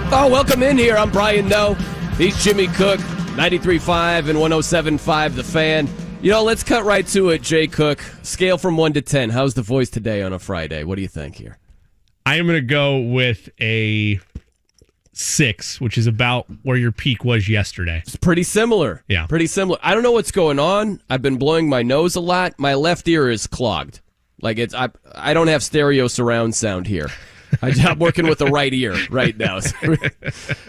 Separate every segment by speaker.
Speaker 1: Oh, welcome in here. I'm Brian Noe. He's Jimmy Cook, 93.5 and 107.5 The Fan. You know, let's cut right to it, Jay Cook. Scale from 1 to 10. How's the voice today on a Friday? What do you think here?
Speaker 2: I am going to go with a 6, which is about where your peak was yesterday.
Speaker 1: It's pretty similar.
Speaker 2: Yeah.
Speaker 1: Pretty similar. I don't know what's going on. I've been blowing my nose a lot. My left ear is clogged. Like I don't have stereo surround sound here. I'm working with the right ear right now.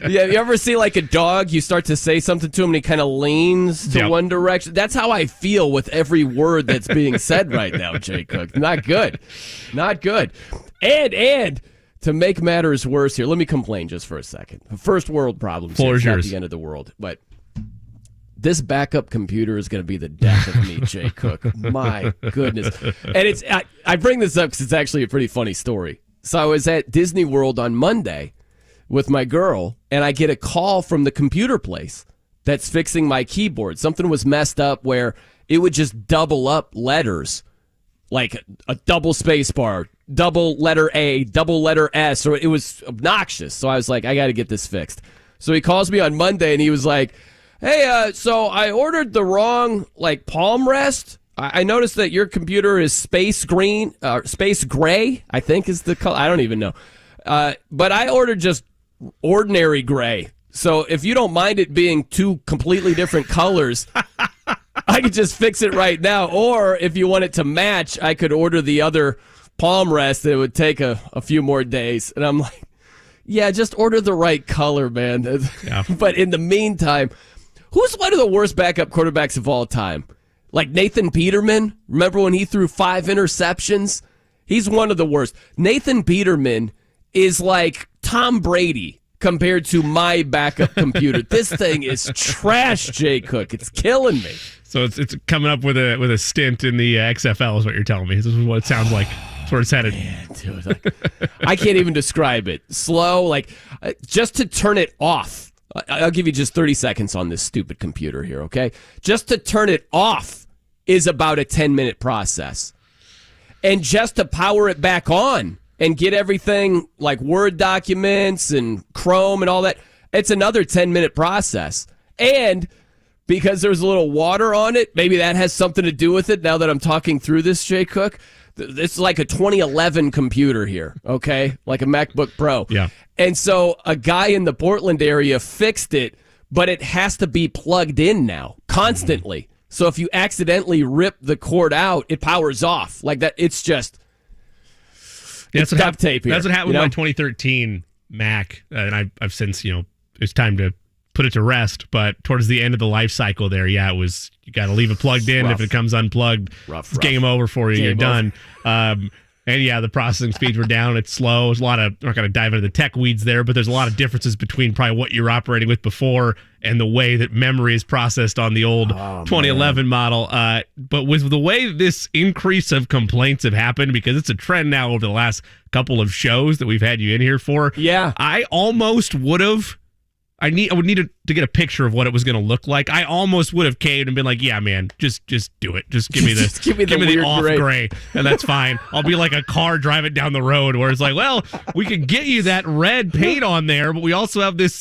Speaker 1: Yeah, you ever see like a dog, you start to say something to him and he kind of leans to one direction? That's how I feel with every word that's being said right now, Jay Cook. Not good. Not good. And to make matters worse here, let me complain just for a second. First world problems.
Speaker 2: Floor is
Speaker 1: not
Speaker 2: yours.
Speaker 1: the end of the world. But this backup computer is going to be the death of me, Jay Cook. My goodness. And I bring this up because it's actually a pretty funny story. So I was at Disney World on Monday with my girl, and I get a call from the computer place that's fixing my keyboard. Something was messed up where it would just double up letters, like a double space bar, double letter A, double letter S, or it was obnoxious. So I was like, I got to get this fixed. So he calls me on Monday, and he was like, hey, so I ordered the wrong, palm rest. I noticed that your computer is space gray, I think is the color. I don't even know. But I ordered just ordinary gray. So if you don't mind it being two completely different colors, I could just fix it right now. Or if you want it to match, I could order the other palm rest. It would take a few more days. And I'm like, yeah, just order the right color, man. Yeah. But in the meantime, who's one of the worst backup quarterbacks of all time? Like Nathan Peterman, remember when he threw 5 interceptions? He's one of the worst. Nathan Peterman is like Tom Brady compared to my backup computer. This thing is trash, Jay Cook. It's killing me.
Speaker 2: So it's coming up with a stint in the XFL is what you're telling me. This is what it sounds like. That's where it's headed.
Speaker 1: Man, dude, I can't even describe it. Slow, just to turn it off. I'll give you just 30 seconds on this stupid computer here, okay? Just to turn it off is about a 10-minute process. And just to power it back on and get everything like Word documents and Chrome and all that, it's another 10-minute process. And because there's a little water on it, maybe that has something to do with it now that I'm talking through this, Jay Cook. It's like a 2011 computer here, okay? Like a MacBook Pro.
Speaker 2: Yeah.
Speaker 1: And so a guy in the Portland area fixed it, but it has to be plugged in now constantly. Mm-hmm. So if you accidentally rip the cord out, it powers off. Like that, it's just
Speaker 2: that's
Speaker 1: what duct tape here.
Speaker 2: That's what happened with my 2013 Mac. And I've since, it's time to put it to rest. But towards the end of the life cycle there, it was, you got to leave it plugged in. If it comes unplugged, it's game over for you. You're done. And yeah, the processing speeds were down. It's slow. There's a lot of, I'm not going to dive into the tech weeds there, but there's a lot of differences between probably what you're operating with before and the way that memory is processed on the old 2011 model. But with the way this increase of complaints have happened, because it's a trend now over the last couple of shows that we've had you in here for.
Speaker 1: Yeah.
Speaker 2: I almost would have. I would need to get a picture of what it was going to look like. I almost would have caved and been like, "Yeah, man, just do it. Just give me the
Speaker 1: give me the
Speaker 2: off gray, and that's fine. I'll be like a car driving down the road where it's like, well, we could get you that red paint on there, but we also have this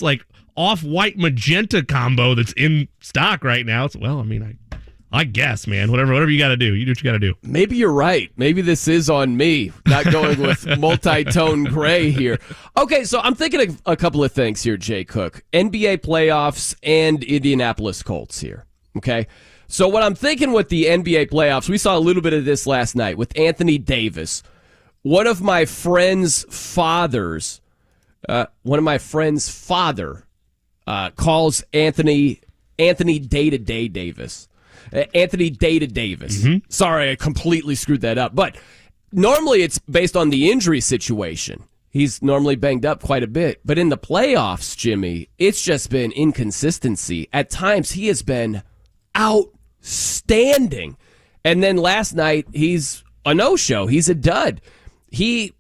Speaker 2: off-white magenta combo that's in stock right now. So, well, I mean, I guess, man, whatever you got to do, you do what you got to do.
Speaker 1: Maybe you're right. Maybe this is on me, not going with multi-tone gray here. Okay, so I'm thinking of a couple of things here, Jay Cook. NBA playoffs and Indianapolis Colts here, okay? So what I'm thinking with the NBA playoffs, we saw a little bit of this last night with Anthony Davis. One of my friend's father calls Anthony Day-to-Day Davis. Anthony Davis. Mm-hmm. Sorry, I completely screwed that up. But normally it's based on the injury situation. He's normally banged up quite a bit. But in the playoffs, Jimmy, it's just been inconsistency. At times, he has been outstanding. And then last night, he's a no-show. He's a dud. He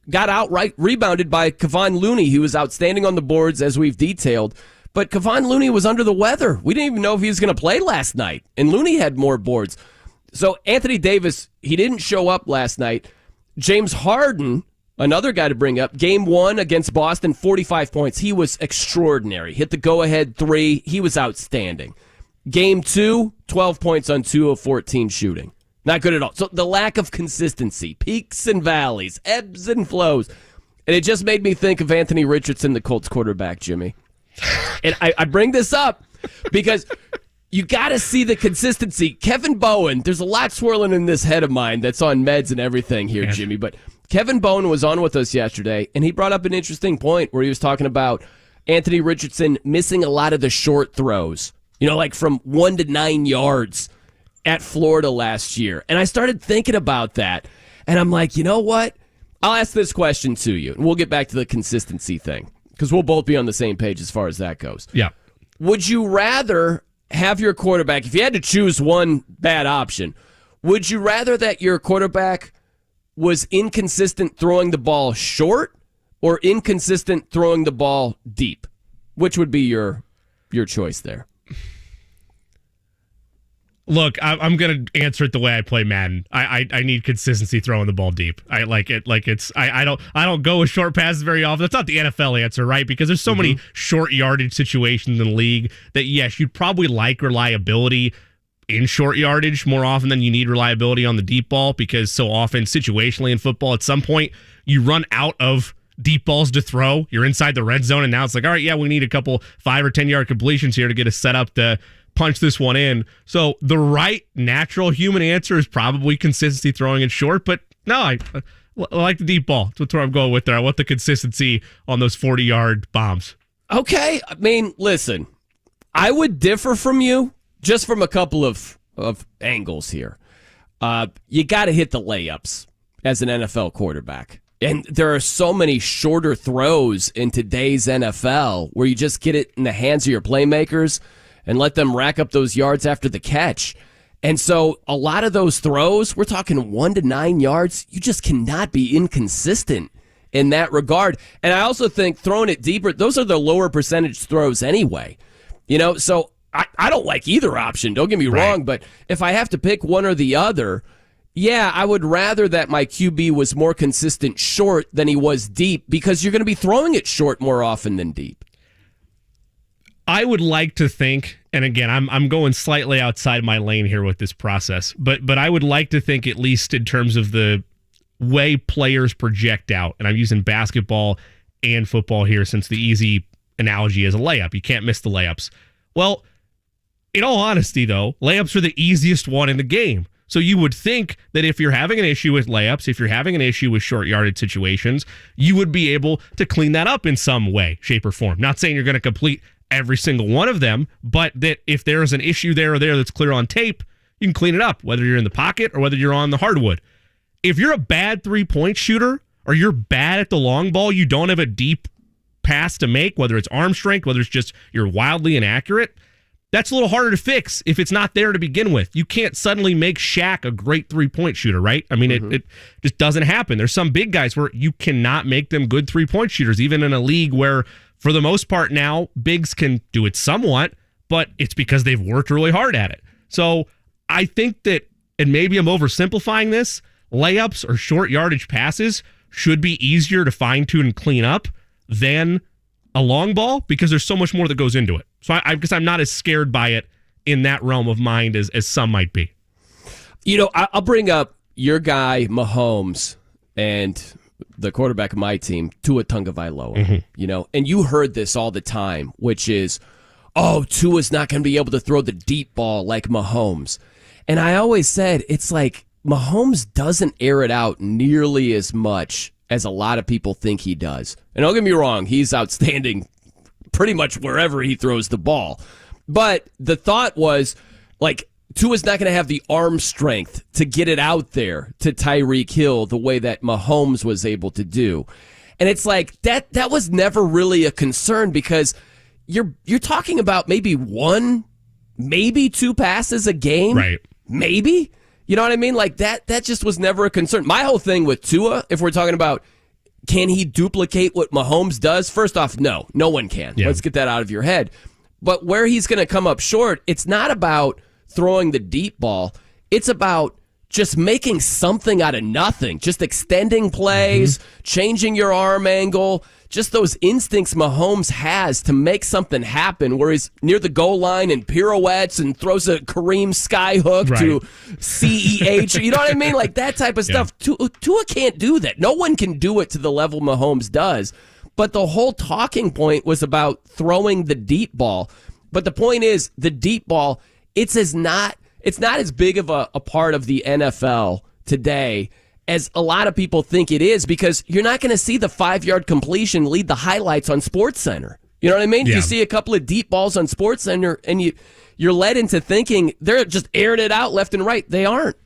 Speaker 1: got outright rebounded by Kevon Looney. He was outstanding on the boards, as we've detailed. But Kevon Looney was under the weather. We didn't even know if he was going to play last night. And Looney had more boards. So Anthony Davis, he didn't show up last night. James Harden another guy to bring up, game 1 against Boston, 45 points. He was extraordinary. Hit the go-ahead 3. He was outstanding. Game 2, 12 points on 2 of 14 shooting. Not good at all. So the lack of consistency, peaks and valleys, ebbs and flows. And it just made me think of Anthony Richardson, the Colts quarterback, Jimmy. And I bring this up because you got to see the consistency. Kevin Bowen, there's a lot swirling in this head of mine that's on meds and everything here, Jimmy. But Kevin Bowen was on with us yesterday, and he brought up an interesting point where he was talking about Anthony Richardson missing a lot of the short throws, like from 1 to 9 yards at Florida last year. And I started thinking about that, and I'm like, you know what? I'll ask this question to you, and we'll get back to the consistency thing because we'll both be on the same page as far as that goes.
Speaker 2: Yeah.
Speaker 1: Would you rather have your quarterback, if you had to choose one bad option, would you rather that your quarterback was inconsistent throwing the ball short or inconsistent throwing the ball deep? Which would be your choice there?
Speaker 2: Look, I'm going to answer it the way I play Madden. I need consistency throwing the ball deep. I like it. Like I don't go with short passes very often. That's not the NFL answer, right? Because there's so many short yardage situations in the league that, yes, you'd probably like reliability in short yardage more often than you need reliability on the deep ball, because so often situationally in football, at some point you run out of deep balls to throw. You're inside the red zone, and now it's like, all right, yeah, we need a couple 5 or 10 yard completions here to get us set up to punch this one in. So the right natural human answer is probably consistency throwing it short, but no, I like the deep ball. That's what I'm going with there. I want the consistency on those 40-yard bombs.
Speaker 1: Okay. I mean, listen, I would differ from you just from a couple of angles here. You got to hit the layups as an NFL quarterback. And there are so many shorter throws in today's NFL where you just get it in the hands of your playmakers and let them rack up those yards after the catch. And so a lot of those throws, we're talking 1 to 9 yards, you just cannot be inconsistent in that regard. And I also think throwing it deeper, those are the lower percentage throws anyway. So I don't like either option, don't get me wrong, but if I have to pick one or the other, yeah, I would rather that my QB was more consistent short than he was deep, because you're going to be throwing it short more often than deep.
Speaker 2: I would like to think, and again, I'm going slightly outside my lane here with this process, but I would like to think, at least in terms of the way players project out, and I'm using basketball and football here since the easy analogy is a layup. You can't miss the layups. Well, in all honesty, though, layups are the easiest one in the game. So you would think that if you're having an issue with layups, if you're having an issue with short yardage situations, you would be able to clean that up in some way, shape, or form. Not saying you're going to complete every single one of them, but that if there is an issue there or there that's clear on tape, you can clean it up, whether you're in the pocket or whether you're on the hardwood. If you're a bad three-point shooter or you're bad at the long ball, you don't have a deep pass to make, whether it's arm strength, whether it's just you're wildly inaccurate, that's a little harder to fix if it's not there to begin with. You can't suddenly make Shaq a great three-point shooter, right? I mean, it just doesn't happen. There's some big guys where you cannot make them good three-point shooters, even in a league where, for the most part now, bigs can do it somewhat, but it's because they've worked really hard at it. So I think that, and maybe I'm oversimplifying this, layups or short yardage passes should be easier to fine-tune and clean up than a long ball, because there's so much more that goes into it. So I guess I'm not as scared by it in that realm of mind as some might be.
Speaker 1: I'll bring up your guy Mahomes and the quarterback of my team, Tua Tagovailoa. And you heard this all the time, which is, Tua's not going to be able to throw the deep ball like Mahomes. And I always said, it's like Mahomes doesn't air it out nearly as much as a lot of people think he does. And don't get me wrong, he's outstanding pretty much wherever he throws the ball. But the thought was, like, Tua's not going to have the arm strength to get it out there to Tyreek Hill the way that Mahomes was able to do. And it's like, that was never really a concern, because you're talking about maybe 1, maybe 2 passes a game.
Speaker 2: Right.
Speaker 1: Maybe. You know what I mean? Like, that just was never a concern. My whole thing with Tua, if we're talking about, can he duplicate what Mahomes does? First off, no one can. Yeah. Let's get that out of your head. But where he's going to come up short, it's not about throwing the deep ball. It's about just making something out of nothing, just extending plays, changing your arm angle, just those instincts Mahomes has to make something happen where he's near the goal line and pirouettes and throws a Kareem skyhook to CEH. You know what I mean? Like that type of stuff. Tua can't do that. No one can do it to the level Mahomes does. But the whole talking point was about throwing the deep ball. But the point is, the deep ball, it's not as big of a part of the NFL today as a lot of people think it is, because you're not going to see the 5-yard completion lead the highlights on SportsCenter. You know what I mean? Yeah. You see a couple of deep balls on SportsCenter, and you're led into thinking they're just airing it out left and right. They aren't.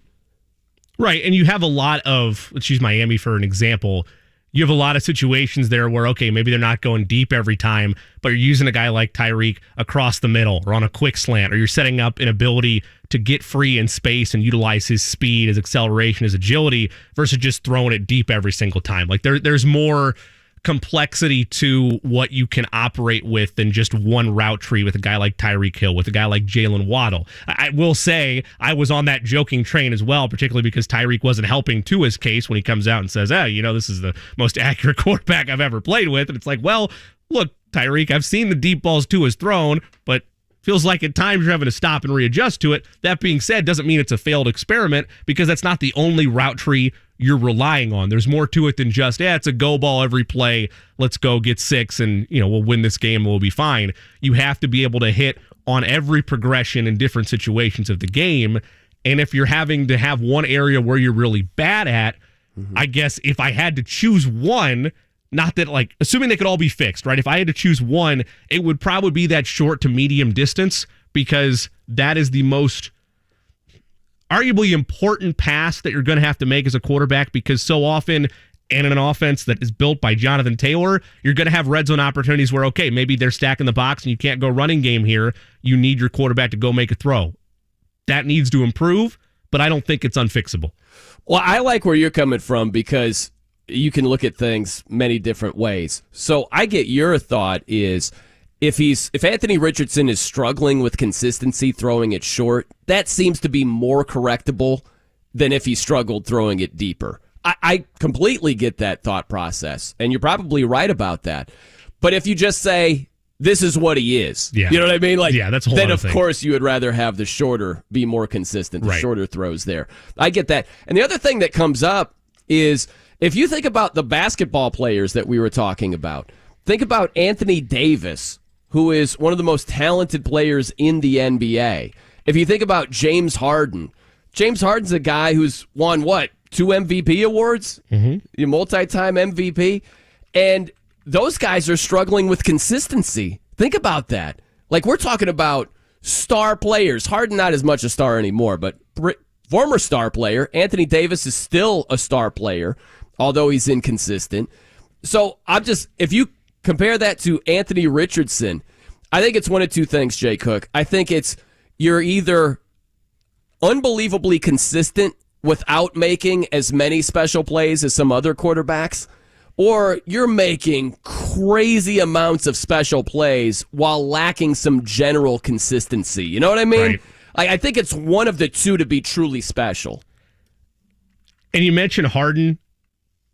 Speaker 2: Right, and you have a lot of, let's use Miami for an example. You have a lot of situations there where, okay, maybe they're not going deep every time, but you're using a guy like Tyreek across the middle or on a quick slant, or you're setting up an ability to get free in space and utilize his speed, his acceleration, his agility, versus just throwing it deep every single time. Like there's more complexity to what you can operate with than just one route tree with a guy like Tyreek Hill, with a guy like Jalen Waddle. I will say I was on that joking train as well, particularly because Tyreek wasn't helping Tua's case when he comes out and says, this is the most accurate quarterback I've ever played with. And it's like, well, look, Tyreek, I've seen the deep balls Tua's thrown, but feels like at times you're having to stop and readjust to it. That being said, doesn't mean it's a failed experiment, because that's not the only route tree you're relying on. There's more to it than just, it's a go ball every play. Let's go get 6 and, we'll win this game and we'll be fine. You have to be able to hit on every progression in different situations of the game. And if you're having to have one area where you're really bad at, I guess if I had to choose one, not that, like, assuming they could all be fixed, right? If I had to choose one, it would probably be that short to medium distance, because that is the most arguably important pass that you're going to have to make as a quarterback, because so often, and in an offense that is built by Jonathan Taylor, you're going to have red zone opportunities where, okay, maybe they're stacking the box and you can't go running game here. You need your quarterback to go make a throw. That needs to improve, but I don't think it's unfixable.
Speaker 1: Well, I like where you're coming from, because you can look at things many different ways. So I get your thought is, if Anthony Richardson is struggling with consistency throwing it short, that seems to be more correctable than if he struggled throwing it deeper. I completely get that thought process, and you're probably right about that. But if you just say, this is what he is, you know what I mean? Like,
Speaker 2: that's a whole
Speaker 1: then
Speaker 2: other thing.
Speaker 1: Course you would rather have the shorter, be more consistent, the shorter throws there. I get that. And the other thing that comes up is, if you think about the basketball players that we were talking about, think about Anthony Davis, who is one of the most talented players in the NBA. If you think about James Harden's a guy who's won, 2 MVP awards? Mm-hmm. Multi-time MVP? And those guys are struggling with consistency. Think about that. Like, we're talking about star players. Harden not as much a star anymore, but former star player. Anthony Davis is still a star player, although he's inconsistent. So if you compare that to Anthony Richardson, I think it's one of two things, Jay Cook. I think it's you're either unbelievably consistent without making as many special plays as some other quarterbacks, or you're making crazy amounts of special plays while lacking some general consistency. You know what I mean?
Speaker 2: Right.
Speaker 1: I think it's one of the two to be truly special.
Speaker 2: And you mentioned Harden.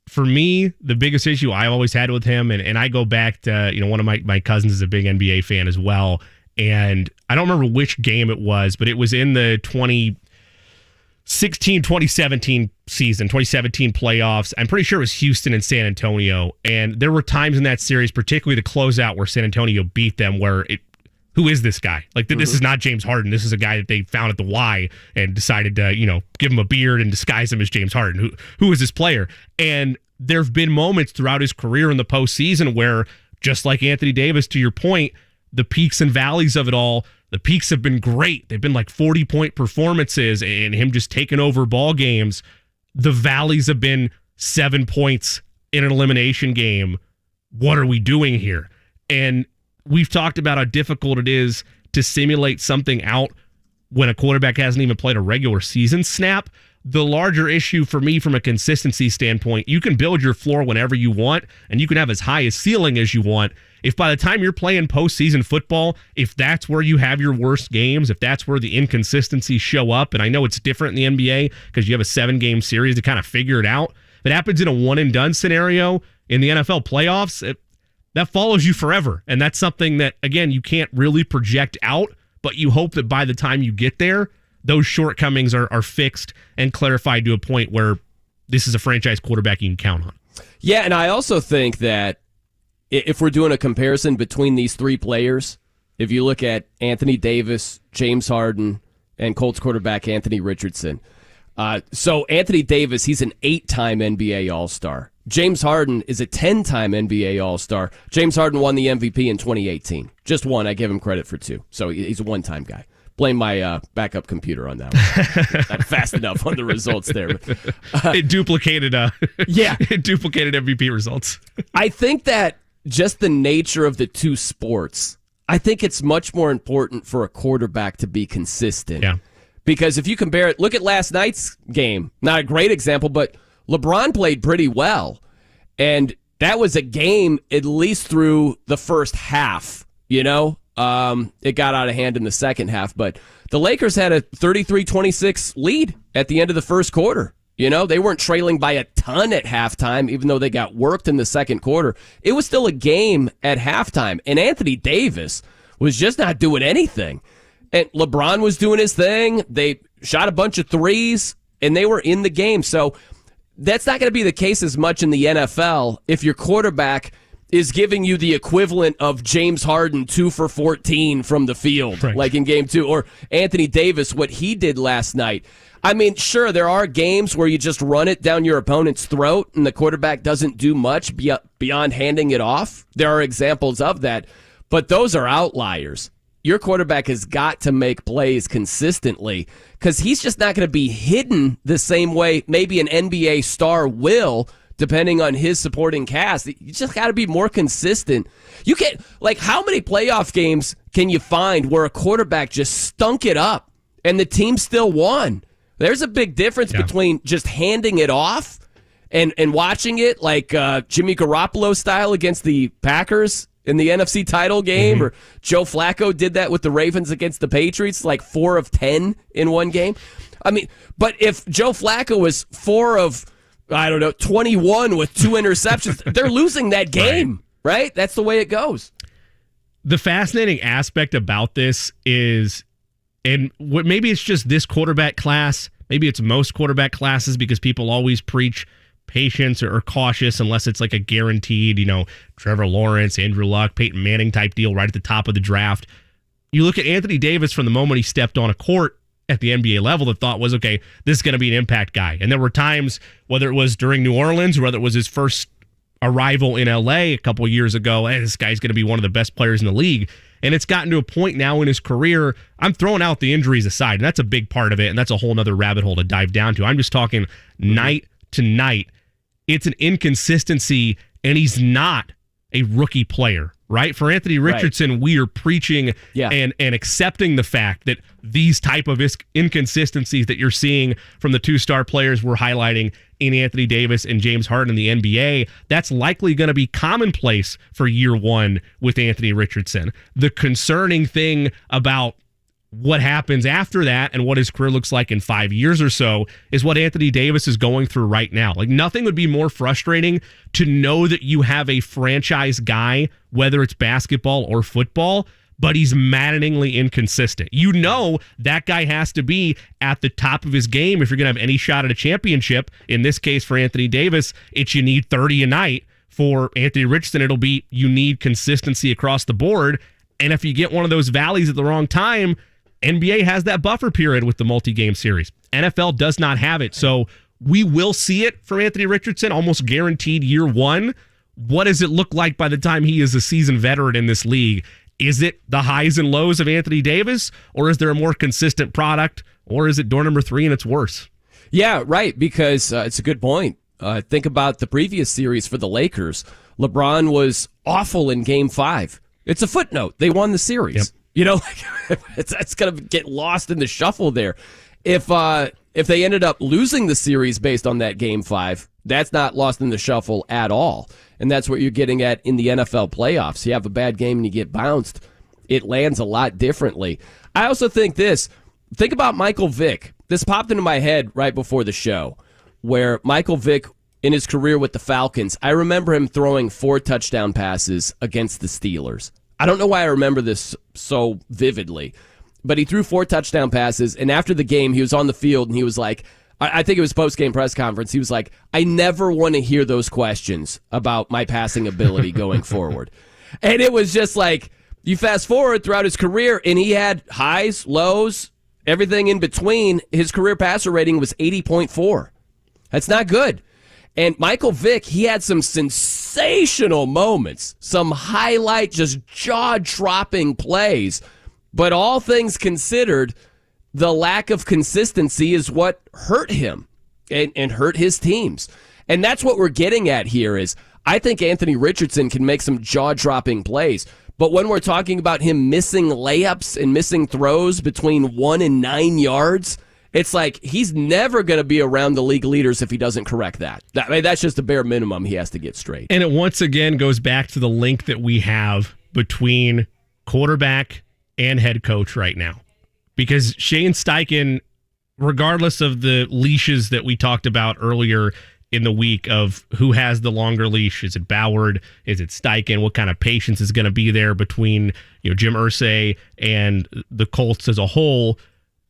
Speaker 2: For me, the biggest issue I've always had with him, and I go back to, one of my cousins is a big NBA fan as well, and I don't remember which game it was, but it was in the 2016-2017 season, 2017 playoffs. I'm pretty sure it was Houston and San Antonio, and there were times in that series, particularly the closeout, where San Antonio beat them, where who is this guy? Like, this is not James Harden. This is a guy that they found at the Y and decided to, give him a beard and disguise him as James Harden. Who is this player? And there have been moments throughout his career in the postseason where, just like Anthony Davis, to your point, the peaks and valleys of it all, the peaks have been great. They've been like 40-point performances and him just taking over ball games. The valleys have been 7 points in an elimination game. What are we doing here? And we've talked about how difficult it is to simulate something out when a quarterback hasn't even played a regular season snap. the larger issue for me from a consistency standpoint, you can build your floor whenever you want, and you can have as high a ceiling as you want. If by the time you're playing postseason football, if that's where you have your worst games, if that's where the inconsistencies show up, and I know it's different in the NBA because you have a 7-game series to kind of figure it out. If it happens in a one-and-done scenario in the NFL playoffs, that follows you forever. And that's something that, again, you can't really project out, but you hope that by the time you get there, those shortcomings are fixed and clarified to a point where this is a franchise quarterback you can count on.
Speaker 1: Yeah, and I also think that if we're doing a comparison between these three players, if you look at Anthony Davis, James Harden, and Colts quarterback Anthony Richardson. So Anthony Davis, he's an 8-time NBA All-Star. James Harden is a 10-time NBA All-Star. James Harden won the MVP in 2018. Just one. I give him credit for 2. So he's a one-time guy. Blame my backup computer on that one. Not fast enough on the results there.
Speaker 2: It duplicated it duplicated MVP results. I
Speaker 1: think that just the nature of the two sports, I think it's much more important for a quarterback to be consistent.
Speaker 2: Yeah.
Speaker 1: Because if you compare it, look at last night's game. Not a great example, but LeBron played pretty well. And that was a game at least through the first half, you know? It got out of hand in the second half, but the Lakers had a 33-26 lead at the end of the first quarter. You know, they weren't trailing by a ton at halftime, even though they got worked in the second quarter. It was still a game at halftime, and Anthony Davis was just not doing anything. And LeBron was doing his thing. They shot a bunch of threes, and they were in the game. So that's not going to be the case as much in the NFL if your quarterback is giving you the equivalent of James Harden 2 for 14 from the field, right, like in game 2, or Anthony Davis, what he did last night. I mean, sure, there are games where you just run it down your opponent's throat and the quarterback doesn't do much beyond handing it off. There are examples of that, but those are outliers. Your quarterback has got to make plays consistently because he's just not going to be hidden the same way maybe an NBA star will, depending on his supporting cast. You just got to be more consistent. You can't, like, how many playoff games can you find where a quarterback just stunk it up and the team still won? There's a big difference between just handing it off and watching it, like Jimmy Garoppolo style against the Packers in the NFC title game, or Joe Flacco did that with the Ravens against the Patriots, like 4 of 10 in one game. I mean, but if Joe Flacco was 4 of 21 with 2 interceptions, they're losing that game, right? That's the way it goes.
Speaker 2: The fascinating aspect about this is, and maybe it's just this quarterback class, maybe it's most quarterback classes, because people always preach patience or cautious unless it's like a guaranteed, Trevor Lawrence, Andrew Luck, Peyton Manning type deal right at the top of the draft. You look at Anthony Davis from the moment he stepped on a court at the NBA level, the thought was, okay, this is going to be an impact guy. And there were times, whether it was during New Orleans or whether it was his first arrival in LA a couple of years ago, hey, this guy's going to be one of the best players in the league. And it's gotten to a point now in his career, I'm throwing out the injuries aside, and that's a big part of it, and that's a whole nother rabbit hole to dive down to. I'm just talking night to night. It's an inconsistency, and he's not a rookie player, right? For Anthony Richardson, we are preaching and accepting the fact that these type of inconsistencies that you're seeing from the 2-star players we're highlighting in Anthony Davis and James Harden in the NBA, that's likely going to be commonplace for year one with Anthony Richardson. The concerning thing about what happens after that and what his career looks like in 5 years or so is what Anthony Davis is going through right now. Like, nothing would be more frustrating to know that you have a franchise guy, whether it's basketball or football, but he's maddeningly inconsistent. You know that guy has to be at the top of his game if you're going to have any shot at a championship. In this case, for Anthony Davis, it's you need 30 a night. For Anthony Richardson, it'll be you need consistency across the board. And if you get one of those valleys at the wrong time, NBA has that buffer period with the multi-game series. NFL does not have it. So we will see it for Anthony Richardson, almost guaranteed year one. What does it look like by the time he is a seasoned veteran in this league? Is it the highs and lows of Anthony Davis, or is there a more consistent product, or is it door number 3 and it's worse?
Speaker 1: Yeah, right, because it's a good point. Think about the previous series for the Lakers. LeBron was awful in Game 5. It's a footnote. They won the series. Yep. It's going to get lost in the shuffle there. If if they ended up losing the series based on that Game 5, that's not lost in the shuffle at all. And that's what you're getting at in the NFL playoffs. You have a bad game and you get bounced. It lands a lot differently. I also think think about Michael Vick. This popped into my head right before the show, where Michael Vick, in his career with the Falcons, I remember him throwing 4 touchdown passes against the Steelers. I don't know why I remember this so vividly, but he threw 4 touchdown passes, and after the game, he was on the field, and he was like, I think it was post-game press conference, he was like, I never want to hear those questions about my passing ability going forward. And it was just like, you fast forward throughout his career, and he had highs, lows, everything in between. His career passer rating was 80.4. That's not good. And Michael Vick, he had some sensational moments, some highlight, just jaw-dropping plays. But all things considered, the lack of consistency is what hurt him and hurt his teams. And that's what we're getting at here is, I think Anthony Richardson can make some jaw-dropping plays. But when we're talking about him missing layups and missing throws between 1 and 9 yards, it's like he's never going to be around the league leaders if he doesn't correct that. That's just the bare minimum he has to get straight.
Speaker 2: And it once again goes back to the link that we have between quarterback and head coach right now. Because Shane Steichen, regardless of the leashes that we talked about earlier in the week of who has the longer leash, is it Ballard, is it Steichen, what kind of patience is going to be there between Jim Irsay and the Colts as a whole,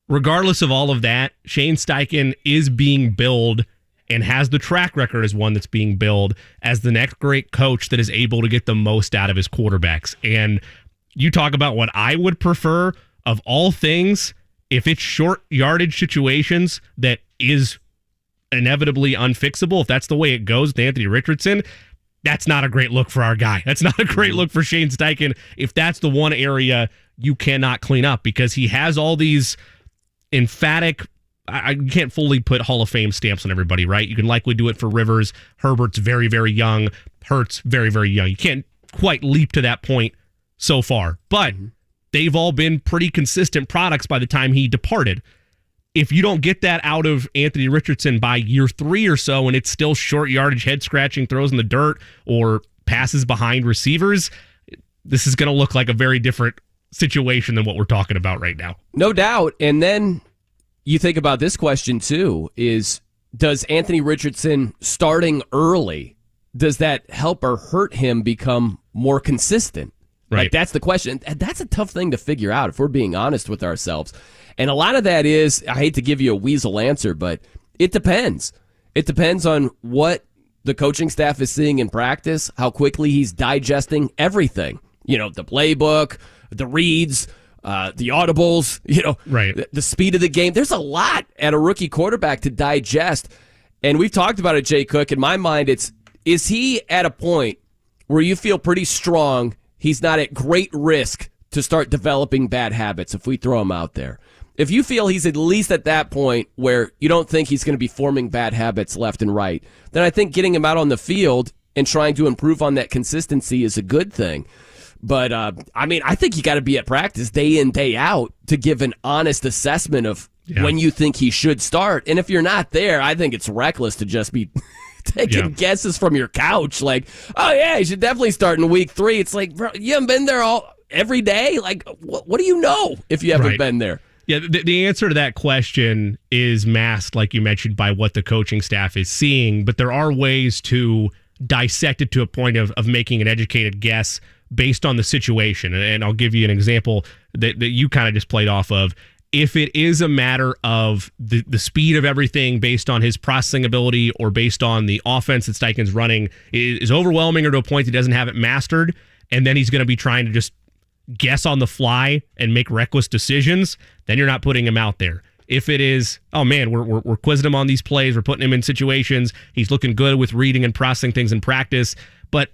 Speaker 2: regardless of all of that, Shane Steichen is being billed and has the track record as one that's being billed as the next great coach that is able to get the most out of his quarterbacks. And you talk about what I would prefer of all things, if it's short yardage situations that is inevitably unfixable, if that's the way it goes with Anthony Richardson, that's not a great look for our guy. That's not a great look for Shane Steichen if that's the one area you cannot clean up, because he has all these emphatic, I can't fully put Hall of Fame stamps on everybody, right? You can likely do it for Rivers. Herbert's very, very young. Hurts, very, very young. You can't quite leap to that point so far, but they've all been pretty consistent products by the time he departed. If you don't get that out of Anthony Richardson by year 3 or so, and it's still short yardage, head scratching throws in the dirt or passes behind receivers, this is going to look like a very different situation than what we're talking about right now.
Speaker 1: No doubt. And then you think about this question too, is does Anthony Richardson starting early, does that help or hurt him become more consistent?
Speaker 2: Right.
Speaker 1: Like, that's the question. And that's a tough thing to figure out if we're being honest with ourselves. And a lot of that is, I hate to give you a weasel answer, but it depends. It depends on what the coaching staff is seeing in practice, how quickly he's digesting everything. The playbook, the reads, the audibles,
Speaker 2: right.
Speaker 1: the speed of the game. There's a lot at a rookie quarterback to digest. And we've talked about it, Jay Cook. In my mind, is he at a point where you feel pretty strong he's not at great risk to start developing bad habits if we throw him out there? If you feel he's at least at that point where you don't think he's going to be forming bad habits left and right, then I think getting him out on the field and trying to improve on that consistency is a good thing. But, I think you got to be at practice day in, day out to give an honest assessment of when you think he should start. And if you're not there, I think it's reckless to just be taking guesses from your couch. Like, oh, yeah, he should definitely start in week 3. It's like, bro, you haven't been there every day? Like, what do you know if you haven't been there?
Speaker 2: Yeah, the answer to that question is masked, like you mentioned, by what the coaching staff is seeing. But there are ways to dissect it to a point of making an educated guess based on the situation. And I'll give you an example that you kind of just played off of. If it is a matter of the speed of everything based on his processing ability or based on the offense that Steichen's running is overwhelming or to a point he doesn't have it mastered, and then he's going to be trying to just guess on the fly and make reckless decisions, then you're not putting him out there. If it is, oh man, we're quizzing him on these plays, we're putting him in situations, he's looking good with reading and processing things in practice, but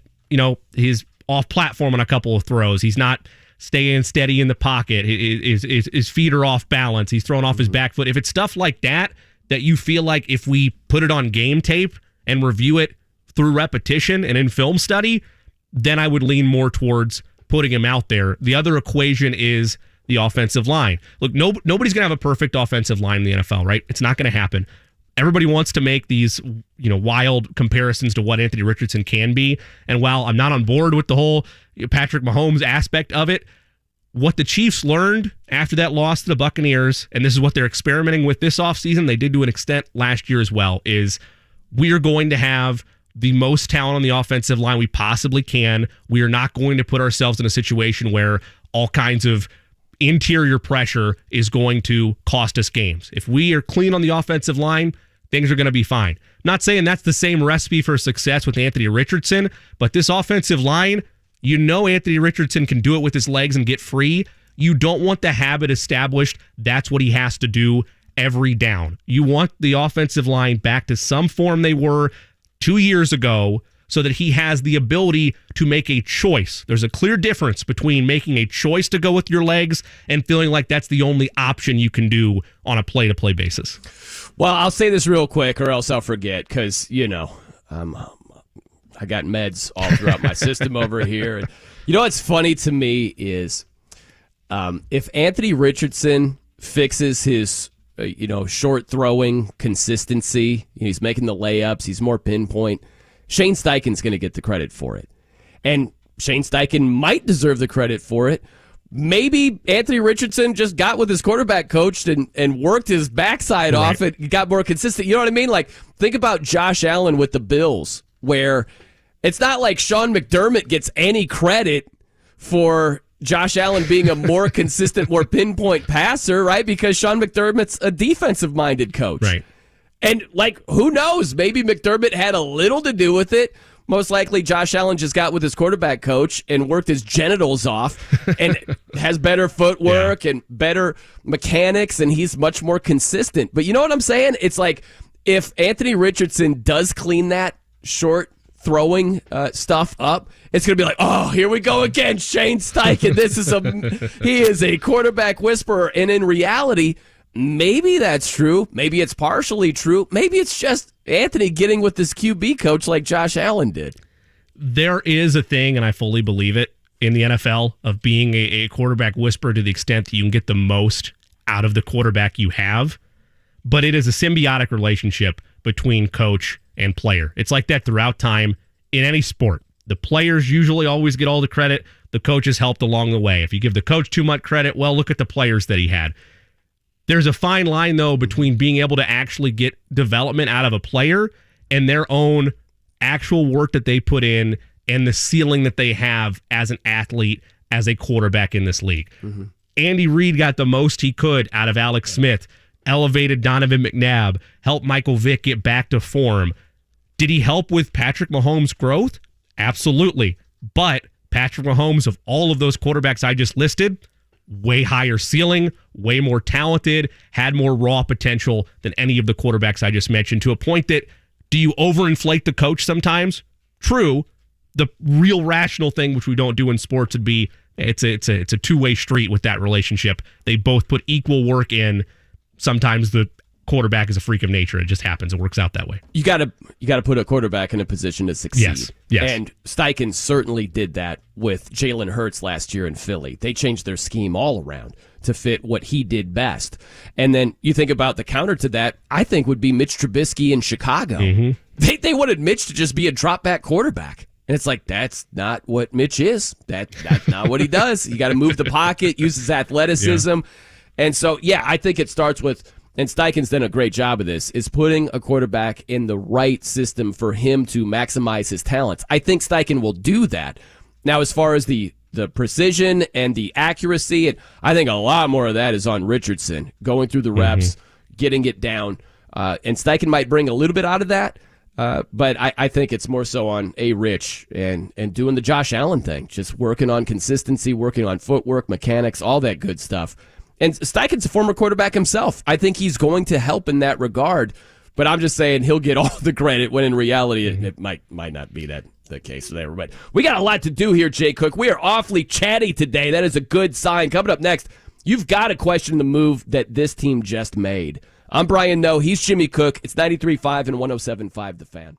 Speaker 2: he's off platform on a couple of throws. He's not staying steady in the pocket. His feet are off balance. He's throwing off his back foot. If it's stuff like that you feel like if we put it on game tape and review it through repetition and in film study, then I would lean more towards putting him out there. The other equation is the offensive line. Look, nobody's going to have a perfect offensive line in the NFL, right? It's not going to happen. Everybody wants to make these, wild comparisons to what Anthony Richardson can be. And while I'm not on board with the whole Patrick Mahomes aspect of it, what the Chiefs learned after that loss to the Buccaneers, and this is what they're experimenting with this offseason, they did to an extent last year as well, is we are going to have the most talent on the offensive line we possibly can. We are not going to put ourselves in a situation where all kinds of interior pressure is going to cost us games. If we are clean on the offensive line, things are going to be fine. Not saying that's the same recipe for success with Anthony Richardson, but this offensive line, Anthony Richardson can do it with his legs and get free. You don't want the habit established. That's what he has to do every down. You want the offensive line back to some form they were 2 years ago, so that he has the ability to make a choice. There's a clear difference between making a choice to go with your legs and feeling like that's the only option you can do on a play-to-play basis.
Speaker 1: Well, I'll say this real quick or else I'll forget because, I got meds all throughout my system over here. What's funny to me is if Anthony Richardson fixes his short throwing consistency, he's making the layups, he's more pinpoint, Shane Steichen's going to get the credit for it. And Shane Steichen might deserve the credit for it. Maybe Anthony Richardson just got with his quarterback coach and worked his backside off and got more consistent. You know what I mean? Like, think about Josh Allen with the Bills, where it's not like Sean McDermott gets any credit for Josh Allen being a more consistent, more pinpoint passer, right? Because Sean McDermott's a defensive-minded coach.
Speaker 2: Right.
Speaker 1: And, who knows? Maybe McDermott had a little to do with it. Most likely, Josh Allen just got with his quarterback coach and worked his genitals off and has better footwork and better mechanics, and he's much more consistent. But you know what I'm saying? It's like if Anthony Richardson does clean that short throwing stuff up, it's going to be like, oh, here we go again, Shane Steichen. He is a quarterback whisperer. And in reality, maybe that's true. Maybe it's partially true. Maybe it's just Anthony getting with this QB coach like Josh Allen did.
Speaker 2: There is a thing, and I fully believe it, in the NFL of being a quarterback whisperer to the extent that you can get the most out of the quarterback you have. But it is a symbiotic relationship between coach and player. It's like that throughout time in any sport. The players usually always get all the credit. The coaches helped along the way. If you give the coach too much credit, well, look at the players that he had. There's a fine line, though, between being able to actually get development out of a player and their own actual work that they put in and the ceiling that they have as an athlete, as a quarterback in this league. Mm-hmm. Andy Reid got the most he could out of Alex Smith, elevated Donovan McNabb, helped Michael Vick get back to form. Did he help with Patrick Mahomes' growth? Absolutely. But Patrick Mahomes, of all of those quarterbacks I just listed, way higher ceiling, way more talented, had more raw potential than any of the quarterbacks I just mentioned, to a point that, do you overinflate the coach sometimes? True. The real rational thing, which we don't do in sports, would be it's a two-way street with that relationship. They both put equal work in. Sometimes the quarterback is a freak of nature. It just happens. It works out that way.
Speaker 1: You got to put a quarterback in a position to succeed.
Speaker 2: Yes.
Speaker 1: And Steichen certainly did that with Jalen Hurts last year in Philly. They changed their scheme all around to fit what he did best. And then you think about the counter to that, I think would be Mitch Trubisky in Chicago. Mm-hmm. They wanted Mitch to just be a drop-back quarterback. And it's like, that's not what Mitch is. That's not what he does. You got to move the pocket, use his athleticism. Yeah. And so, I think it starts with, and Steichen's done a great job of this, is putting a quarterback in the right system for him to maximize his talents. I think Steichen will do that. Now, as far as the precision and the accuracy, and I think a lot more of that is on Richardson, going through the reps, getting it down. And Steichen might bring a little bit out of that, but I think it's more so on Rich and doing the Josh Allen thing, just working on consistency, working on footwork, mechanics, all that good stuff. And Steichen's a former quarterback himself. I think he's going to help in that regard, but I'm just saying he'll get all the credit when in reality it might not be that the case there. But we got a lot to do here, Jay Cook. We are awfully chatty today. That is a good sign. Coming up next, you've got to question the move that this team just made. I'm Brian Noe. He's Jimmy Cook. It's 93.5 and 107.5 The Fan.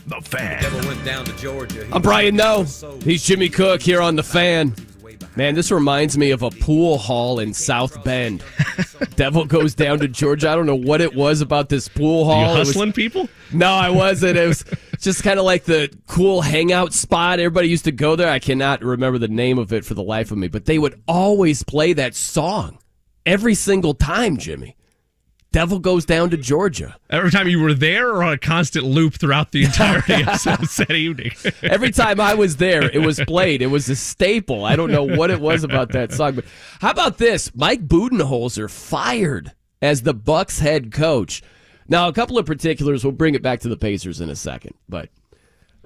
Speaker 3: The Fan.
Speaker 4: Devil went down to Georgia.
Speaker 1: I'm Brian Noe. He's Jimmy Cook here on The Fan. Man, this reminds me of a pool hall in South Bend. Devil goes down to Georgia. I don't know what it was about this pool hall.
Speaker 2: You hustling people?
Speaker 1: No, I wasn't. It was just kind of like the cool hangout spot. Everybody used to go there. I cannot remember the name of it for the life of me, but they would always play that song every single time, Jimmy. Devil goes down to Georgia.
Speaker 2: Every time you were there, or on a constant loop throughout the entirety of that evening?
Speaker 1: Every time I was there, it was played. It was a staple. I don't know what it was about that song. But how about this? Mike Budenholzer fired as the Bucks head coach. Now, a couple of particulars. We'll bring it back to the Pacers in a second. But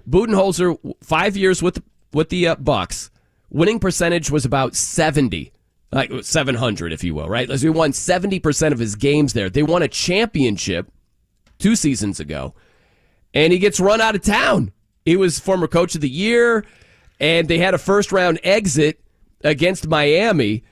Speaker 1: Budenholzer, 5 years with the Bucks, winning percentage was about 70. Like 700, if you will, right? He won 70% of his games there. They won a championship 2 seasons ago, and he gets run out of town. He was former coach of the year, and they had a first-round exit against Miami.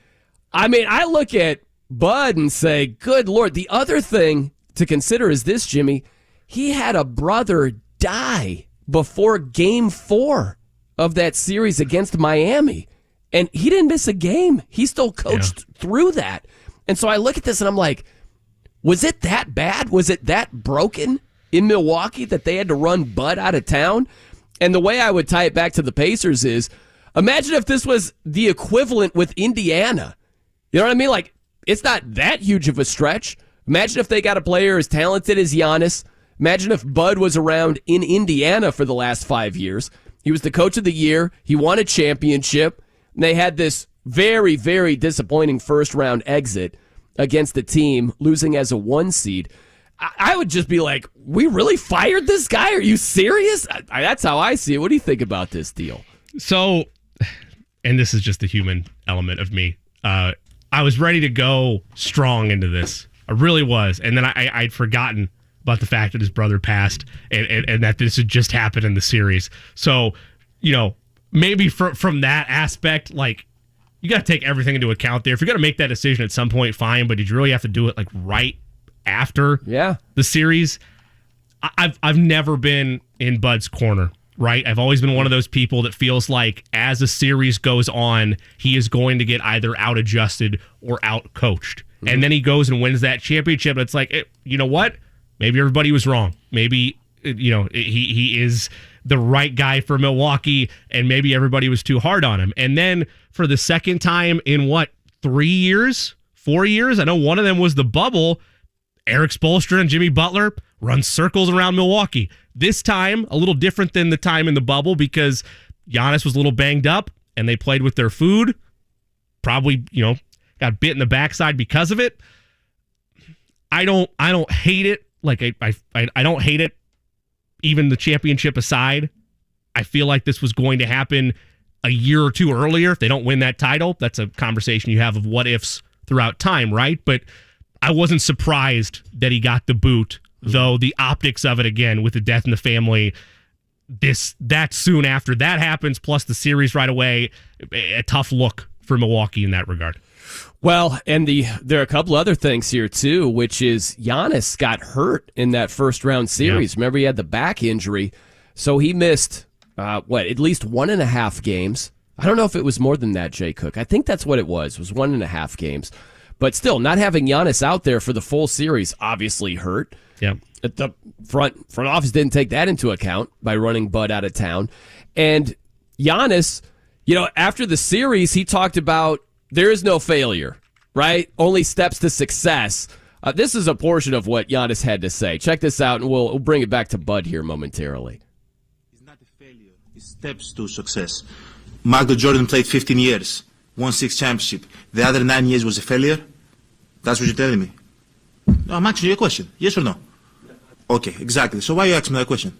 Speaker 1: I mean, I look at Bud and say, good Lord. The other thing to consider is this, Jimmy. He had a brother die before Game 4 of that series against Miami. And he didn't miss a game. He still coached through that. And so I look at this and I'm like, was it that bad? Was it that broken in Milwaukee that they had to run Bud out of town? And the way I would tie it back to the Pacers is, imagine if this was the equivalent with Indiana. You know what I mean? Like, it's not that huge of a stretch. Imagine if they got a player as talented as Giannis. Imagine if Bud was around in Indiana for the last 5 years. He was the coach of the year. He won a championship. They had this very, very disappointing first-round exit against the team, losing as a 1 seed. I would just be like, we really fired this guy? Are you serious? That's how I see it. What do you think about this deal?
Speaker 2: So, and this is just the human element of me. I was ready to go strong into this. I really was. And then I'd forgotten about the fact that his brother passed and that this had just happened in the series. So, maybe from that aspect, like, you got to take everything into account there. If you're going to make that decision at some point, fine, but did you really have to do it like right after the series? I've never been in Bud's corner, right? I've always been one of those people that feels like as the series goes on, he is going to get either out-adjusted or out-coached. Mm-hmm. And then he goes and wins that championship. It's like, you know what? Maybe everybody was wrong. Maybe, he is the right guy for Milwaukee, and maybe everybody was too hard on him. And then for the second time in 3 years, 4 years? I know one of them was the bubble. Eric Spoelstra and Jimmy Butler run circles around Milwaukee. This time, a little different than the time in the bubble because Giannis was a little banged up and they played with their food. Probably, got bit in the backside because of it. I don't hate it. Like I don't hate it. Even the championship aside, I feel like this was going to happen a year or two earlier. If they don't win that title, that's a conversation you have of what ifs throughout time, right? But I wasn't surprised that he got the boot, though the optics of it, again, with the death in the family, that soon after that happens, plus the series right away, a tough look for Milwaukee in that regard.
Speaker 1: Well, and there are a couple other things here, too, which is Giannis got hurt in that first-round series. Yeah. Remember, he had the back injury, so he missed, at least 1.5 games. I don't know if it was more than that, Jay Cook. I think that's what it was 1.5 games. But still, not having Giannis out there for the full series obviously hurt.
Speaker 2: Yeah.
Speaker 1: The front office didn't take that into account by running Bud out of town. And Giannis, after the series, he talked about there is no failure, right? Only steps to success. This is a portion of what Giannis had to say. Check this out, and we'll bring it back to Bud here momentarily.
Speaker 5: It's not a failure. It's steps to success. Michael Jordan played 15 years, won 6 championships. The other 9 years was a failure? That's what you're telling me? No, I'm asking you a question. Yes or no? Okay, exactly. So why you asking me that question?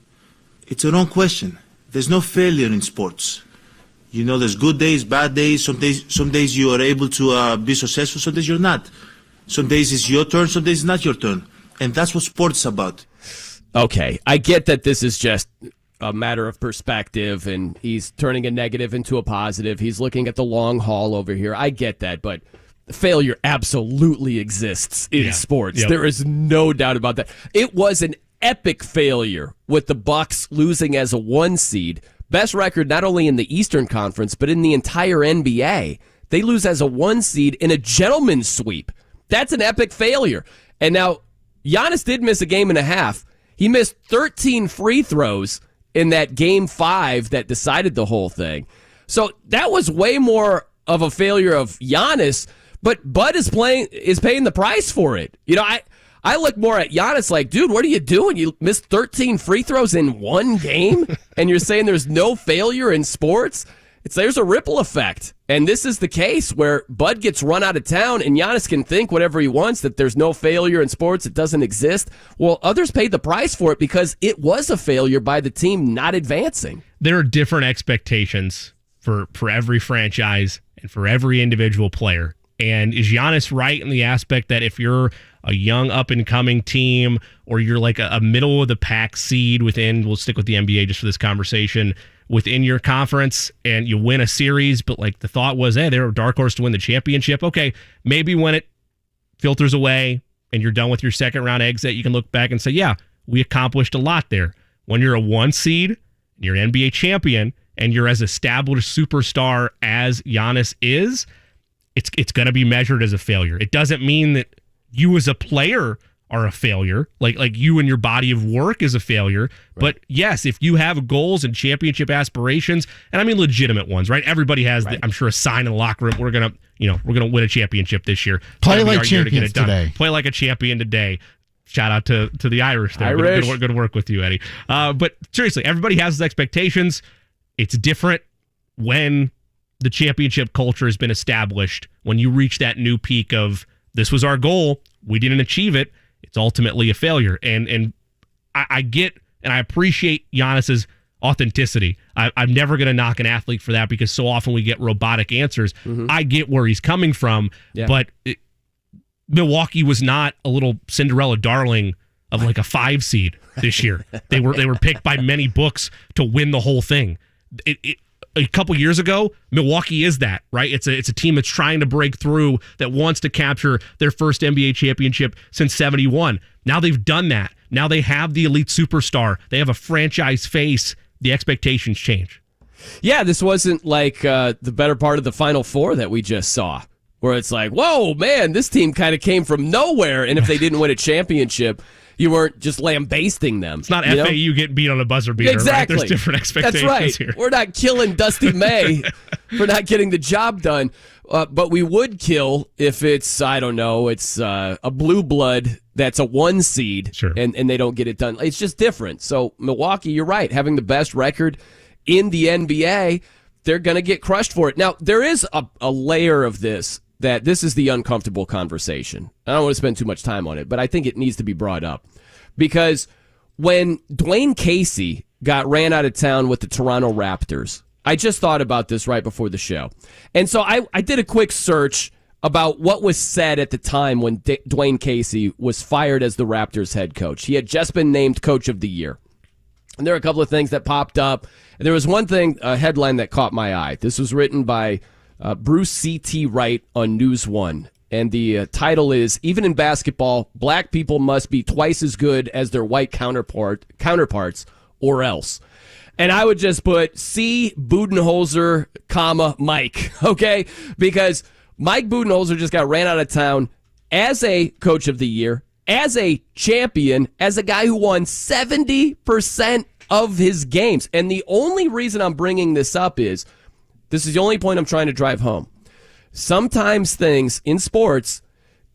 Speaker 5: It's a wrong question. There's no failure in sports. There's good days, bad days. Some days you are able to be successful, some days you're not. Some days it's your turn, some days it's not your turn. And that's what sports is about.
Speaker 1: Okay, I get that this is just a matter of perspective, and he's turning a negative into a positive. He's looking at the long haul over here. I get that, but failure absolutely exists in sports. Yep. There is no doubt about that. It was an epic failure with the Bucks losing as a 1 seed. Best record not only in the Eastern Conference, but in the entire NBA. They lose as a 1 seed in a gentleman's sweep. That's an epic failure. And now, Giannis did miss a game and a half. He missed 13 free throws in that game 5 that decided the whole thing. So that was way more of a failure of Giannis, but Bud is paying the price for it. You know, I look more at Giannis like, dude, what are you doing? You missed 13 free throws in 1 game, and you're saying there's no failure in sports? There's a ripple effect. And this is the case where Bud gets run out of town and Giannis can think whatever he wants, that there's no failure in sports, it doesn't exist. Well, others paid the price for it because it was a failure by the team not advancing.
Speaker 2: There are different expectations for every franchise and for every individual player. And is Giannis right in the aspect that if you're a young up-and-coming team or you're like a middle-of-the-pack seed within, we'll stick with the NBA just for this conversation, within your conference and you win a series, but like the thought was, hey, they're a dark horse to win the championship. Okay, maybe when it filters away and you're done with your second-round exit, you can look back and say, yeah, we accomplished a lot there. When you're a 1 seed, you're an NBA champion, and you're as established superstar as Giannis is, it's going to be measured as a failure. It doesn't mean that you as a player are a failure, like you and your body of work is a failure. Right. But yes, if you have goals and championship aspirations, and I mean legitimate ones, right? Everybody has, right. I'm sure, a sign in the locker room. We're gonna win a championship this year.
Speaker 3: Play like champions today.
Speaker 2: Play like a champion today. Shout out to the Irish there. Good work with you, Eddie. But seriously, everybody has his expectations. It's different when the championship culture has been established. When you reach that new peak of, this was our goal, we didn't achieve it, it's ultimately a failure. And I get and I appreciate Giannis's authenticity. I'm never going to knock an athlete for that because so often we get robotic answers. Mm-hmm. I get where he's coming from, but Milwaukee was not a little Cinderella darling of like a 5 seed this year. They were picked by many books to win the whole thing. A couple years ago, Milwaukee is that, right? It's a team that's trying to break through, that wants to capture their first NBA championship since 71. Now they've done that. Now they have the elite superstar. They have a franchise face. The expectations change.
Speaker 1: Yeah, this wasn't like the better part of the Final Four that we just saw, where it's like, whoa, man, this team kind of came from nowhere, and if they didn't win a championship, you weren't just lambasting them.
Speaker 2: It's not FAU getting beat on a buzzer beater,
Speaker 1: exactly.
Speaker 2: Right? There's different expectations.
Speaker 1: That's right.
Speaker 2: Here.
Speaker 1: We're not killing Dusty May for not getting the job done, but we would kill if it's, I don't know, it's a blue blood that's a 1 seed,
Speaker 2: sure.
Speaker 1: and they don't get it done. It's just different. So Milwaukee, you're right, having the best record in the NBA, they're going to get crushed for it. Now, there is a layer of this is the uncomfortable conversation. I don't want to spend too much time on it, but I think it needs to be brought up. Because when Dwayne Casey got ran out of town with the Toronto Raptors, I just thought about this right before the show. And so I did a quick search about what was said at the time when Dwayne Casey was fired as the Raptors head coach. He had just been named Coach of the Year. And there were a couple of things that popped up. And there was one thing, a headline that caught my eye. This was written by Bruce C.T. Wright on News One. And the title is, Even in Basketball, Black People Must Be Twice as Good as Their White Counterparts, or else. And I would just put C. Budenholzer, Mike, okay? Because Mike Budenholzer just got ran out of town as a Coach of the Year, as a champion, as a guy who won 70% of his games. And the only reason I'm bringing this up is, this is the only point I'm trying to drive home. Sometimes things in sports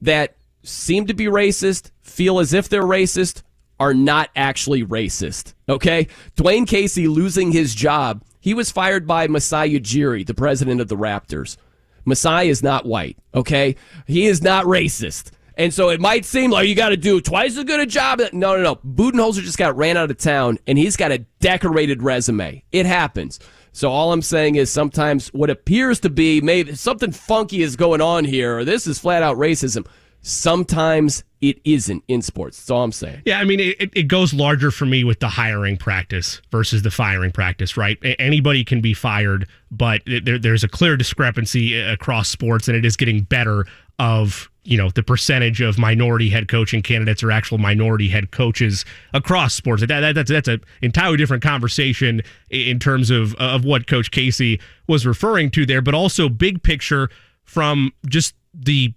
Speaker 1: that seem to be racist, feel as if they're racist, are not actually racist, okay? Dwayne Casey losing his job, he was fired by Masai Ujiri, the president of the Raptors. Masai is not white, okay? He is not racist. And so it might seem like you got to do twice as good a job. No. Budenholzer just got ran out of town, and he's got a decorated resume. It happens. So all I'm saying is sometimes what appears to be maybe something funky is going on here, or this is flat out racism. Sometimes it isn't in sports. That's all I'm saying.
Speaker 2: Yeah, I mean, it goes larger for me with the hiring practice versus the firing practice, right? Anybody can be fired, but there's a clear discrepancy across sports, and it is getting better of the percentage of minority head coaching candidates or actual minority head coaches across sports. That's an entirely different conversation in terms of what Coach Casey was referring to there, but also big picture from just the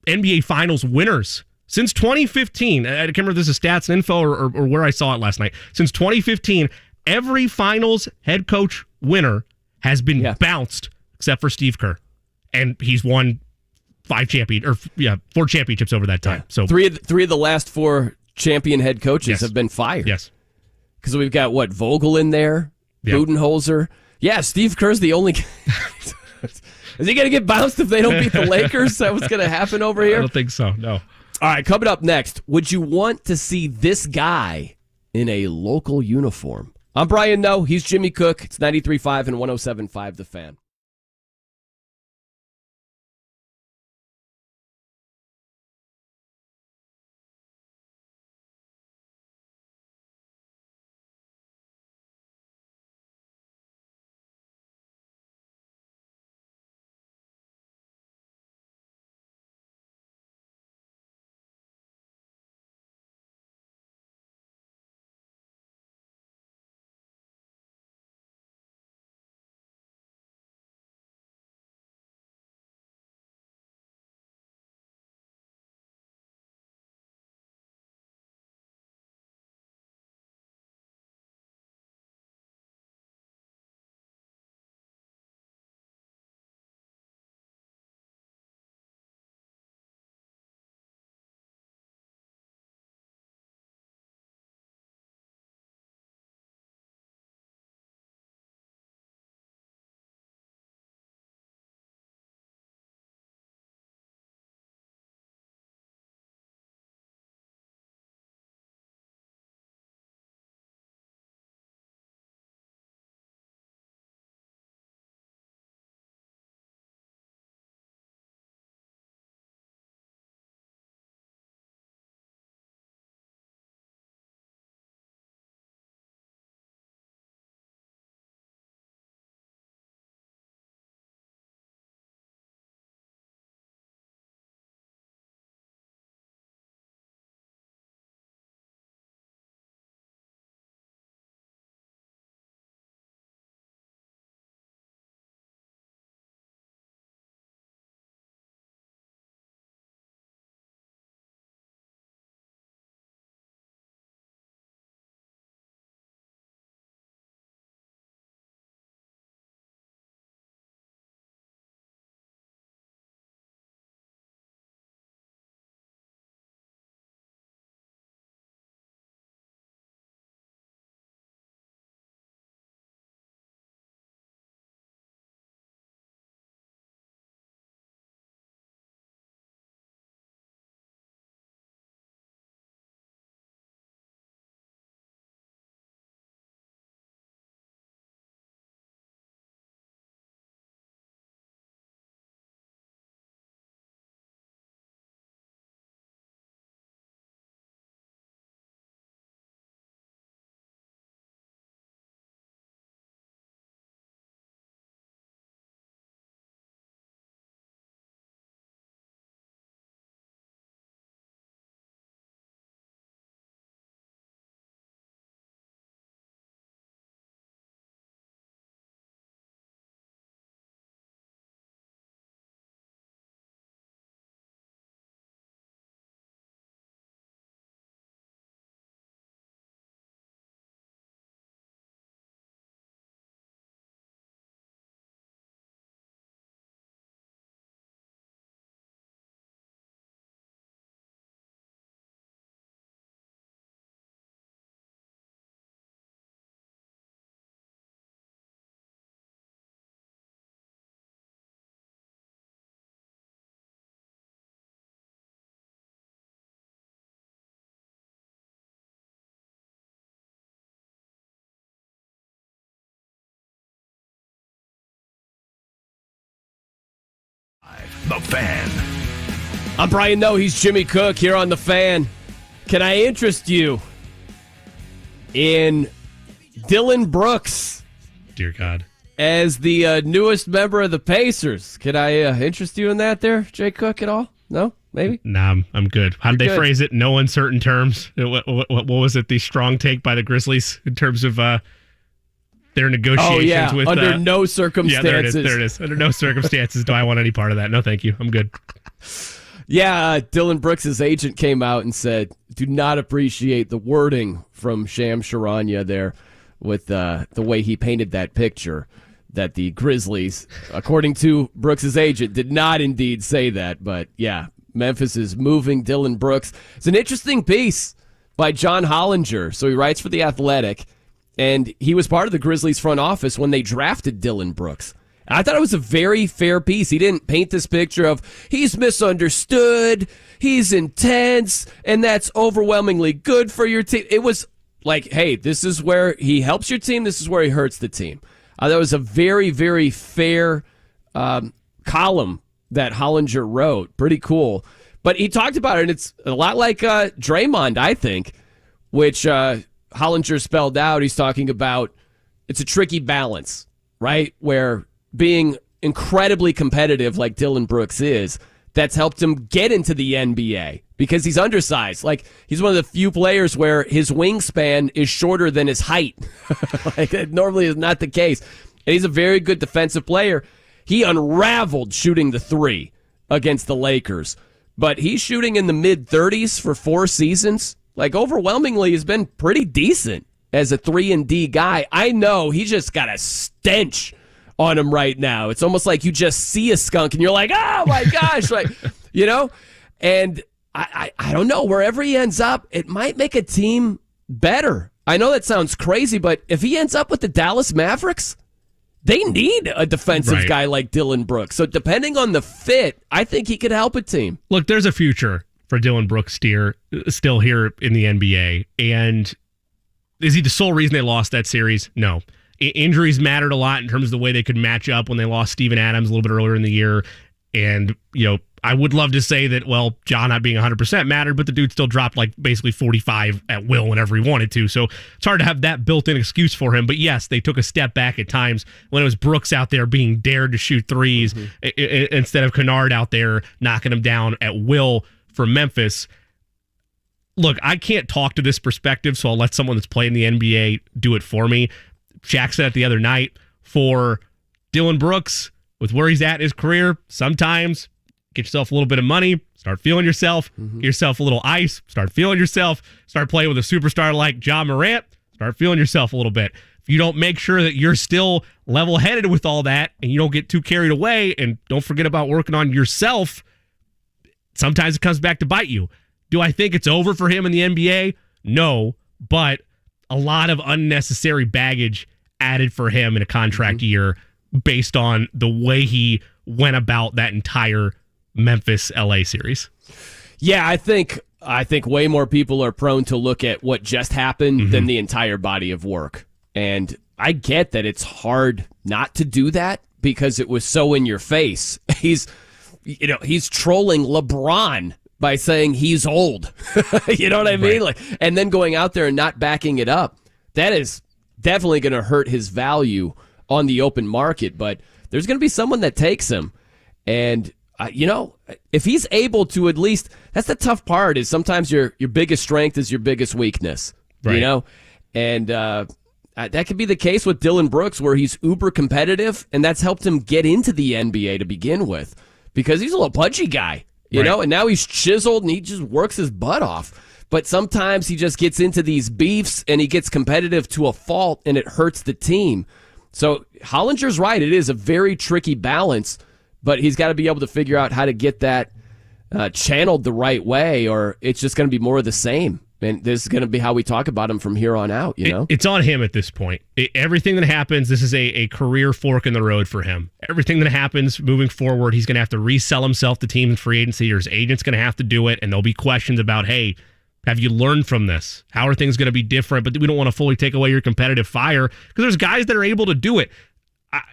Speaker 2: NBA Finals winners. Since 2015, I can't remember if this is stats and info or where I saw it last night. Since 2015, every Finals head coach winner has been bounced except for Steve Kerr. And he's won 4 championships over that time. So
Speaker 1: three of the last 4 champion head coaches have been fired.
Speaker 2: Yes.
Speaker 1: Because we've got, Vogel in there, Budenholzer. Yeah, Steve Kerr's the only Is he going to get bounced if they don't beat the Lakers? Is that what's going to happen over here?
Speaker 2: I don't think so, no.
Speaker 1: All right, coming up next, would you want to see this guy in a local uniform? I'm Brian Noe. He's Jimmy Cook. It's 93.5 and 107.5 The Fan.
Speaker 4: The Fan.
Speaker 1: I'm Brian Noe. He's Jimmy Cook here on The Fan. Can I interest you in Dylan Brooks?
Speaker 2: Dear God.
Speaker 1: As the newest member of the Pacers. Can I interest you in that there, Jay Cook, at all? No? Maybe?
Speaker 2: Nah, I'm good. How did they phrase it? No uncertain terms. What was it? The strong take by the Grizzlies in terms of their negotiations with...
Speaker 1: Under no circumstances.
Speaker 2: Yeah, there it is. Under no circumstances do I want any part of that. No, thank you. I'm good.
Speaker 1: Yeah, Dylan Brooks' agent came out and said, do not appreciate the wording from Shams Charania there with the way he painted that picture, that the Grizzlies, according to Brooks' agent, did not indeed say that. But yeah, Memphis is moving Dylan Brooks. It's an interesting piece by John Hollinger. So he writes for The Athletic, and he was part of the Grizzlies front office when they drafted Dylan Brooks. I thought it was a very fair piece. He didn't paint this picture of he's misunderstood, he's intense, and that's overwhelmingly good for your team. It was like, hey, this is where he helps your team, this is where he hurts the team. That was a very, very fair column that Hollinger wrote. Pretty cool. But he talked about it, and it's a lot like Draymond, I think, which Hollinger spelled out. He's talking about it's a tricky balance, right, where being incredibly competitive like Dylan Brooks is, that's helped him get into the NBA because he's undersized. Like, he's one of the few players where his wingspan is shorter than his height. Like, it normally is not the case. And he's a very good defensive player. He unraveled shooting the three against the Lakers, but he's shooting in the mid-30s for 4 seasons. Like, overwhelmingly, he's been pretty decent as a 3-and-D guy. I know he just got a stench on him right now. It's almost like you just see a skunk and you're like, oh my gosh, like, you know? And I don't know, wherever he ends up, it might make a team better. I know that sounds crazy, but if he ends up with the Dallas Mavericks, they need a defensive guy like Dylan Brooks. So depending on the fit, I think he could help a team.
Speaker 2: Look, there's a future for Dylan Brooks still here in the NBA. And is he the sole reason they lost that series? No. Injuries mattered a lot in terms of the way they could match up when they lost Steven Adams a little bit earlier in the year. And, you know, I would love to say that, well, John not being 100% mattered, but the dude still dropped like basically 45 at will whenever he wanted to. So it's hard to have that built-in excuse for him. But yes, they took a step back at times when it was Brooks out there being dared to shoot threes instead of Kennard out there knocking him down at will for Memphis. Look, I can't talk to this perspective, so I'll let someone that's played in the NBA do it for me. Shaq said it the other night, for Dylan Brooks, with where he's at in his career, sometimes get yourself a little bit of money, start feeling yourself, get yourself a little ice, start feeling yourself, start playing with a superstar like John Morant, start feeling yourself a little bit. If you don't make sure that you're still level-headed with all that and you don't get too carried away and don't forget about working on yourself, sometimes it comes back to bite you. Do I think it's over for him in the NBA? No, but a lot of unnecessary baggage added for him in a contract year based on the way he went about that entire Memphis-LA series.
Speaker 1: Yeah, I think way more people are prone to look at what just happened than the entire body of work. And I get that it's hard not to do that because it was so in your face. He's trolling LeBron by saying he's old. You know what I mean? Like, and then going out there and not backing it up. That is definitely going to hurt his value on the open market, but there's going to be someone that takes him. And, if he's able to at least, that's the tough part, is sometimes your biggest strength is your biggest weakness, you know? And that could be the case with Dylan Brooks, where he's uber competitive, and that's helped him get into the NBA to begin with, because he's a little pudgy guy, you know, and now he's chiseled and he just works his butt off. But sometimes he just gets into these beefs and he gets competitive to a fault and it hurts the team. So Hollinger's right. It is a very tricky balance, but he's got to be able to figure out how to get that channeled the right way, or it's just going to be more of the same. And this is going to be how we talk about him from here on out, you know?
Speaker 2: It's on him at this point. Everything that happens, this is a career fork in the road for him. Everything that happens moving forward, he's going to have to resell himself to teams in free agency, or his agent's going to have to do it, and there'll be questions about, hey, have you learned from this? How are things going to be different? But we don't want to fully take away your competitive fire, because there's guys that are able to do it.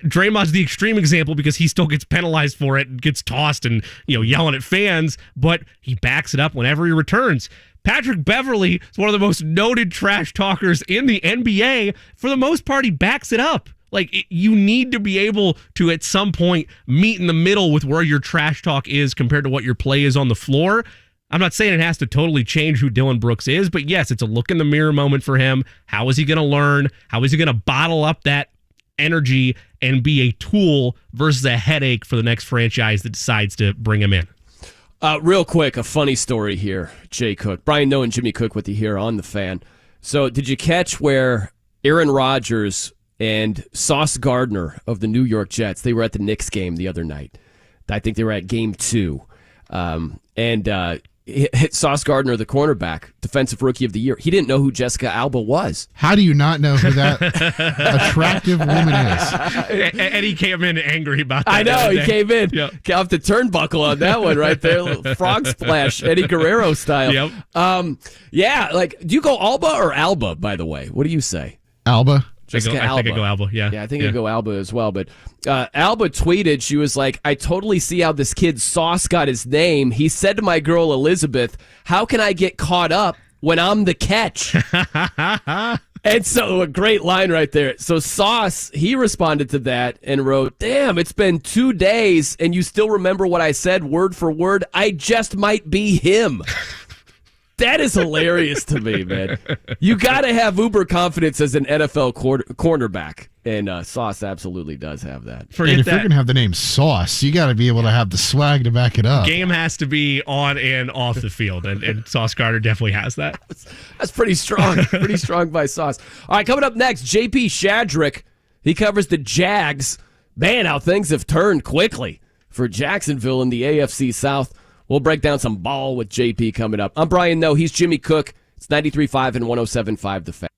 Speaker 2: Draymond's the extreme example because he still gets penalized for it and gets tossed and yelling at fans, but he backs it up whenever he returns. Patrick Beverley is one of the most noted trash talkers in the NBA. For the most part, he backs it up. You need to be able to, at some point, meet in the middle with where your trash talk is compared to what your play is on the floor. I'm not saying it has to totally change who Dylan Brooks is, but yes, it's a look in the mirror moment for him. How is he going to learn? How is he going to bottle up that energy and be a tool versus a headache for the next franchise that decides to bring him in?
Speaker 1: Real quick, a funny story here, Jay Cook. Brian Noe and Jimmy Cook with you here on The Fan. So did you catch where Aaron Rodgers and Sauce Gardner of the New York Jets, they were at the Knicks game the other night. I think they were at game 2. Hit Sauce Gardner, the cornerback, defensive rookie of the year. He didn't know who Jessica Alba was.
Speaker 3: How do you not know who that attractive woman is?
Speaker 2: And he came in angry about that.
Speaker 1: I know, he came in.
Speaker 2: Yep.
Speaker 1: Off the turnbuckle on that one right there. Little frog splash, Eddie Guerrero style.
Speaker 2: Yep.
Speaker 1: Do you go Alba or Alba, by the way? What do you say?
Speaker 3: Alba.
Speaker 2: I think I go Alba, yeah.
Speaker 1: Yeah, I think I go Alba as well. But Alba tweeted, she was like, I totally see how this kid Sauce got his name. He said to my girl Elizabeth, how can I get caught up when I'm the catch? And so a great line right there. So Sauce, he responded to that and wrote, damn, it's been 2 days and you still remember what I said word for word? I just might be him. That is hilarious to me, man. You got to have uber confidence as an NFL cornerback, and Sauce absolutely does have that.
Speaker 3: If you're going to have the name Sauce, you got to be able to have the swag to back it up.
Speaker 2: Game has to be on and off the field, and Sauce Gardner definitely has that.
Speaker 1: That's pretty strong. Pretty strong by Sauce. All right, coming up next, JP Shadrick. He covers the Jags. Man, how things have turned quickly for Jacksonville in the AFC South. We'll break down some ball with JP coming up. I'm Brian Noe. He's Jimmy Cook. It's 93.5 and 107.5 The Fan.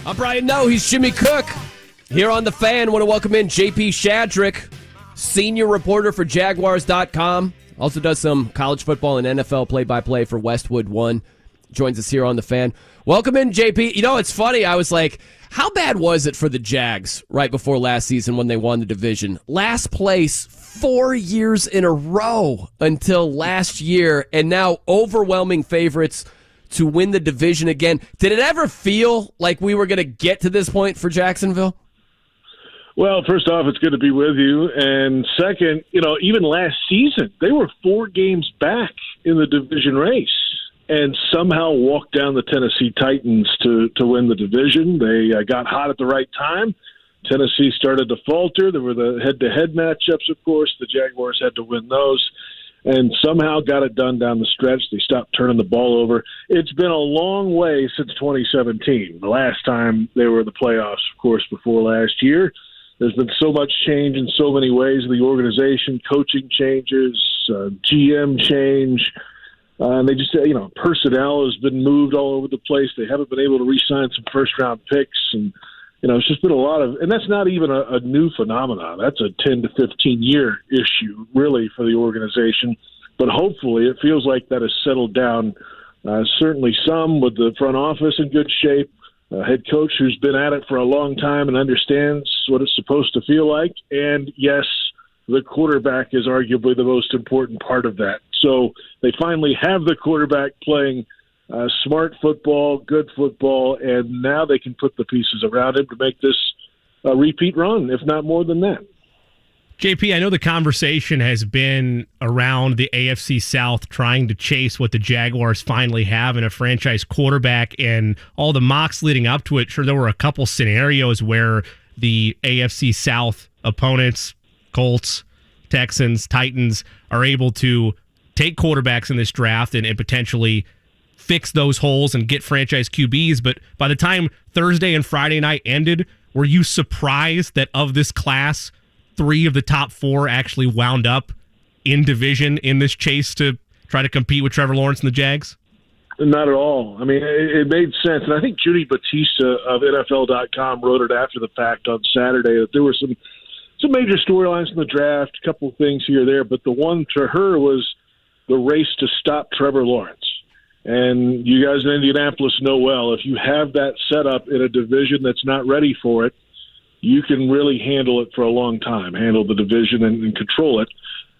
Speaker 1: I'm Brian No, he's Jimmy Cook. Here on The Fan, want to welcome in JP Shadrick, senior reporter for Jaguars.com. Also does some college football and NFL play-by-play for Westwood One. Joins us here on The Fan. Welcome in, JP. You know, it's funny. I was like, how bad was it for the Jags right before last season when they won the division? Last place 4 years in a row until last year, and now overwhelming favorites to win the division again. Did it ever feel like we were going to get to this point for Jacksonville?
Speaker 6: Well, first off, it's good to be with you. And second, even last season, they were 4 games back in the division race and somehow walked down the Tennessee Titans to win the division. They got hot at the right time. Tennessee started to falter. There were the head-to-head matchups, of course. The Jaguars had to win those and somehow got it done down the stretch. They stopped turning the ball over. It's been a long way since 2017, the last time they were in the playoffs, of course, before last year. There's been so much change in so many ways of the organization, coaching changes, GM change. And they just, personnel has been moved all over the place. They haven't been able to re-sign some first-round picks. And, it's just been a lot of – and that's not even a new phenomenon. That's a 10 to 15-year issue, really, for the organization. But hopefully it feels like that has settled down, certainly some with the front office in good shape. Head coach who's been at it for a long time and understands what it's supposed to feel like. And, yes, the quarterback is arguably the most important part of that. So they finally have the quarterback playing smart football, good football, and now they can put the pieces around him to make this a repeat run, if not more than that.
Speaker 2: JP, I know the conversation has been around the AFC South trying to chase what the Jaguars finally have in a franchise quarterback, and all the mocks leading up to it. Sure, there were a couple scenarios where the AFC South opponents, Colts, Texans, Titans, are able to take quarterbacks in this draft and potentially fix those holes and get franchise QBs. But by the time Thursday and Friday night ended, were you surprised that of this class, 3 of the top 4 actually wound up in division in this chase to try to compete with Trevor Lawrence and the Jags?
Speaker 6: Not at all. I mean, it made sense. And I think Judy Batista of NFL.com wrote it after the fact on Saturday that there were some major storylines in the draft, a couple of things here or there, but the one to her was the race to stop Trevor Lawrence. And you guys in Indianapolis know well, if you have that set up in a division that's not ready for it, you can really handle it for a long time, handle the division and control it.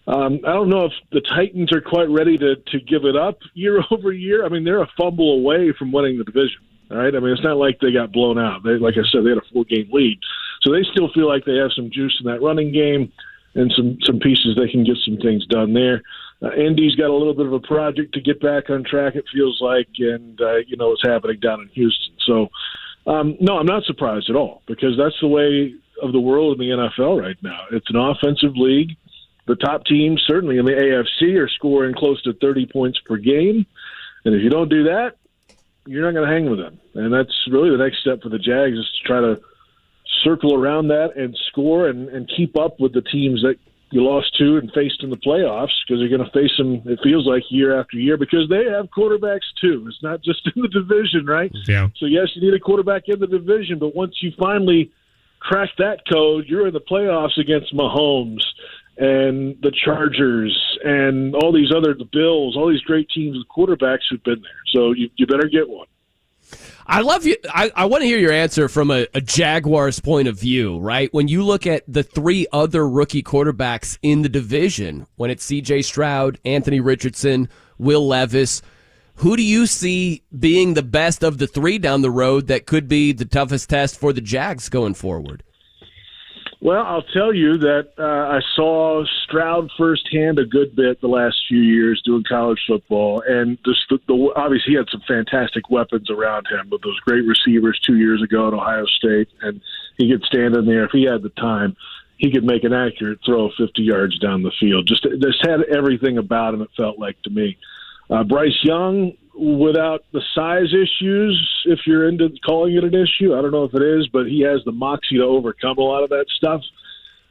Speaker 6: I don't know if the Titans are quite ready to give it up year over year. I mean, they're a fumble away from winning the division, all right? I mean, it's not like they got blown out. Like I said, they had a 4-game lead. So they still feel like they have some juice in that running game and some pieces they can get some things done there. Indy's got a little bit of a project to get back on track, it feels like, and what's happening down in Houston. So, no, I'm not surprised at all because that's the way of the world in the NFL right now. It's an offensive league. The top teams, certainly in the AFC, are scoring close to 30 points per game. And if you don't do that, you're not going to hang with them. And that's really the next step for the Jags is to try to circle around that and score and keep up with the teams that you lost to and faced in the playoffs because you're going to face them, it feels like, year after year because they have quarterbacks too. It's not just in the division, right?
Speaker 2: Yeah.
Speaker 6: So, yes, you need a quarterback in the division, but once you finally crack that code, you're in the playoffs against Mahomes and the Chargers and all these the Bills, all these great teams with quarterbacks who've been there. So you better get one.
Speaker 1: I love you. I want to hear your answer from a Jaguars point of view, right? When you look at the 3 other rookie quarterbacks in the division, when it's C.J. Stroud, Anthony Richardson, Will Levis, who do you see being the best of the 3 down the road that could be the toughest test for the Jags going forward?
Speaker 6: Well, I'll tell you that I saw Stroud firsthand a good bit the last few years doing college football, and obviously he had some fantastic weapons around him with those great receivers 2 years ago at Ohio State, and he could stand in there if he had the time. He could make an accurate throw 50 yards down the field. Just had everything about him, it felt like to me. Bryce Young, without the size issues, if you're into calling it an issue, I don't know if it is, but he has the moxie to overcome a lot of that stuff.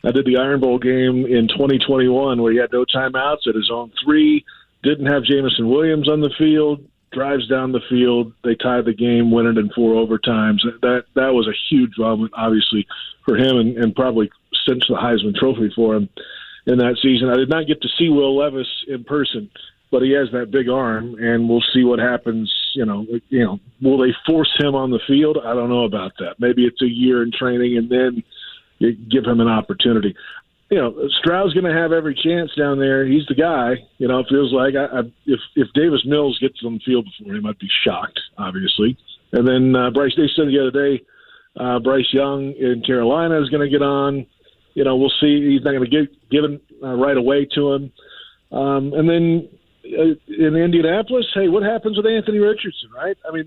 Speaker 6: I did the Iron Bowl game in 2021 where he had no timeouts at his own 3, didn't have Jamison Williams on the field, drives down the field. They tied the game, win it in 4 overtimes. That was a huge moment, obviously, for him and probably cinched the Heisman Trophy for him in that season. I did not get to see Will Levis in person, but he has that big arm, and we'll see what happens. Will they force him on the field? I don't know about that. Maybe it's a year in training, and then you give him an opportunity. Stroud's going to have every chance down there. He's the guy. It feels like if Davis Mills gets on the field before him, I'd be shocked, obviously. And then Bryce, they said the other day, Bryce Young in Carolina is going to get on. We'll see. He's not going to get given right away to him. And then in Indianapolis, hey, what happens with Anthony Richardson, right? I mean,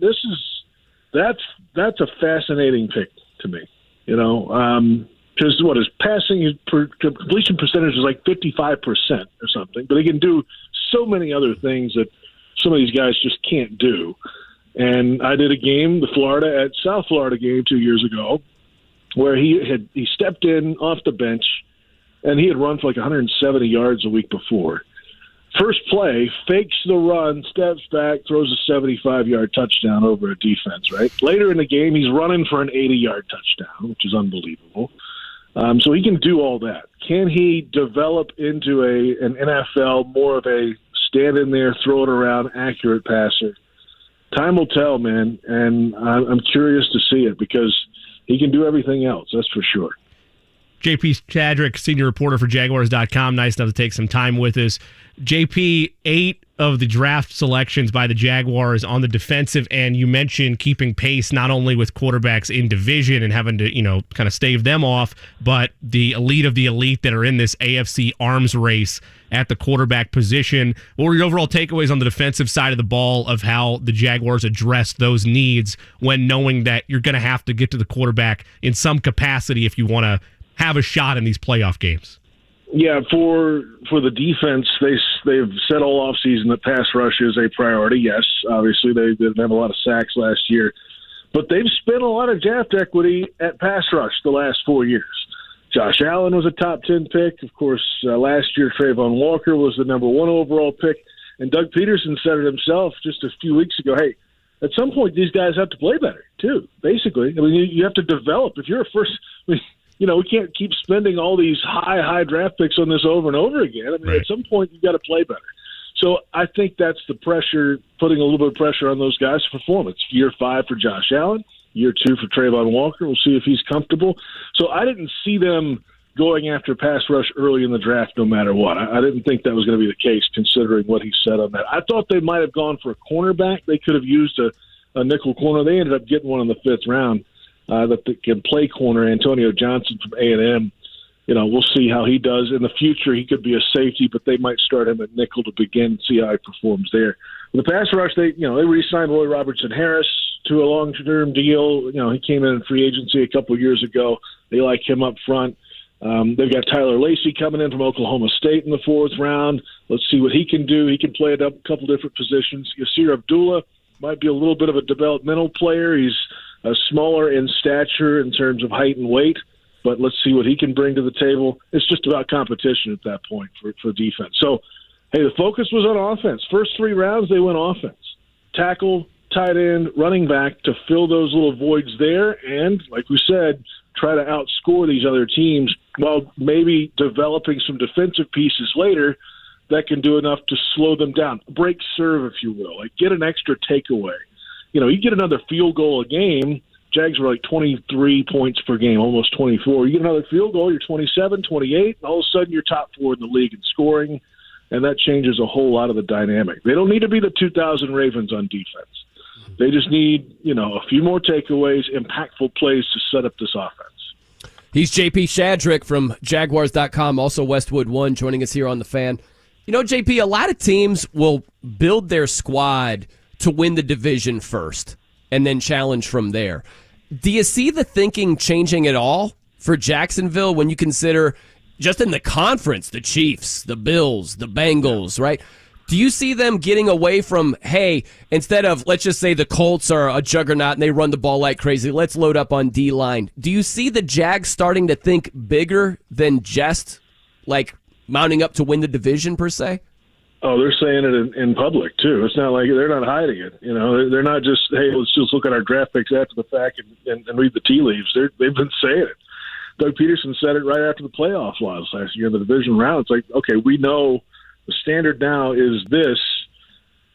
Speaker 6: that's a fascinating pick to me, because his passing, his completion percentage is like 55% or something, but he can do so many other things that some of these guys just can't do. And I did a game, the Florida at South Florida game 2 years ago, where he stepped in off the bench, and he had run for like 170 yards a week before. First play, fakes the run, steps back, throws a 75-yard touchdown over a defense, right? Later in the game, he's running for an 80-yard touchdown, which is unbelievable. So he can do all that. Can he develop into an NFL, more of a stand in there, throw it around, accurate passer? Time will tell, man, and I'm curious to see it because he can do everything else, that's for sure.
Speaker 2: JP Shadrick, senior reporter for Jaguars.com, nice enough to take some time with us. JP, 8 of the draft selections by the Jaguars on the defensive end. You mentioned keeping pace not only with quarterbacks in division and having to, kind of stave them off, but the elite of the elite that are in this AFC arms race at the quarterback position. What were your overall takeaways on the defensive side of the ball of how the Jaguars address those needs when knowing that you're going to have to get to the quarterback in some capacity if you want to have a shot in these playoff games?
Speaker 6: Yeah, for the defense, they've said all offseason that pass rush is a priority. Yes, obviously they didn't have a lot of sacks last year, but they've spent a lot of draft equity at pass rush the last 4 years. Josh Allen was a top 10 pick. Of course, last year Trayvon Walker was the number 1 overall pick, and Doug Peterson said it himself just a few weeks ago. Hey, at some point these guys have to play better too. Basically, I mean you have to develop. If you're a first. We can't keep spending all these high draft picks on this over and over again. I mean,
Speaker 2: right.
Speaker 6: At some point, you've got to play better. So I think that's the pressure, putting a little bit of pressure on those guys to perform. It's year 5 for Josh Allen, year 2 for Trayvon Walker. We'll see if he's comfortable. So I didn't see them going after pass rush early in the draft no matter what. I didn't think that was going to be the case considering what he said on that. I thought they might have gone for a cornerback. They could have used a nickel corner. They ended up getting one in the 5th round. That can play corner, Antonio Johnson from A&M. We'll see how he does. In the future, he could be a safety, but they might start him at nickel to begin and see how he performs there. The pass rush, they re-signed Roy Robertson-Harris to a long-term deal. He came in free agency a couple of years ago. They like him up front. They've got Tyler Lacey coming in from Oklahoma State in the 4th round. Let's see what he can do. He can play at a couple different positions. Yasir Abdullah might be a little bit of a developmental player. He's smaller in stature in terms of height and weight, but let's see what he can bring to the table. It's just about competition at that point for defense. So, hey, the focus was on offense. First 3 rounds, they went offense. Tackle, tight end, running back to fill those little voids there, and, like we said, try to outscore these other teams while maybe developing some defensive pieces later that can do enough to slow them down. Break serve, if you will. Like, get an extra takeaway. You get another field goal a game. Jags were like 23 points per game, almost 24. You get another field goal, you're 27, 28, and all of a sudden you're top 4 in the league in scoring, and that changes a whole lot of the dynamic. They don't need to be the 2000 Ravens on defense. They just need, a few more takeaways, impactful plays to set up this offense.
Speaker 1: He's JP Shadrick from Jaguars.com, also Westwood One, joining us here on The Fan. JP, a lot of teams will build their squad to win the division first and then challenge from there. Do you see the thinking changing at all for Jacksonville when you consider just in the conference, the Chiefs, the Bills, the Bengals, right? Do you see them getting away from, hey, instead of, let's just say the Colts are a juggernaut and they run the ball like crazy, let's load up on D-line. Do you see the Jags starting to think bigger than just like mounting up to win the division per se?
Speaker 6: Oh, they're saying it in public too. It's not like they're not hiding it. You know, they're not just, hey, let's just look at our draft picks after the fact and read the tea leaves. They've been saying it. Doug Peterson said it right after the playoff loss last year in the division round. It's like, okay, we know the standard now is this.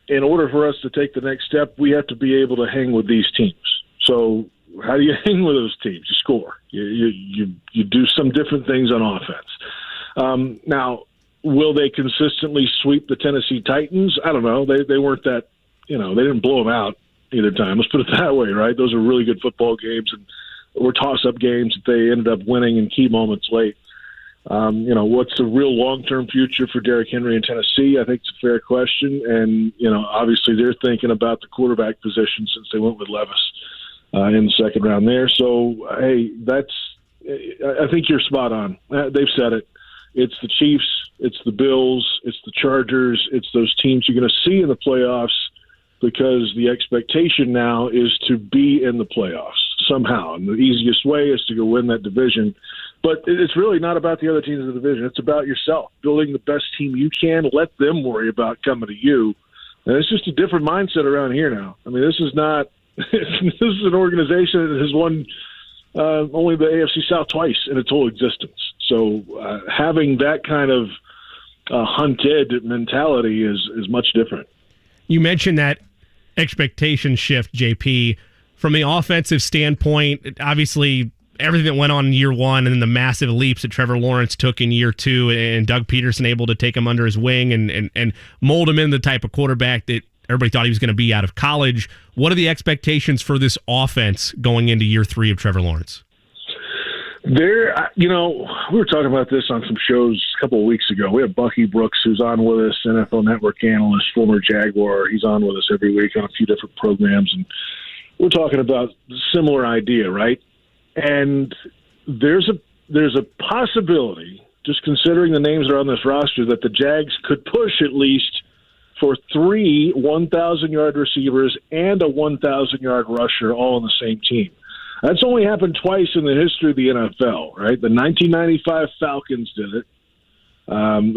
Speaker 6: In order for us to take the next step, we have to be able to hang with these teams. So how do you hang with those teams? You score. You do some different things on offense. Now, will they consistently sweep the Tennessee Titans? I don't know. They weren't that, they didn't blow them out either time. Let's put it that way, right? Those are really good football games, and were toss-up games that they ended up winning in key moments late. What's the real long-term future for Derrick Henry in Tennessee? I think it's a fair question. And, obviously they're thinking about the quarterback position since they went with Levis in the second round there. So, hey, I think you're spot on. They've said it. It's the Chiefs, it's the Bills, it's the Chargers, it's those teams you're going to see in the playoffs because the expectation now is to be in the playoffs somehow. And the easiest way is to go win that division. But it's really not about the other teams in the division. It's about yourself, building the best team you can, let them worry about coming to you. And it's just a different mindset around here now. I mean, this is not – this is an organization that has won only the AFC South twice in its whole existence. So having that kind of hunted mentality is much different.
Speaker 2: You mentioned that expectation shift, JP. From the offensive standpoint, obviously everything that went on in year one and then the massive leaps that Trevor Lawrence took in year two and Doug Peterson able to take him under his wing and mold him into the type of quarterback that everybody thought he was going to be out of college. What are the expectations for this offense going into year three of Trevor Lawrence?
Speaker 6: We were talking about this on some shows a couple of weeks ago. We have Bucky Brooks, who's on with us, NFL Network analyst, former Jaguar. He's on with us every week on a few different programs, and we're talking about a similar idea, right? And there's a possibility, just considering the names that are on this roster, that the Jags could push at least for 3 1,000-yard receivers and a 1,000-yard rusher all on the same team. That's only happened twice in the history of the NFL, right? The 1995 Falcons did it.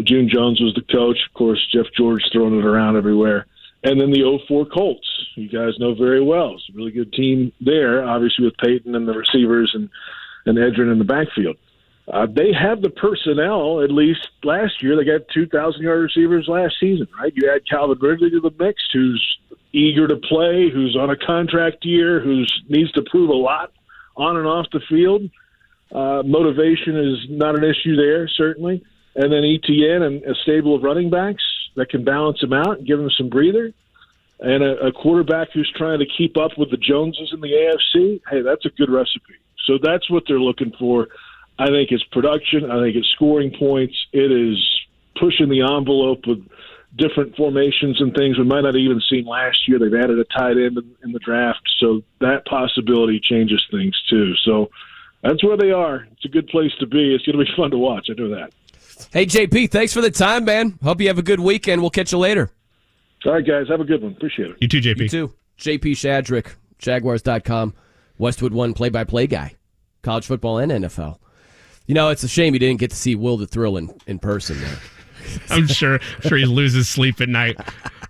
Speaker 6: June Jones was the coach. Of course, Jeff George throwing it around everywhere. And then the 2004 Colts, you guys know very well. It's a really good team there, obviously with Peyton and the receivers and Edrin in the backfield. They have the personnel, at least last year. They got 2,000-yard receivers last season, right? You add Calvin Ridley to the mix, who's eager to play, who's on a contract year, who needs to prove a lot on and off the field. Motivation is not an issue there, certainly. And then ETN and a stable of running backs that can balance him out and give him some breather. And a quarterback who's trying to keep up with the Joneses in the AFC, hey, that's a good recipe. So that's what they're looking for. I think it's production. I think it's scoring points. It is pushing the envelope with different formations and things we might not have even seen last year. They've added a tight end in the draft, so that possibility changes things too. So that's where they are. It's a good place to be. It's going to be fun to watch. I know that.
Speaker 1: Hey, JP, thanks for the time, man. Hope you have a good weekend. We'll catch you later.
Speaker 6: All right, guys. Have a good one. Appreciate it.
Speaker 2: You too, JP.
Speaker 1: You too. JP Shadrick, Jaguars.com, Westwood One play-by-play guy, college football and NFL. It's a shame you didn't get to see Will the Thrill in person there.
Speaker 2: I'm sure he loses sleep at night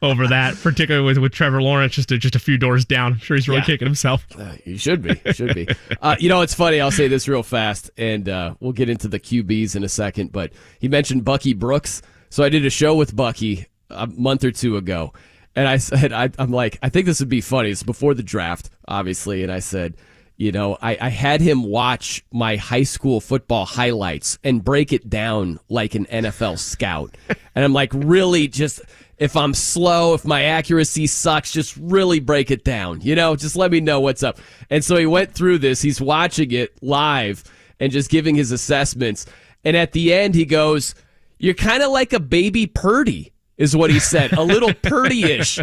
Speaker 2: over that, particularly with Trevor Lawrence just a few doors down. I'm sure he's really kicking himself.
Speaker 1: He should be. It's funny. I'll say this real fast, and we'll get into the QBs in a second, but he mentioned Bucky Brooks. So I did a show with Bucky a month or two ago, and I said, I'm like, I think this would be funny. It's before the draft, obviously, and I said, I had him watch my high school football highlights and break it down like an NFL scout. And I'm like, really, just if I'm slow, if my accuracy sucks, just really break it down. Just let me know what's up. And so he went through this. He's watching it live and just giving his assessments. And at the end, he goes, "You're kind of like a baby Purdy." Is what he said. A little Purdy-ish.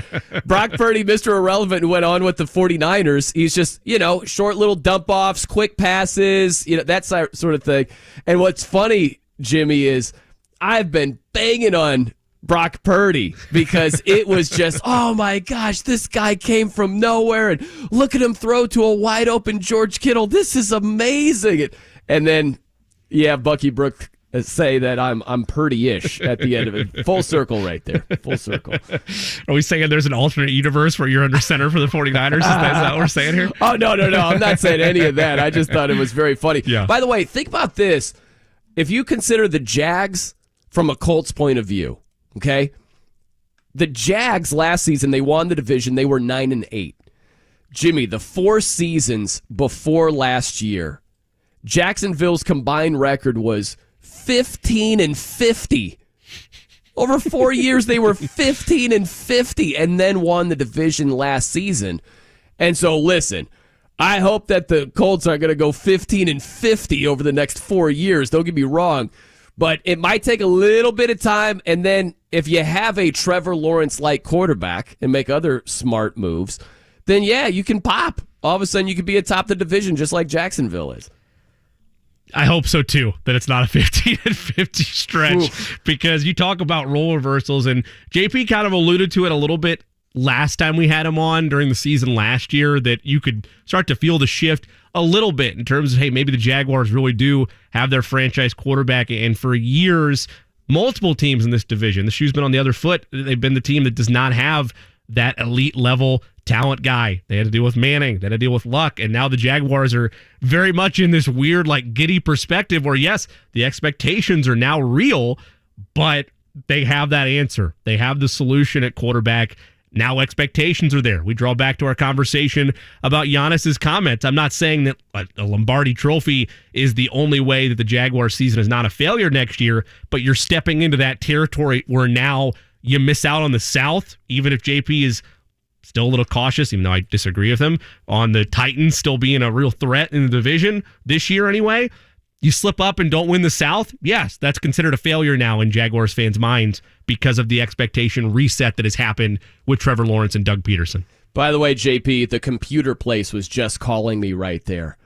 Speaker 1: Brock Purdy, Mr. Irrelevant, who went on with the 49ers. He's just, short little dump-offs, quick passes, that sort of thing. And what's funny, Jimmy, is I've been banging on Brock Purdy because it was just, oh my gosh, this guy came from nowhere and look at him throw to a wide-open George Kittle. This is amazing. And then, Bucky Brooks say that I'm pretty-ish at the end of it. Full circle right there. Full circle.
Speaker 2: Are we saying there's an alternate universe where you're under center for the 49ers? Is that what we're saying here?
Speaker 1: Oh, no. I'm not saying any of that. I just thought it was very funny.
Speaker 2: Yeah.
Speaker 1: By the way, think about this. If you consider the Jags from a Colts point of view, okay? The Jags last season, they won the division. They were 9-8. Jimmy, the 4 seasons before last year, Jacksonville's combined record was 15-50. Over 4 years, they were 15-50 and then won the division last season. And so, listen, I hope that the Colts are going to go 15-50 over the next 4 years. Don't get me wrong. But it might take a little bit of time, and then if you have a Trevor Lawrence-like quarterback and make other smart moves, then yeah, you can pop. All of a sudden, you could be atop the division just like Jacksonville is.
Speaker 2: I hope so, too, that it's not a 15-50 stretch. Because you talk about role reversals, and JP kind of alluded to it a little bit last time we had him on during the season last year, that you could start to feel the shift a little bit in terms of, hey, maybe the Jaguars really do have their franchise quarterback. And for years, multiple teams in this division, the shoe's been on the other foot. They've been the team that does not have that elite level talent guy. They had to deal with Manning. They had to deal with Luck. And now the Jaguars are very much in this weird, like, giddy perspective where, yes, the expectations are now real, but they have that answer. They have the solution at quarterback. Now expectations are there. We draw back to our conversation about Giannis's comments. I'm not saying that a Lombardi trophy is the only way that the Jaguars season is not a failure next year, but you're stepping into that territory where now you miss out on the South, even if JP is still a little cautious, even though I disagree with him, on the Titans still being a real threat in the division this year anyway. You slip up and don't win the South, yes, that's considered a failure now in Jaguars fans' minds because of the expectation reset that has happened with Trevor Lawrence and Doug Peterson.
Speaker 1: By the way, JP, the computer place was just calling me right there.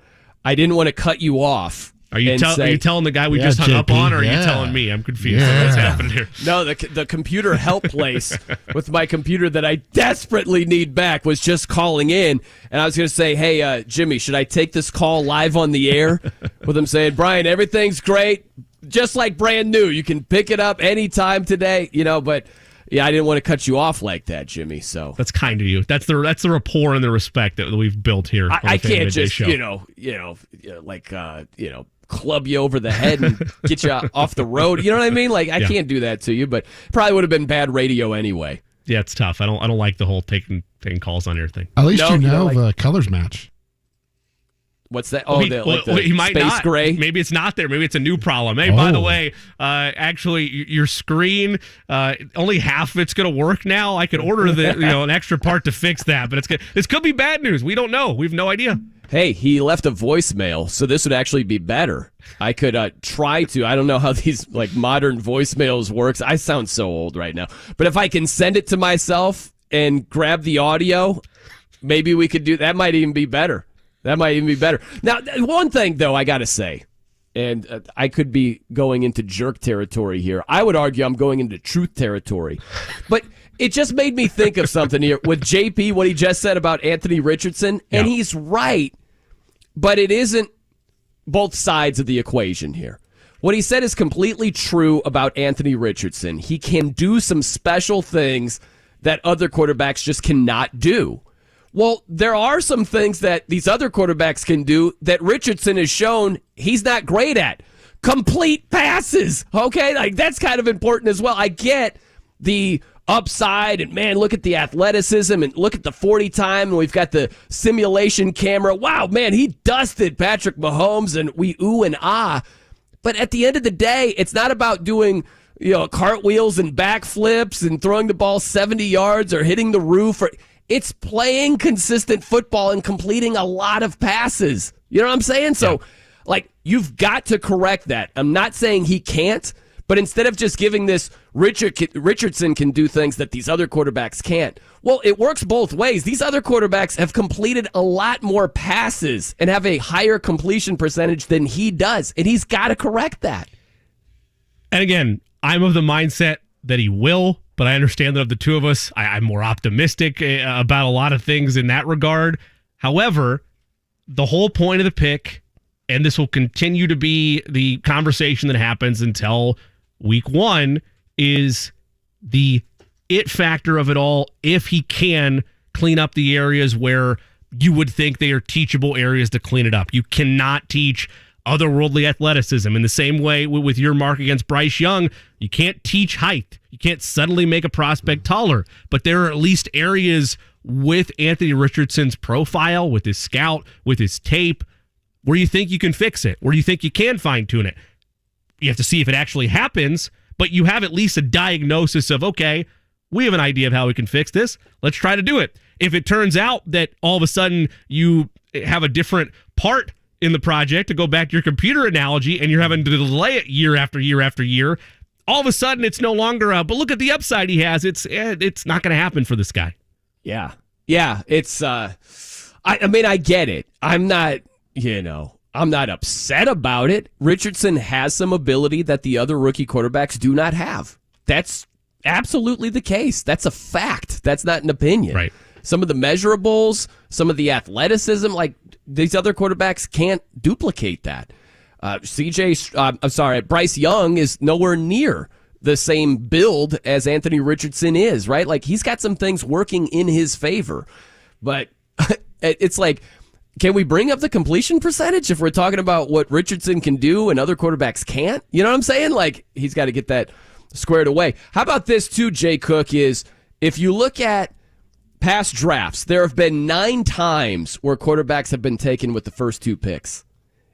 Speaker 1: I didn't want to cut you off.
Speaker 2: Are you telling the guy we just hung up on, or are you telling me? I'm confused. What's happened here?
Speaker 1: No, the computer help place with my computer that I desperately need back was just calling in, and I was going to say, hey, Jimmy, should I take this call live on the air? With him saying, Brian, everything's great, just like brand new. You can pick it up anytime today, but... Yeah, I didn't want to cut you off like that, Jimmy. So
Speaker 2: that's kind of you. That's the rapport and the respect that we've built here.
Speaker 1: I can't just club you over the head and get you off the road. You know what I mean? Like I can't do that to you, but probably would have been bad radio anyway.
Speaker 2: Yeah, it's tough. I don't like the whole taking calls on air thing.
Speaker 3: At least the colors match.
Speaker 1: What's that?
Speaker 2: He might
Speaker 1: space
Speaker 2: not.
Speaker 1: gray.
Speaker 2: Maybe it's not there. Maybe it's a new problem. Hey, by the way, actually, your screen only half of it's going to work now. I could order an extra part to fix that, but this could be bad news. We don't know. We have no idea.
Speaker 1: Hey, he left a voicemail, so this would actually be better. I could try to. I don't know how these modern voicemails works. I sound so old right now, but if I can send it to myself and grab the audio, maybe we could do that. Might even be better. That might even be better. Now, one thing, though, I got to say, and I could be going into jerk territory here. I would argue I'm going into truth territory. But it just made me think of something here with JP, what he just said about Anthony Richardson. Yeah. And he's right, but it isn't both sides of the equation here. What he said is completely true about Anthony Richardson. He can do some special things that other quarterbacks just cannot do. Well, there are some things that these other quarterbacks can do that Richardson has shown he's not great at. Complete passes, okay? Like, that's kind of important as well. I get the upside, and, man, look at the athleticism, and look at the 40 time, and we've got the simulation camera. Wow, man, he dusted Patrick Mahomes, and we ooh and ah. But at the end of the day, it's not about doing cartwheels and backflips and throwing the ball 70 yards or hitting the roof. It's playing consistent football and completing a lot of passes. You know what I'm saying? So, you've got to correct that. I'm not saying he can't, but instead of just giving this Richardson can do things that these other quarterbacks can't. Well, it works both ways. These other quarterbacks have completed a lot more passes and have a higher completion percentage than he does, and he's got to correct that.
Speaker 2: And again, I'm of the mindset that he will. But I understand that of the two of us, I'm more optimistic about a lot of things in that regard. However, the whole point of the pick and this will continue to be the conversation that happens until week 1, is the it factor of it all. If he can clean up the areas where you would think they are teachable areas to clean it up. You cannot teach otherworldly athleticism in the same way with your mark against Bryce Young. You can't teach height. You can't suddenly make a prospect taller, but there are at least areas with Anthony Richardson's profile, with his scout, with his tape, where you think you can fix it, where you think you can fine-tune it. You have to see if it actually happens, but you have at least a diagnosis of, okay, we have an idea of how we can fix this. Let's try to do it. If it turns out that all of a sudden you have a different part in the project, to go back to your computer analogy, and you're having to delay it year after year after year, all of a sudden it's no longer but look at the upside he has. It's not going to happen for this guy.
Speaker 1: Yeah. It's I mean, I get it. I'm not upset about it. Richardson has some ability that the other rookie quarterbacks do not have. That's absolutely the case. That's a fact. That's not an opinion.
Speaker 2: Right.
Speaker 1: Some of the measurables, some of the athleticism, like these other quarterbacks can't duplicate that. Bryce Young is nowhere near the same build as Anthony Richardson is, right? Like, he's got some things working in his favor. But it's like, can we bring up the completion percentage if we're talking about what Richardson can do and other quarterbacks can't? You know what I'm saying? Like, he's got to get that squared away. How about this too, Jay Cook, is if you look at past drafts, there have been 9 times where quarterbacks have been taken with the first 2 picks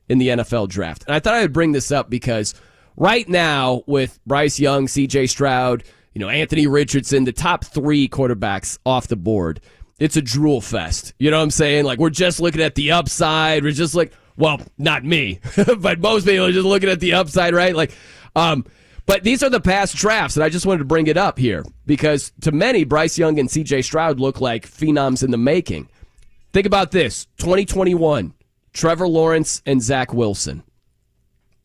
Speaker 1: in the NFL draft. And I thought I would bring this up because right now with Bryce Young, C.J. Stroud, Anthony Richardson, the top 3 quarterbacks off the board, it's a drool fest. You know what I'm saying? Like, we're just looking at the upside. We're just well, not me, but most people are just looking at the upside, right? But these are the past drafts, and I just wanted to bring it up here because to many, Bryce Young and C.J. Stroud look like phenoms in the making. Think about this. 2021, Trevor Lawrence and Zach Wilson.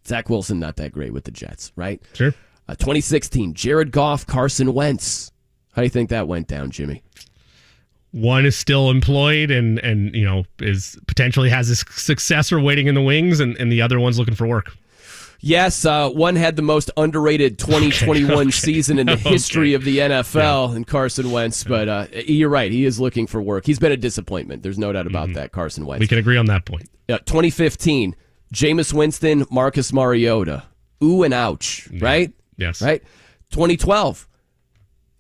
Speaker 1: Zach Wilson, not that great with the Jets, right?
Speaker 2: Sure.
Speaker 1: 2016, Jared Goff, Carson Wentz. How do you think that went down, Jimmy?
Speaker 2: One is still employed and is potentially has his successor waiting in the wings, and the other one's looking for work.
Speaker 1: Yes, one had the most underrated 2021 season in the history of the NFL in Carson Wentz, but you're right. He is looking for work. He's been a disappointment. There's no doubt about that, Carson Wentz.
Speaker 2: We can agree on that point.
Speaker 1: 2015, Jameis Winston, Marcus Mariota. Ooh and ouch, right?
Speaker 2: Yes.
Speaker 1: Right? 2012,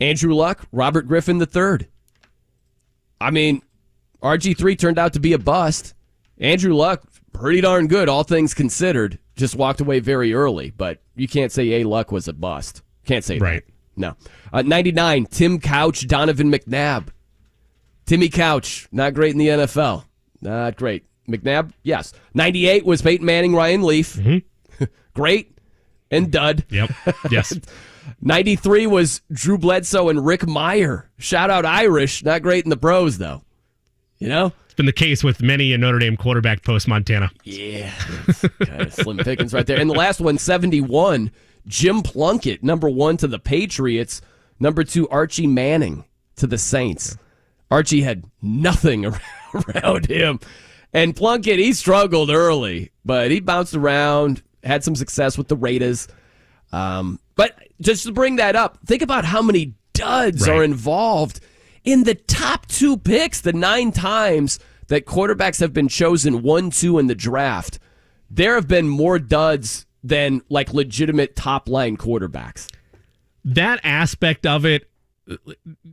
Speaker 1: Andrew Luck, Robert Griffin III. I mean, RG3 turned out to be a bust. Andrew Luck, pretty darn good, all things considered. Just walked away very early, but you can't say A. Luck was a bust. Can't say
Speaker 2: right.
Speaker 1: That. No. 99, Tim Couch, Donovan McNabb. Timmy Couch, not great in the NFL. Not great. McNabb, yes. 98 was Peyton Manning, Ryan Leaf. Mm-hmm. Great and dud.
Speaker 2: Yep. Yes.
Speaker 1: 93 was Drew Bledsoe and Rick Meyer. Shout out Irish. Not great in the pros, though.
Speaker 2: It's been the case with many a Notre Dame quarterback post-Montana.
Speaker 1: Yeah. Kind of slim pickings right there. And the last one, 71, Jim Plunkett, number 1 to the Patriots. Number 2, Archie Manning to the Saints. Archie had nothing around him. And Plunkett, he struggled early, but he bounced around, had some success with the Raiders. But just to bring that up, think about how many duds are involved in the top 2 picks, the 9 times that quarterbacks have been chosen 1-2 in the draft. There have been more duds than legitimate top-line quarterbacks.
Speaker 2: That aspect of it,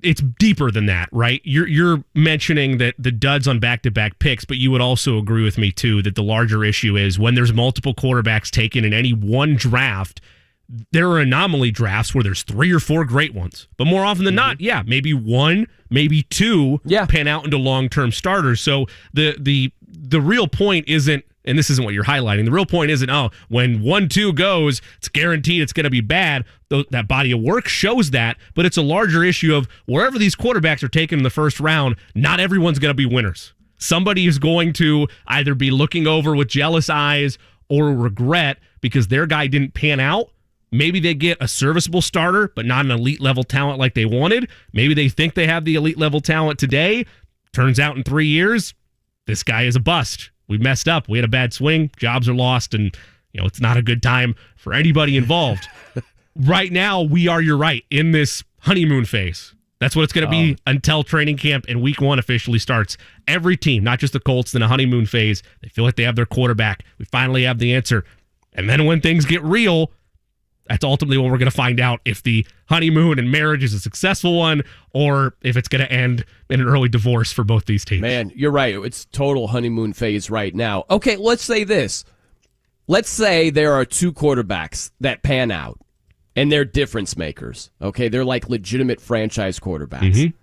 Speaker 2: it's deeper than that, right? You're mentioning that the duds on back-to-back picks, but you would also agree with me, too, that the larger issue is when there's multiple quarterbacks taken in any one draft, there are anomaly drafts where there's 3 or 4 great ones. But more often than not, maybe 1, maybe 2 pan out into long-term starters. So the real point isn't, and this isn't what you're highlighting, the real point isn't, when 1-2 goes, it's guaranteed it's going to be bad. That body of work shows that, but it's a larger issue of wherever these quarterbacks are taken in the first round, not everyone's going to be winners. Somebody is going to either be looking over with jealous eyes or regret because their guy didn't pan out. Maybe they get a serviceable starter, but not an elite level talent like they wanted. Maybe they think they have the elite level talent today. Turns out in 3 years, this guy is a bust. we messed up. We had a bad swing. Jobs are lost, and it's not a good time for anybody involved. Right now, you're right, in this honeymoon phase. That's what it's going to be until training camp and week 1 officially starts. Every team, not just the Colts, in a honeymoon phase. They feel like they have their quarterback. We finally have the answer. And then when things get real, that's ultimately when we're going to find out if the honeymoon and marriage is a successful one or if it's going to end in an early divorce for both these teams.
Speaker 1: Man, you're right. It's total honeymoon phase right now. Okay, let's say this. Let's say there are 2 quarterbacks that pan out, and they're difference makers. Okay, they're like legitimate franchise quarterbacks. Mm-hmm.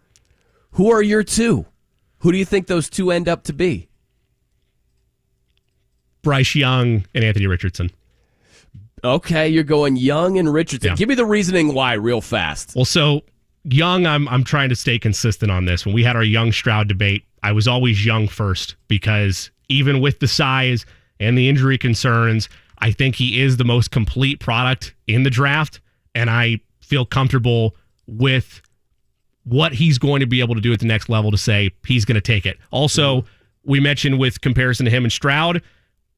Speaker 1: Who are your 2? Who do you think those 2 end up to be?
Speaker 2: Bryce Young and Anthony Richardson.
Speaker 1: Okay, you're going Young and Richardson.
Speaker 2: Yeah.
Speaker 1: Give me the reasoning why real fast.
Speaker 2: Well, so Young, I'm trying to stay consistent on this. When we had our Young Stroud debate, I was always Young first because even with the size and the injury concerns, I think he is the most complete product in the draft, and I feel comfortable with what he's going to be able to do at the next level to say he's going to take it. Also, we mentioned with comparison to him and Stroud,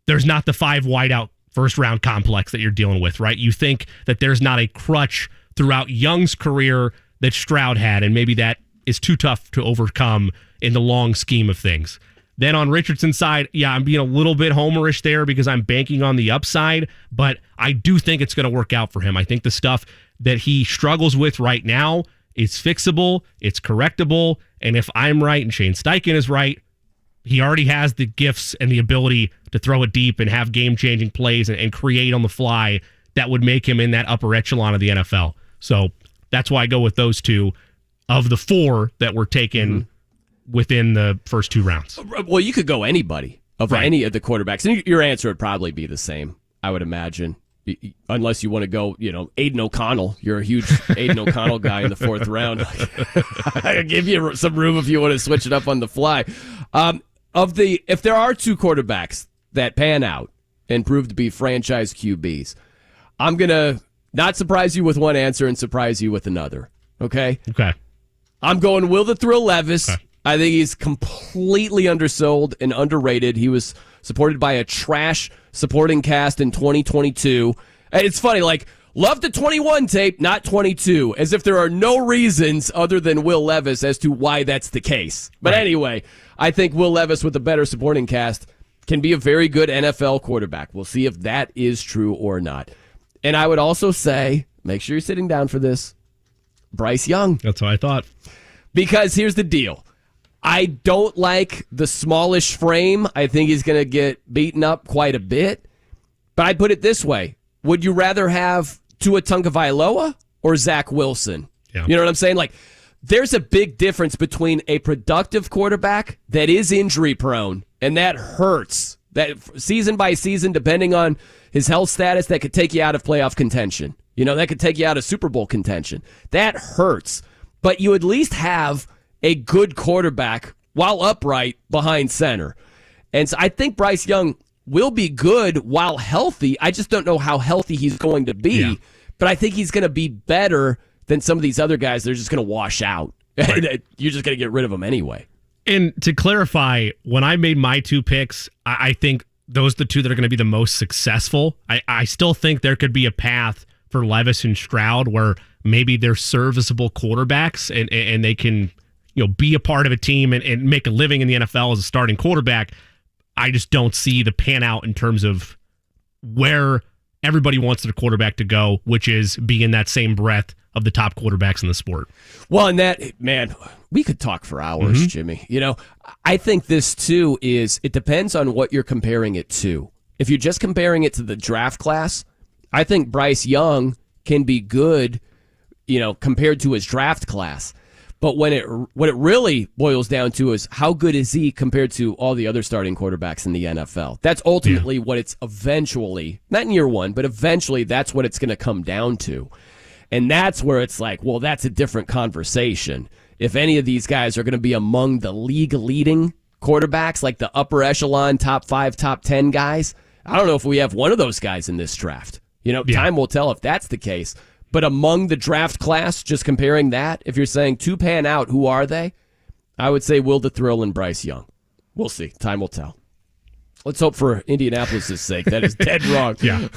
Speaker 2: there's not the 5 wideout first-round complex that you're dealing with, right? You think that there's not a crutch throughout Young's career that Stroud had, and maybe that is too tough to overcome in the long scheme of things. Then on Richardson's side, I'm being a little bit homerish there because I'm banking on the upside, but I do think it's going to work out for him. I think the stuff that he struggles with right now is fixable, it's correctable, and if I'm right and Shane Steichen is right, he already has the gifts and the ability to throw it deep and have game-changing plays and create on the fly that would make him in that upper echelon of the NFL. So that's why I go with those 2 of the 4 that were taken within the first 2 rounds.
Speaker 1: Well, you could go anybody of any of the quarterbacks, and your answer would probably be the same, I would imagine, unless you want to go, Aiden O'Connell. You're a huge Aiden O'Connell guy in the 4th round. I'll give you some room if you want to switch it up on the fly. If there are 2 quarterbacks that pan out and prove to be franchise QBs, I'm going to not surprise you with one answer and surprise you with another. Okay?
Speaker 2: Okay.
Speaker 1: I'm going Will the Thrill Levis.
Speaker 2: Okay.
Speaker 1: I think he's completely undersold and underrated. He was supported by a trash supporting cast in 2022. And it's funny, love the 21 tape, not 22, as if there are no reasons other than Will Levis as to why that's the case. But anyway, I think Will Levis with a better supporting cast can be a very good NFL quarterback. We'll see if that is true or not. And I would also say, make sure you're sitting down for this, Bryce Young.
Speaker 2: That's what I thought.
Speaker 1: Because here's the deal. I don't like the smallish frame. I think he's going to get beaten up quite a bit. But I'd put it this way. Would you rather have Tua Tagovailoa or Zach Wilson?
Speaker 2: Yeah.
Speaker 1: You know what I'm saying? There's a big difference between a productive quarterback that is injury prone, and that hurts. That season by season, depending on his health status, that could take you out of playoff contention. That could take you out of Super Bowl contention. That hurts. But you at least have a good quarterback while upright behind center. And so I think Bryce Young will be good while healthy. I just don't know how healthy he's going to be. Yeah. But I think he's going to be better than some of these other guys. They're just going to wash out. Right. You're just going to get rid of them anyway.
Speaker 2: And to clarify, when I made my 2 picks, I think those are the 2 that are going to be the most successful. I still think there could be a path for Levis and Stroud where maybe they're serviceable quarterbacks and they can be a part of a team and make a living in the NFL as a starting quarterback. I just don't see the pan out in terms of where everybody wants their quarterback to go, which is be in that same breath of the top quarterbacks in the sport.
Speaker 1: Well, and that, man, we could talk for hours, Jimmy. I think this, too, it depends on what you're comparing it to. If you're just comparing it to the draft class, I think Bryce Young can be good, compared to his draft class. But what it really boils down to is how good is he compared to all the other starting quarterbacks in the NFL? That's ultimately what it's eventually, not in year 1, but eventually that's what it's going to come down to. And that's where it's well, that's a different conversation. If any of these guys are going to be among the league-leading quarterbacks, like the upper echelon, top 5, top 10 guys, I don't know if we have one of those guys in this draft. Time will tell if that's the case. But among the draft class, just comparing that, if you're saying 2 pan out, who are they? I would say Will the Thrill and Bryce Young. We'll see. Time will tell. Let's hope for Indianapolis' sake. That is dead wrong.
Speaker 2: Yeah.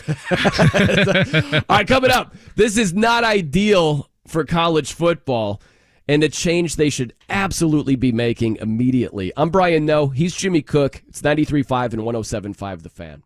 Speaker 1: All right, coming up. This is not ideal for college football and a change they should absolutely be making immediately. I'm Brian Noe. He's Jimmy Cook. It's 93.5 and 107.5 The Fan.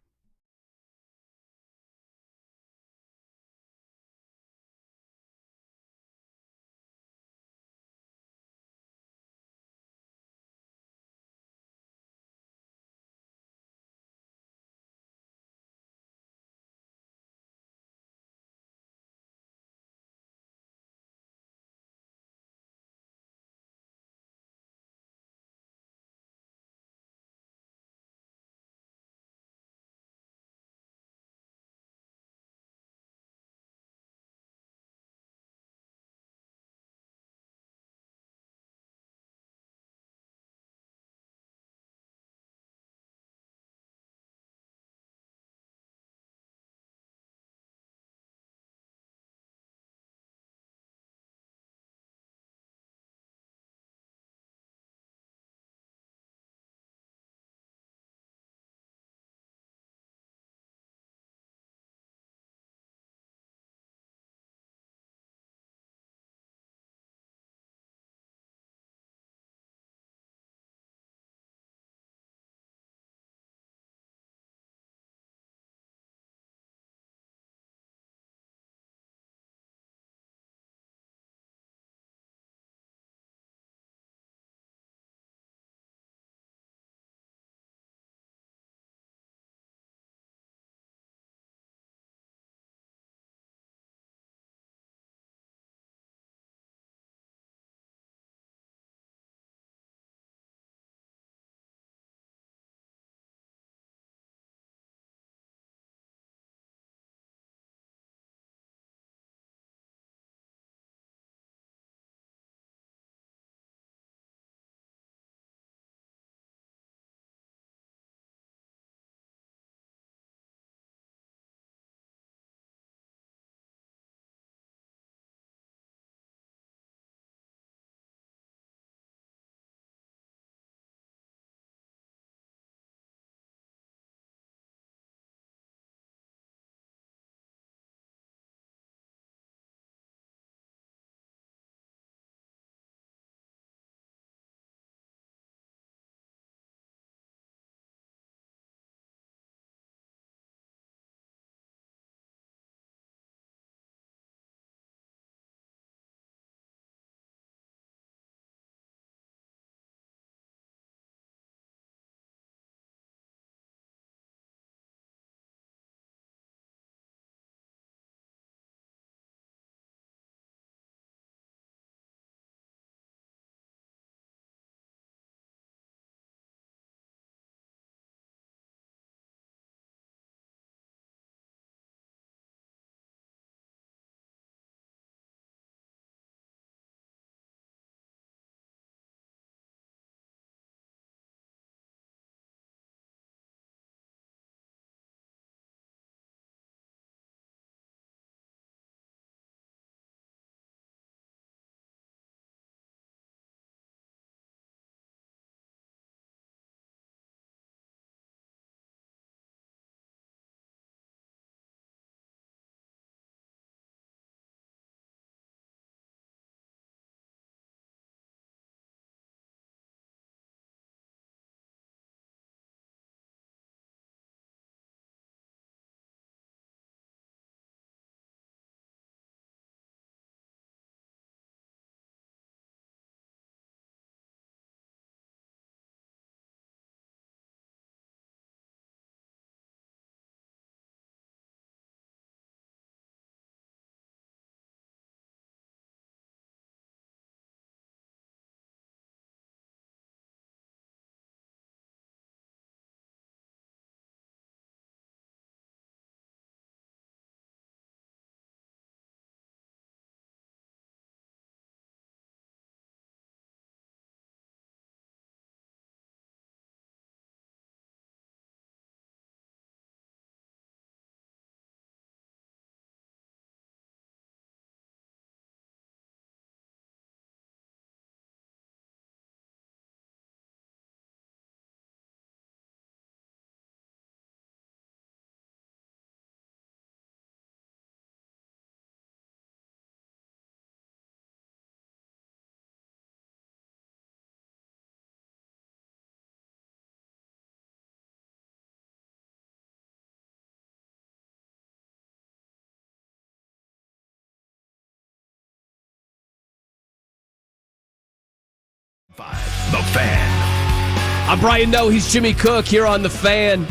Speaker 4: The Fan.
Speaker 1: I'm Brian Noe. He's Jimmy Cook here on The Fan.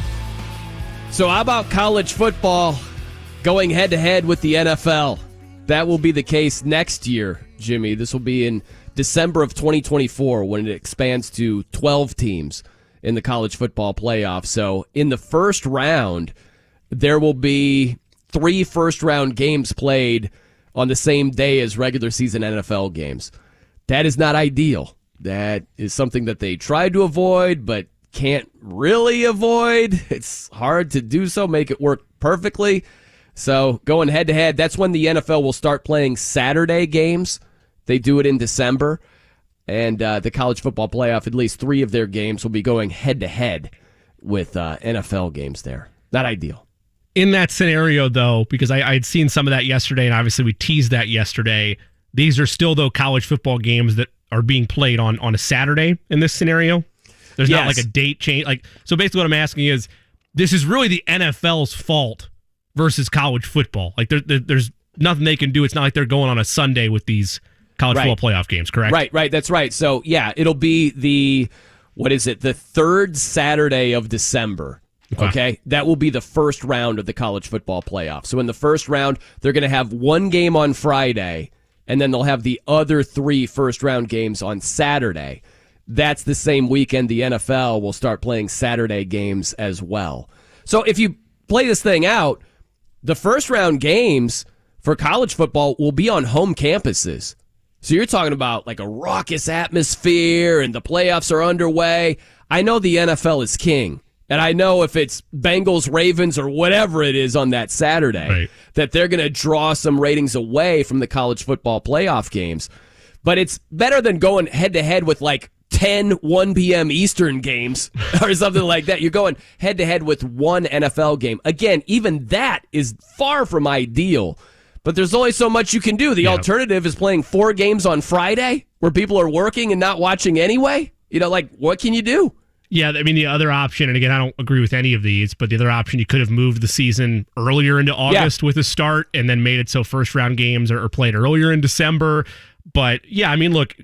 Speaker 1: So how about college football going head-to-head with the NFL? That will be the case next year, Jimmy. This will be in December of 2024 when it expands to 12 teams in the college football playoff. So in the first round, there will be 3 first-round games played on the same day as regular season NFL games. That is not ideal. That is something that they tried to avoid, but can't really avoid. It's hard to do so, make it work perfectly. So going head-to-head, that's when the NFL will start playing Saturday games. They do it in December. And the college football playoff, at least 3 of their games will be going head-to-head with NFL games there. Not ideal.
Speaker 2: In that scenario, though, because I had seen some of that yesterday, and obviously we teased that yesterday, these are still, though, college football games that are being played on a Saturday in this scenario. There's not like a date change. So basically what I'm asking is, this is really the NFL's fault versus college football. Like there's nothing they can do. It's not like they're going on a Sunday with these college football playoff games, correct?
Speaker 1: Right. That's right. So, yeah, it'll be the 3rd Saturday of December. Okay? That will be the first round of the college football playoff. So in the first round, they're going to have 1 game on Friday, and then they'll have the other 3 first-round games on Saturday. That's the same weekend the NFL will start playing Saturday games as well. So if you play this thing out, the first-round games for college football will be on home campuses. So you're talking about like a raucous atmosphere and the playoffs are underway. I know the NFL is king. And I know if it's Bengals, Ravens, or whatever it is on that Saturday, that they're going to draw some ratings away from the college football playoff games. But it's better than going head-to-head with like 10 1 p.m. Eastern games or something like that. You're going head-to-head with 1 NFL game. Again, even that is far from ideal. But there's only so much you can do. The alternative is playing 4 games on Friday where people are working and not watching anyway. What can you do?
Speaker 2: Yeah, I mean, the other option, and again, I don't agree with any of these, but the other option, you could have moved the season earlier into August with a start and then made it so first-round games are played earlier in December. But, yeah, I mean, look,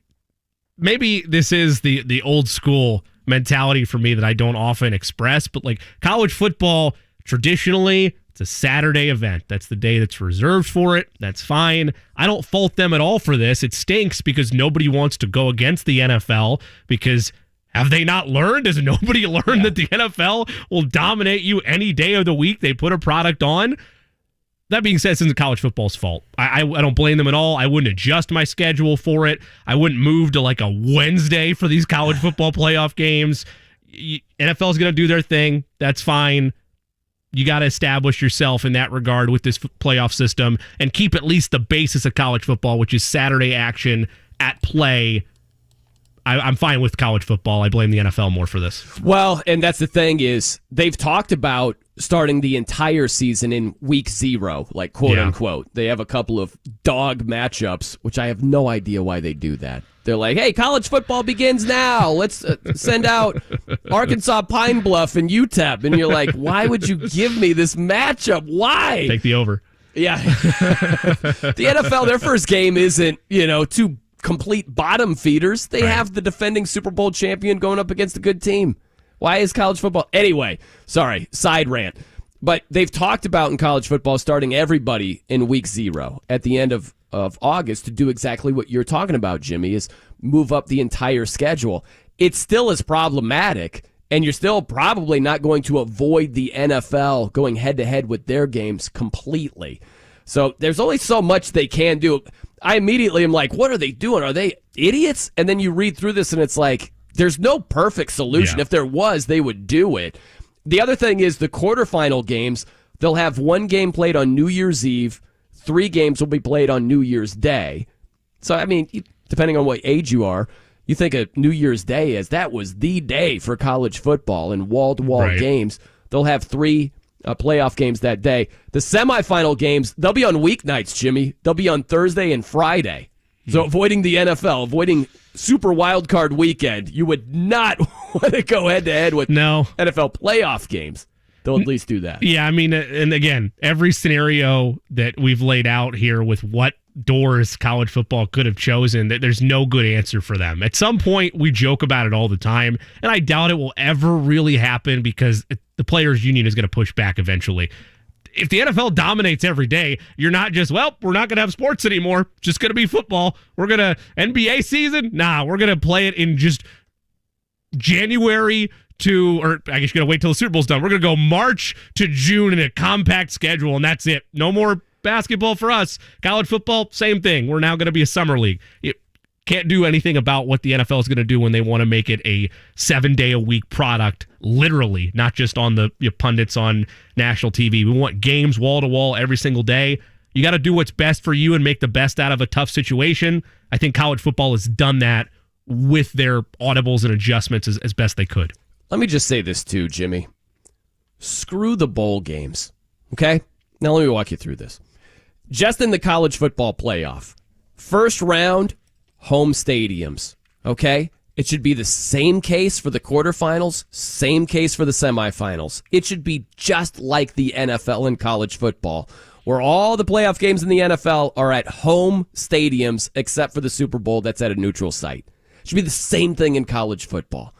Speaker 2: maybe this is the old-school mentality for me that I don't often express, but, like, college football, traditionally, it's a Saturday event. That's the day that's reserved for it. That's fine. I don't fault them at all for this. It stinks because nobody wants to go against the NFL because have they not learned? Has nobody learned that the NFL will dominate you any day of the week they put a product on? That being said, it's college football's fault. I don't blame them at all. I wouldn't adjust my schedule for it. I wouldn't move to like a Wednesday for these college football playoff games. NFL's going to do their thing. That's fine. You got to establish yourself in that regard with this playoff system and keep at least the basis of college football, which is Saturday action at play. I'm fine with college football. I blame the NFL more for this.
Speaker 1: Well, and that's the thing is they've talked about starting the entire season in week 0, like quote unquote. They have a couple of dog matchups, which I have no idea why they do that. They're like, hey, college football begins now. Let's send out Arkansas Pine Bluff and UTEP. And you're like, why would you give me this matchup? Why?
Speaker 2: Take the over.
Speaker 1: Yeah. The NFL, their first game isn't, 2 complete bottom feeders. They have the defending Super Bowl champion going up against a good team. Why is college football? Anyway, sorry, side rant. But they've talked about in college football starting everybody in week 0 at the end of August to do exactly what you're talking about, Jimmy, is move up the entire schedule. It still is problematic, and you're still probably not going to avoid the NFL going head-to-head with their games completely. So there's only so much they can do. I immediately am like, what are they doing? Are they idiots? And then you read through this, and it's like, there's no perfect solution. If there was, they would do it. The other thing is the quarterfinal games, they'll have 1 game played on New Year's Eve, 3 games will be played on New Year's Day. So, I mean, depending on what age you are, you think of New Year's Day as that was the day for college football and wall-to-wall games. They'll have 3 playoff games that day. The semifinal games, they'll be on weeknights, Jimmy. They'll be on Thursday and Friday. So avoiding the NFL, avoiding Super Wild Card Weekend, you would not want to go head-to-head with NFL playoff games. They'll at least do that.
Speaker 2: Yeah, I mean, and again, every scenario that we've laid out here with what doors college football could have chosen. There's no good answer for them. At some point, we joke about it all the time, and I doubt it will ever really happen because the players' union is going to push back eventually. If the NFL dominates every day, you're not just, we're not going to have sports anymore. It's just going to be football. We're going to NBA season? Nah, we're going to play it in just January or I guess you're going to wait till the Super Bowl's done. We're going to go March to June in a compact schedule, and that's it. No more basketball for us. College football, same thing. We're now going to be a summer league. You can't do anything about what the NFL is going to do when they want to make it a 7-day-a-week product, literally, not just on the pundits on national TV. We want games wall-to-wall every single day. You got to do what's best for you and make the best out of a tough situation. I think college football has done that with their audibles and adjustments as best they could.
Speaker 1: Let me just say this too, Jimmy. Screw the bowl games, okay? Now let me walk you through this. Just in the college football playoff, first round, home stadiums, okay? It should be the same case for the quarterfinals, same case for the semifinals. It should be just like the NFL and college football, where all the playoff games in the NFL are at home stadiums except for the Super Bowl that's at a neutral site. It should be the same thing in college football.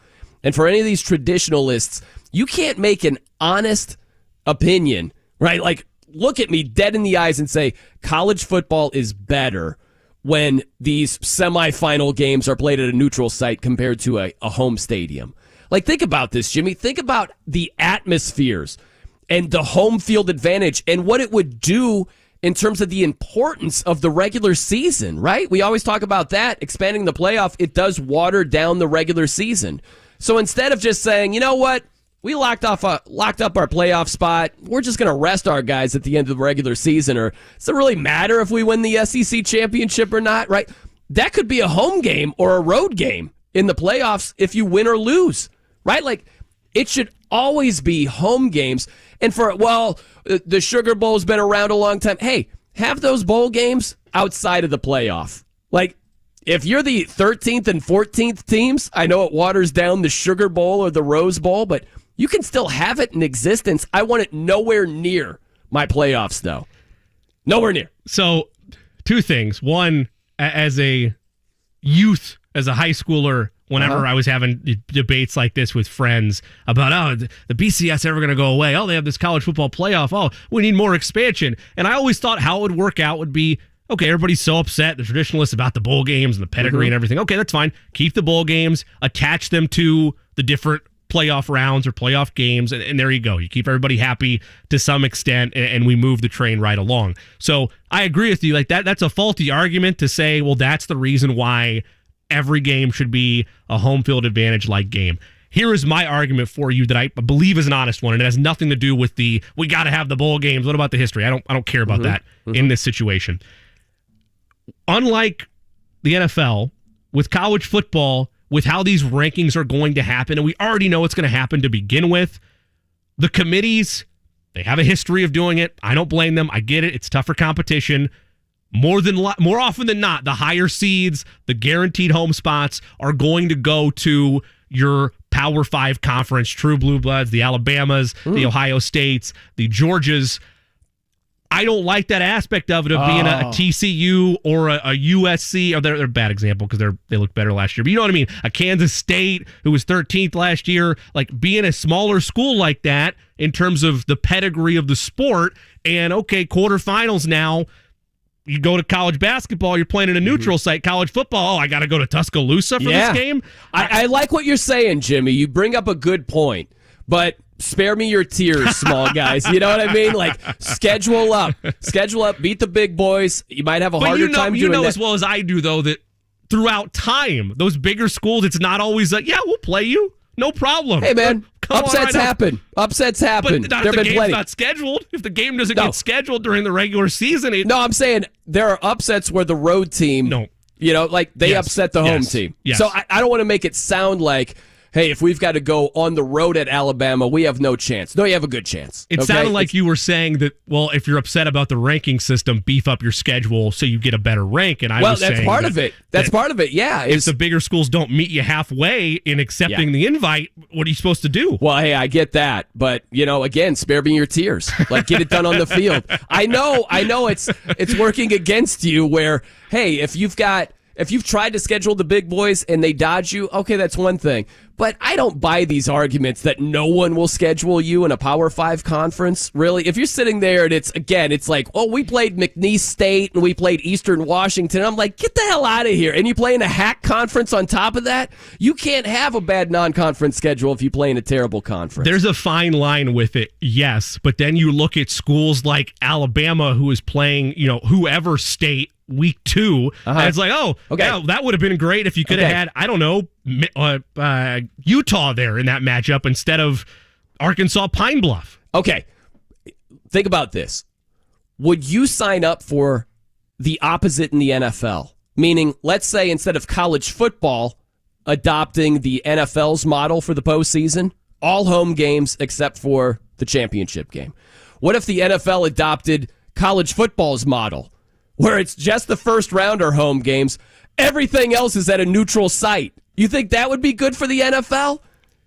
Speaker 1: And for any of these traditionalists, you can't make an honest opinion, right? Like, look at me dead in the eyes and say college football is better when these semifinal games are played at a neutral site compared to a home stadium. Like, think about this, Jimmy. Think about the atmospheres and the home field advantage and what it would do in terms of the importance of the regular season, right? We always talk about that, expanding the playoff. It does water down the regular season. So instead of just saying, you know what, we locked up our playoff spot, we're just going to rest our guys at the end of the regular season, or does it really matter if we win the SEC championship or not, right? That could be a home game or a road game in the playoffs if you win or lose, right? Like, it should always be home games. And the Sugar Bowl's been around a long time. Hey, have those bowl games outside of the playoff. Like, if you're the 13th and 14th teams, I know it waters down the Sugar Bowl or the Rose Bowl, but you can still have it in existence. I want it nowhere near my playoffs, though. Nowhere near.
Speaker 2: So, two things. One, as a youth, as a high schooler, whenever I was having debates like this with friends about, the BCS ever going to go away? Oh, they have this college football playoff. Oh, we need more expansion. And I always thought how it would work out would be, okay, everybody's so upset, the traditionalists, about the bowl games and the pedigree and everything. Okay, that's fine. Keep the bowl games, attach them to the different playoff rounds or playoff games, and there you go. You keep everybody happy to some extent, and we move the train right along. So I agree with you. Like, that's a faulty argument to say, well, that's the reason why every game should be a home field advantage like game. Here is my argument for you that I believe is an honest one, and it has nothing to do with we got to have the bowl games. What about the history? I don't care about that in this situation. Unlike the NFL, with college football, with how these rankings are going to happen, and we already know it's going to happen to begin with, the committees, they have a history of doing it. I don't blame them. I get it. It's tougher competition. More often than not, the higher seeds, the guaranteed home spots, are going to go to your Power 5 conference, true blue bloods, the Alabamas, the Ohio States, the Georgias. I don't like that aspect of it, of being a TCU or a USC. Or they're a bad example because they looked better last year. But you know what I mean? A Kansas State, who was 13th last year, like, being a smaller school like that in terms of the pedigree of the sport. And, okay, quarterfinals now. You go to college basketball, you're playing in a neutral site. College football, I got to go to Tuscaloosa for this game?
Speaker 1: I like what you're saying, Jimmy. You bring up a good point. But spare me your tears, small guys. You know what I mean? Like, schedule up, beat the big boys. You might have a harder time doing that. You know
Speaker 2: as well as I do, though, that throughout time, those bigger schools, it's not always like, yeah, we'll play you. No problem.
Speaker 1: Hey, man, upsets happen. Upsets happen.
Speaker 2: But if the game's not scheduled, if the game doesn't get scheduled during the regular season.
Speaker 1: No, I'm saying there are upsets where the road team, they upset the home team.
Speaker 2: Yes.
Speaker 1: So I don't want to make it sound like, hey, if we've got to go on the road at Alabama, we have no chance. No, you have a good chance.
Speaker 2: It sounded like you were saying that, well, if you're upset about the ranking system, beef up your schedule so you get a better rank. And I was saying
Speaker 1: that's part of it. That's part of it, yeah.
Speaker 2: If the bigger schools don't meet you halfway in accepting the invite, what are you supposed to do?
Speaker 1: Well, hey, I get that. But, again, spare me your tears. Like, get it done on the field. I know it's working against you where, hey, if you've tried to schedule the big boys and they dodge you, okay, that's one thing. But I don't buy these arguments that no one will schedule you in a Power 5 conference. Really, if you're sitting there and it's like, oh, we played McNeese State and we played Eastern Washington. I'm like, get the hell out of here. And you play in a hack conference on top of that? You can't have a bad non-conference schedule if you play in a terrible conference.
Speaker 2: There's a fine line with it, yes. But then you look at schools like Alabama, who is playing, whoever state week 2, and it's like, yeah, that would have been great if you could have had, I don't know, Utah there in that matchup instead of Arkansas Pine Bluff.
Speaker 1: Okay, think about this. Would you sign up for the opposite in the NFL? Meaning, let's say instead of college football adopting the NFL's model for the postseason, all home games except for the championship game. What if the NFL adopted college football's model, where it's just the first round are home games, everything else is at a neutral site? You think that would be good for the NFL?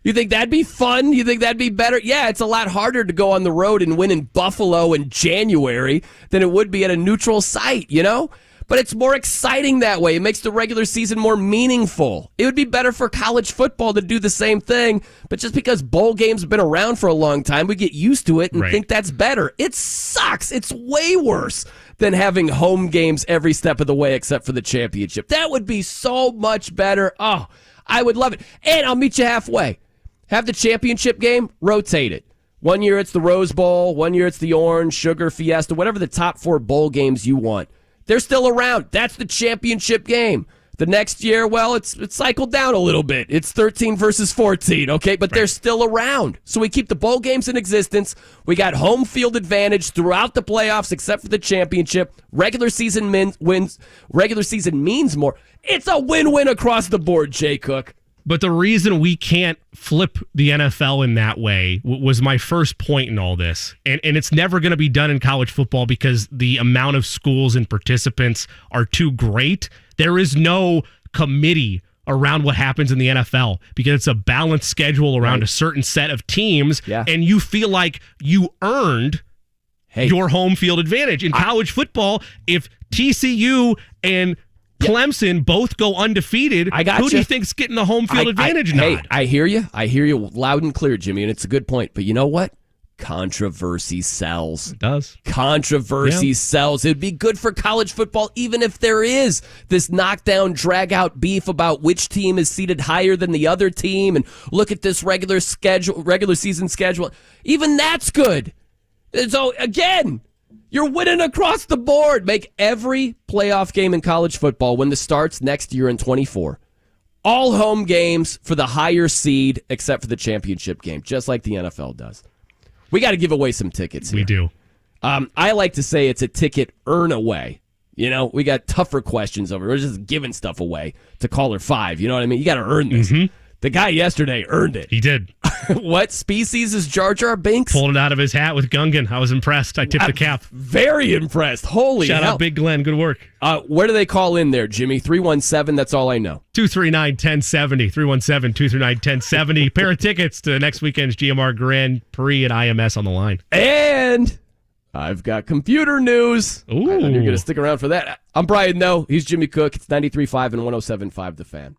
Speaker 1: You think that'd be fun? You think that'd be better? Yeah, it's a lot harder to go on the road and win in Buffalo in January than it would be at a neutral site, But it's more exciting that way. It makes the regular season more meaningful. It would be better for college football to do the same thing, but just because bowl games have been around for a long time, we get used to it and think that's better. It sucks. It's way worse than having home games every step of the way except for the championship. That would be so much better. Oh, I would love it. And I'll meet you halfway. Have the championship game, rotate it. One year it's the Rose Bowl, one year it's the Orange, Sugar, Fiesta, whatever the top 4 bowl games you want. They're still around. That's the championship game. The next year, well, it's cycled down a little bit. It's 13 versus 14, okay? But they're still around. So we keep the bowl games in existence. We got home field advantage throughout the playoffs except for the championship. Regular season means more. It's a win-win across the board, Jay Cook.
Speaker 2: But the reason we can't flip the NFL in that way was my first point in all this. And it's never going to be done in college football because the amount of schools and participants are too great. There is no committee around what happens in the NFL because it's a balanced schedule around a certain set of teams. Yeah. And you feel like you earned your home field advantage. In college football, if TCU and Clemson both go undefeated, who do you think's getting the home field advantage nod?
Speaker 1: Hey, I hear you. I hear you loud and clear, Jimmy, and it's a good point. But you know what? Controversy sells.
Speaker 2: It does.
Speaker 1: Controversy sells. It'd be good for college football, even if there is this knockdown, drag-out beef about which team is seated higher than the other team, and look at this regular season schedule. Even that's good. So, again, you're winning across the board. Make every playoff game in college football when it starts next year in 24. All home games for the higher seed except for the championship game, just like the NFL does. We got to give away some tickets here.
Speaker 2: We do.
Speaker 1: I like to say it's a ticket earn away. We got tougher questions over. We're just giving stuff away to caller 5. You know what I mean? You got to earn this. Mm-hmm. The guy yesterday earned it.
Speaker 2: He did.
Speaker 1: What species is Jar Jar Binks?
Speaker 2: Pulled it out of his hat with Gungan. I was impressed. I tipped the cap.
Speaker 1: Very impressed. Holy
Speaker 2: Shout
Speaker 1: hell.
Speaker 2: out Big Glenn. Good work.
Speaker 1: Where do they call in there, Jimmy? 317, that's all I know.
Speaker 2: 239-1070. 317-239-1070. Pair of tickets to next weekend's GMR Grand Prix at IMS on the line.
Speaker 1: And I've got computer news.
Speaker 2: Ooh.
Speaker 1: I know you're going to stick around for that. I'm Brian Noe. He's Jimmy Cook. It's 93.5 and 107.5 The Fan.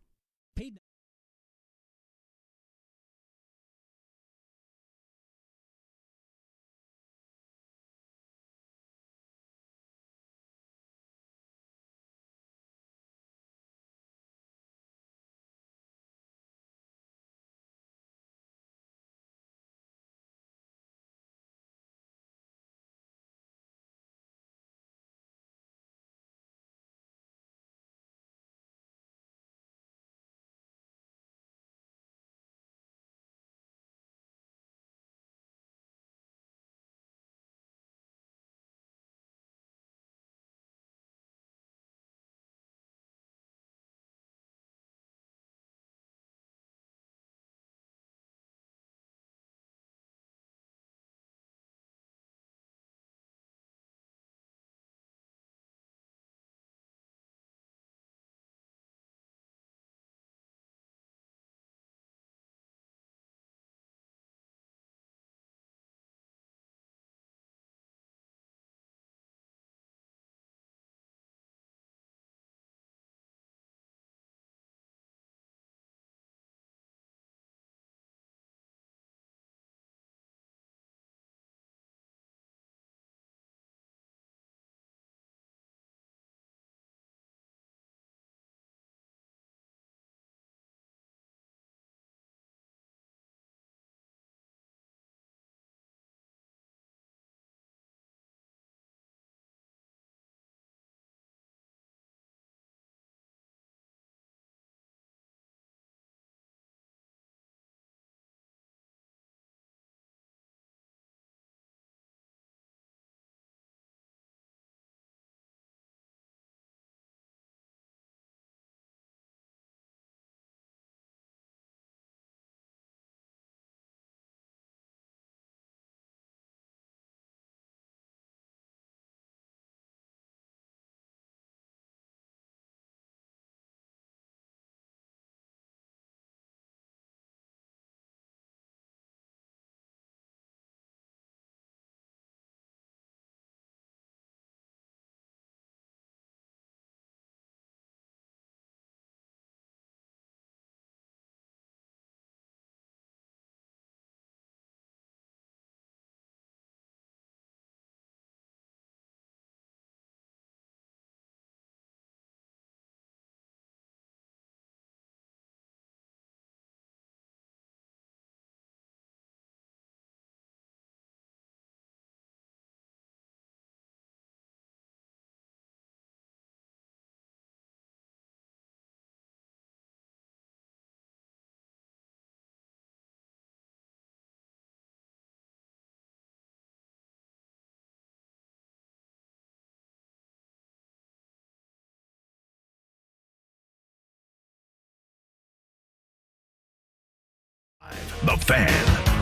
Speaker 4: The Fan.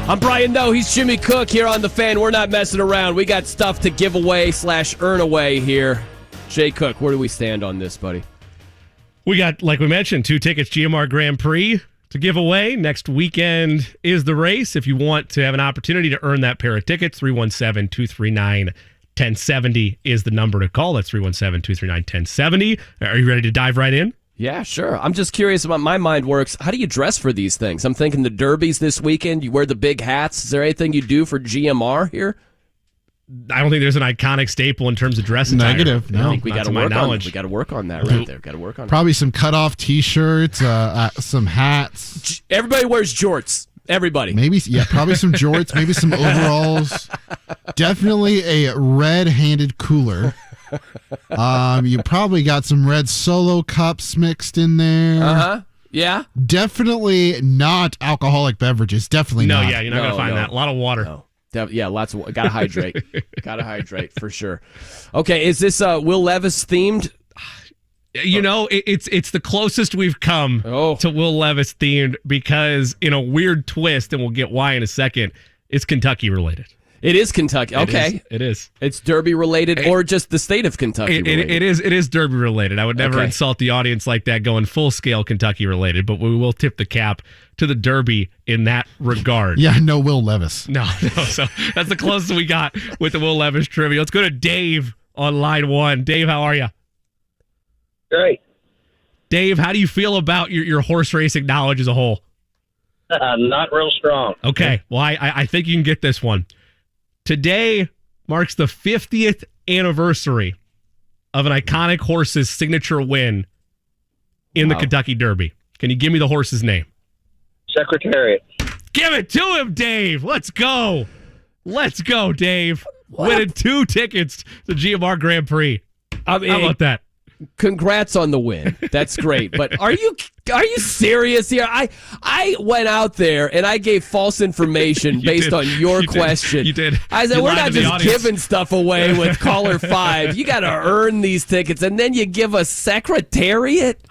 Speaker 1: I'm Brian Noe. He's Jimmy Cook here on The Fan. We're not messing around. We got stuff to give away / earn away here. Jay Cook, where do we stand on this, buddy?
Speaker 2: We got, like we mentioned, 2 tickets GMR Grand Prix to give away. Next weekend is the race. If you want to have an opportunity to earn that pair of tickets, 317-239-1070 is the number to call. That's 317-239-1070. Are you ready to dive right in?
Speaker 1: Yeah, sure. I'm just curious about my mind works. How do you dress for these things? I'm thinking the Derbies this weekend. You wear the big hats. Is there anything you do for GMR here?
Speaker 2: I don't think there's an iconic staple in terms of dress attire.
Speaker 3: Negative. No.
Speaker 1: I think we got to work on. We got to work on that right there. Got to work on it.
Speaker 3: Probably some cutoff T-shirts, some hats.
Speaker 1: Everybody wears jorts. Everybody.
Speaker 3: Maybe, yeah, probably some jorts, maybe some overalls. Definitely a red-handed cooler. You probably got some red Solo cups mixed in there.
Speaker 1: Uh-huh. Yeah.
Speaker 3: Definitely not alcoholic beverages. Definitely
Speaker 2: No,
Speaker 3: not.
Speaker 2: yeah, you're not going to find that. A lot of water.
Speaker 1: No. Yeah, lots of. Gotta hydrate. Gotta hydrate for sure. Okay, is this Will Levis themed?
Speaker 2: You know, it's the closest we've come to Will Levis themed because in a weird twist, and we'll get why in a second, it's Kentucky related.
Speaker 1: It is Kentucky. Okay.
Speaker 2: It is.
Speaker 1: It's Derby related or just the state of Kentucky related?
Speaker 2: It is Derby related. I would never insult the audience like that going full scale Kentucky related, but we will tip the cap to the Derby in that regard.
Speaker 3: Yeah, no Will Levis.
Speaker 2: No. So that's the closest we got with the Will Levis trivia. Let's go to Dave on line 1. Dave, how are you?
Speaker 7: Great.
Speaker 2: Dave, how do you feel about your horse racing knowledge as a whole?
Speaker 7: Not real strong.
Speaker 2: Okay. Well, I think you can get this one. Today marks the 50th anniversary of an iconic horse's signature win in the Kentucky Derby. Can you give me the horse's name?
Speaker 7: Secretariat.
Speaker 2: Give it to him, Dave. Let's go. Let's go, Dave. Winning 2 tickets to GMR Grand Prix.
Speaker 1: I mean,
Speaker 2: how about that?
Speaker 1: Congrats on the win. That's great. But are you serious here? I went out there and I gave false information based on your question.
Speaker 2: You did.
Speaker 1: I said, we're not just giving stuff away with caller 5. You got to earn these tickets, and then you give us Secretariat?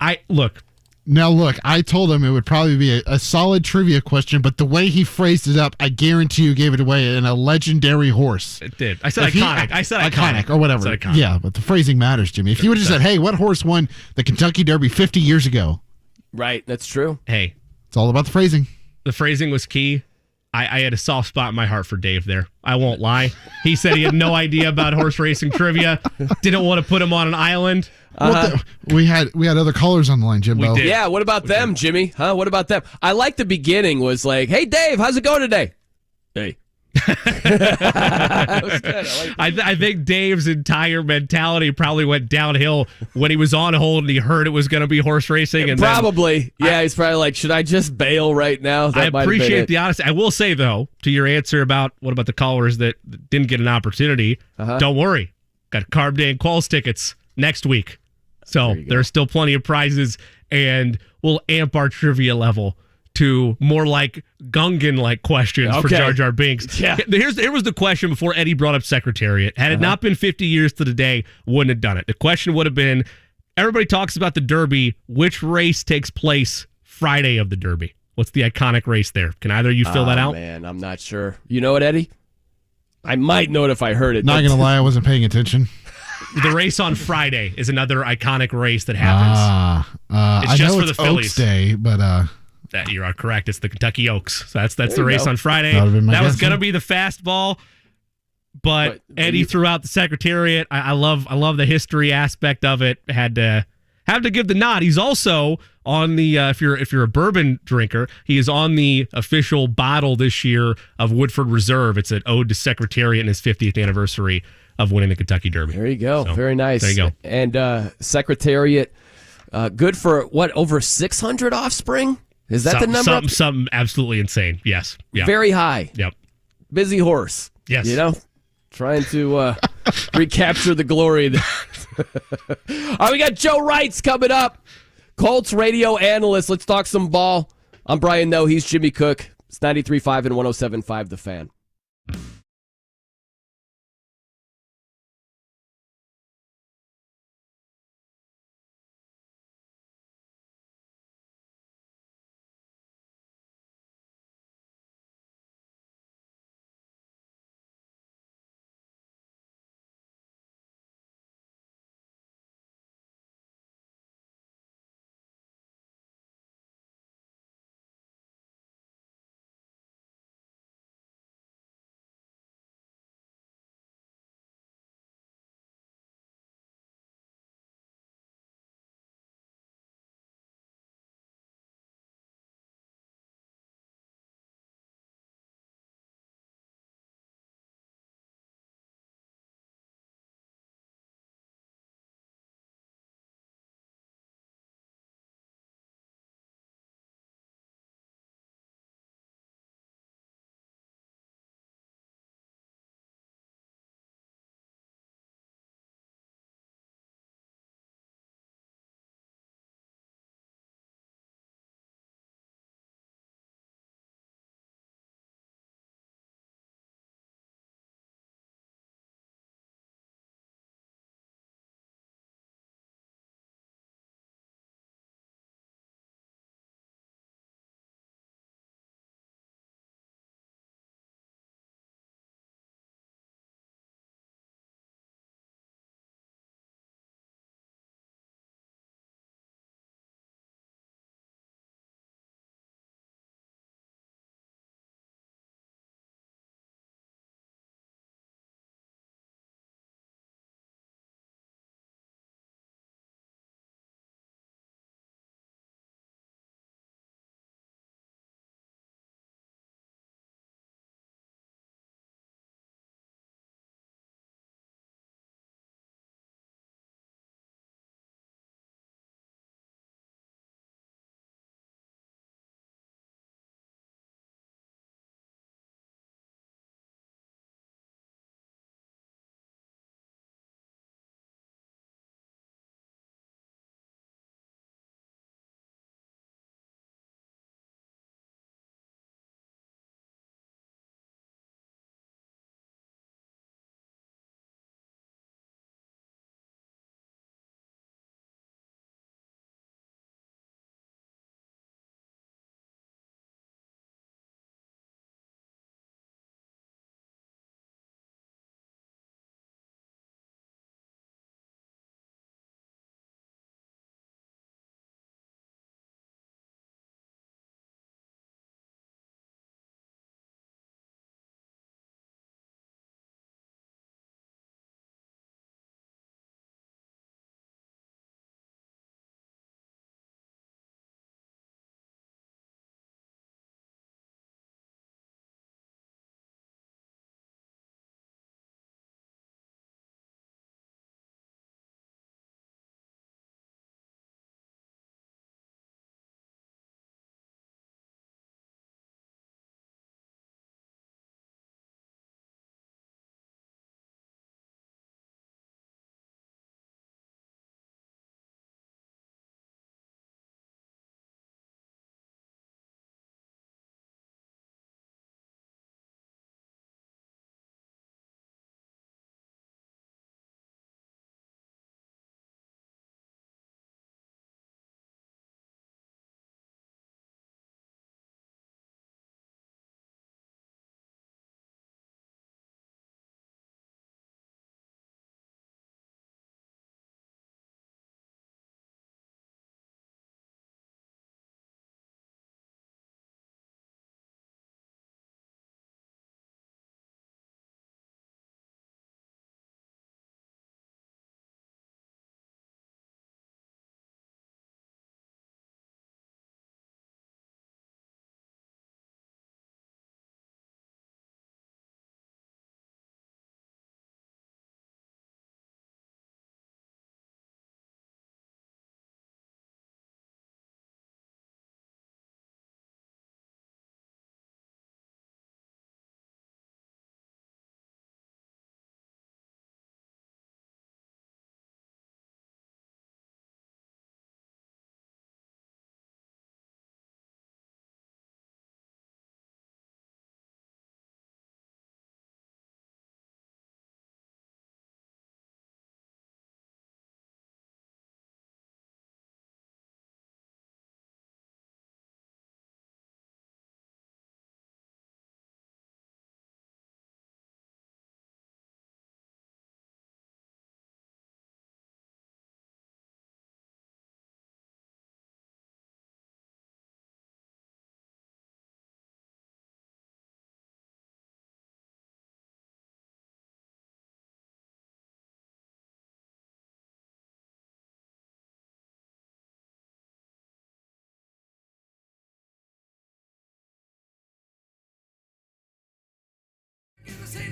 Speaker 3: Now, look, I told him it would probably be a solid trivia question, but the way he phrased it up, I guarantee you gave it away in a legendary horse.
Speaker 2: It did. I said iconic. I said iconic.
Speaker 3: Or whatever. Yeah, but the phrasing matters, Jimmy. If you would have just said, hey, what horse won the Kentucky Derby 50 years ago?
Speaker 1: Right, that's true.
Speaker 2: Hey.
Speaker 3: It's all about the phrasing.
Speaker 2: The phrasing was key. I had a soft spot in my heart for Dave there. I won't lie. He said he had no idea about horse racing trivia. Didn't want to put him on an island.
Speaker 3: We had other callers on the line, Jimbo.
Speaker 2: We did.
Speaker 1: Yeah, what about them, Jimmy? Huh? What about them? I like the beginning was like, hey, Dave, how's it going today? Hey. That was good.
Speaker 2: I think Dave's entire mentality probably went downhill when he was on hold and he heard it was going to be horse racing. And
Speaker 1: probably. He's probably like, should I just bail right now?
Speaker 2: I appreciate the honesty. I will say, though, to your answer about what about the callers that didn't get an opportunity, don't worry. Got Carb Day and Qualls tickets next week. So there's still plenty of prizes, and we'll amp our trivia level to more like Gungan-like questions for Jar Jar Binks.
Speaker 1: Yeah.
Speaker 2: Here was the question before Eddie brought up Secretariat. Had it not been 50 years to the day, wouldn't have done it. The question would have been, everybody talks about the Derby. Which race takes place Friday of the Derby? What's the iconic race there? Can either of you fill that out?
Speaker 1: Man, I'm not sure. You know it, Eddie? I might know it if I heard it.
Speaker 3: Not going to lie, I wasn't paying attention.
Speaker 2: The race on Friday is another iconic race that happens. It's just for the Phillies.
Speaker 3: Oaks Day, but
Speaker 2: that you are correct. It's the Kentucky Oaks. So that's the race on Friday.
Speaker 3: That
Speaker 2: was going to be the fastball, but Eddie threw out the Secretariat. I love the history aspect of it. Had to give the nod. He's also on the if you're a bourbon drinker, he is on the official bottle this year of Woodford Reserve. It's an ode to Secretariat and his 50th anniversary of winning the Kentucky Derby.
Speaker 1: There you go. So, very nice.
Speaker 2: There you go.
Speaker 1: And Secretariat, good for what, over 600 offspring? Is that the number?
Speaker 2: Something absolutely insane. Yes. Yeah.
Speaker 1: Very high.
Speaker 2: Yep.
Speaker 1: Busy horse.
Speaker 2: Yes.
Speaker 1: You know, trying to recapture the glory. All right, we got Joe Reitz coming up. Colts radio analyst. Let's talk some ball. I'm Brian Noe. He's Jimmy Cook. It's 93.5 and 107.5 The Fan.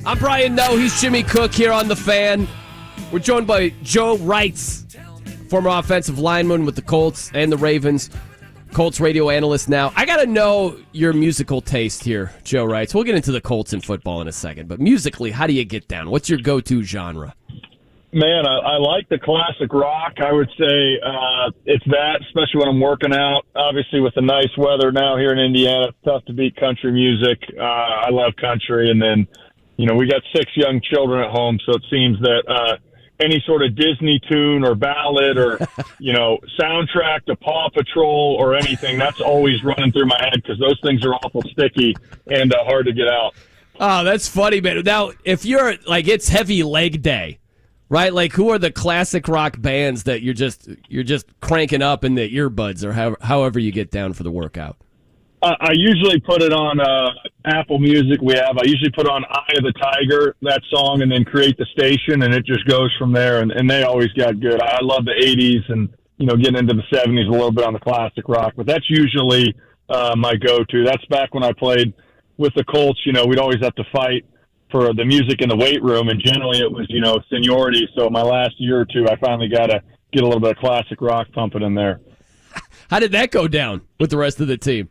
Speaker 1: I'm Brian Noe. He's Jimmy Cook here on The Fan. We're joined by Joe Reitz, former offensive lineman with the Colts and the Ravens. Colts radio analyst now. I got to know your musical taste here, Joe Reitz. We'll get into the Colts and football in a second, but musically, how do you get down? What's your go-to genre?
Speaker 8: Man, I like the classic rock. I would say it's that, especially when I'm working out. Obviously, with the nice weather now here in Indiana, it's tough to beat country music. I love country. And then, we got 6 young children at home, so it seems that any sort of Disney tune or ballad or, soundtrack to Paw Patrol or anything, that's always running through my head because those things are awful sticky and hard to get out.
Speaker 1: Oh, that's funny, man. Now, if you're, it's heavy leg day, right? Like, who are the classic rock bands that you're just cranking up in the earbuds or however you get down for the workout?
Speaker 8: I usually put it on Apple Music. I usually put on Eye of the Tiger, that song, and then create the station, and it just goes from there. And they always got good. I love the 80s and, getting into the 70s a little bit on the classic rock. But that's usually my go-to. That's back when I played with the Colts. We'd always have to fight for the music in the weight room, and generally it was, seniority. So my last year or two, I finally got to get a little bit of classic rock pumping in there.
Speaker 1: How did that go down with the rest of the team?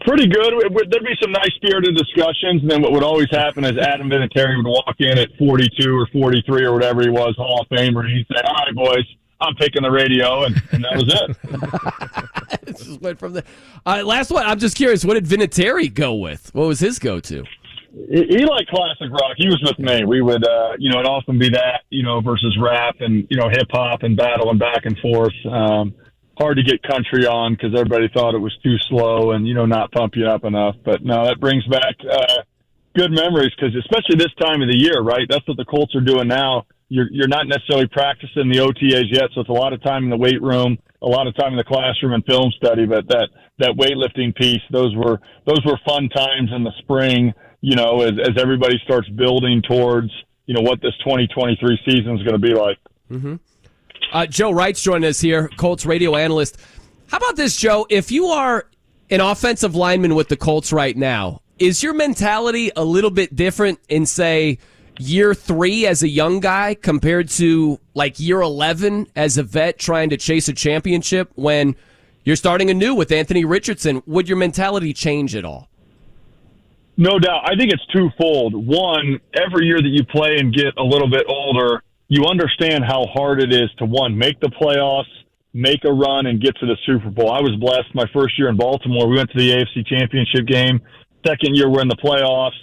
Speaker 8: Pretty good. There'd be some nice spirited discussions, and then what would always happen is Adam Vinatieri would walk in at 42 or 43 or whatever he was, Hall of Famer, and he'd say, "All right, boys, I'm picking the radio," and that was it.
Speaker 1: It just went from there. Last one, I'm just curious, what did Vinatieri go with? What was his go-to?
Speaker 8: He liked classic rock. He was with me. We would, it'd often be that, versus rap and, hip-hop and battling back and forth. Hard to get country on because everybody thought it was too slow and, not pump you up enough. But no, that brings back good memories because especially this time of the year, right? That's what the Colts are doing now. You're not necessarily practicing the OTAs yet, so it's a lot of time in the weight room, a lot of time in the classroom and film study. But that weightlifting piece, those were fun times in the spring, as everybody starts building towards, what this 2023 season is going to be like.
Speaker 1: Mm-hmm. Joe Reitz joining us here, Colts radio analyst. How about this, Joe? If you are an offensive lineman with the Colts right now, is your mentality a little bit different in, say, year 3 as a young guy compared to, year 11 as a vet trying to chase a championship when you're starting anew with Anthony Richardson? Would your mentality change at all?
Speaker 8: No doubt. I think it's twofold. One, every year that you play and get a little bit older, you understand how hard it is to, one, make the playoffs, make a run, and get to the Super Bowl. I was blessed my first year in Baltimore. We went to the AFC Championship game. Second year, we're in the playoffs.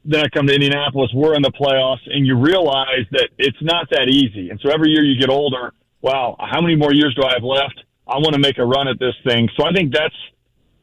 Speaker 8: Then I come to Indianapolis, we're in the playoffs, and you realize that it's not that easy. And so every year you get older, wow, how many more years do I have left? I want to make a run at this thing. So I think that's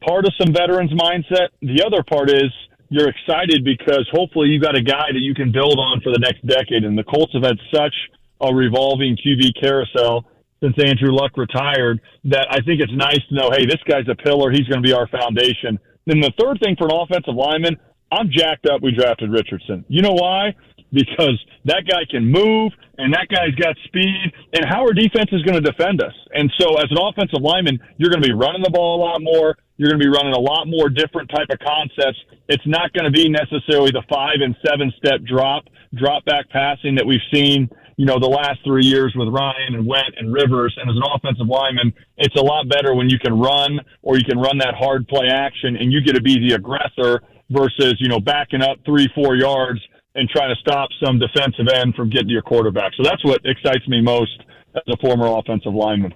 Speaker 8: part of some veterans' mindset. The other part is you're excited because hopefully you got a guy that you can build on for the next decade. And the Colts have had such a revolving QB carousel since Andrew Luck retired that I think it's nice to know, hey, this guy's a pillar. He's going to be our foundation. Then the third thing for an offensive lineman, I'm jacked up we drafted Richardson. You know why? Because that guy can move, and that guy's got speed, and how our defense is going to defend us. And so as an offensive lineman, you're going to be running the ball a lot more. You're going to be running a lot more different type of concepts. It's not going to be necessarily the 5 and 7 step drop back passing that we've seen, the last 3 years with Ryan and Went and Rivers. And as an offensive lineman, it's a lot better when you can run or you can run that hard play action and you get to be the aggressor versus, backing up 3-4 yards and trying to stop some defensive end from getting to your quarterback. So that's what excites me most as a former offensive lineman.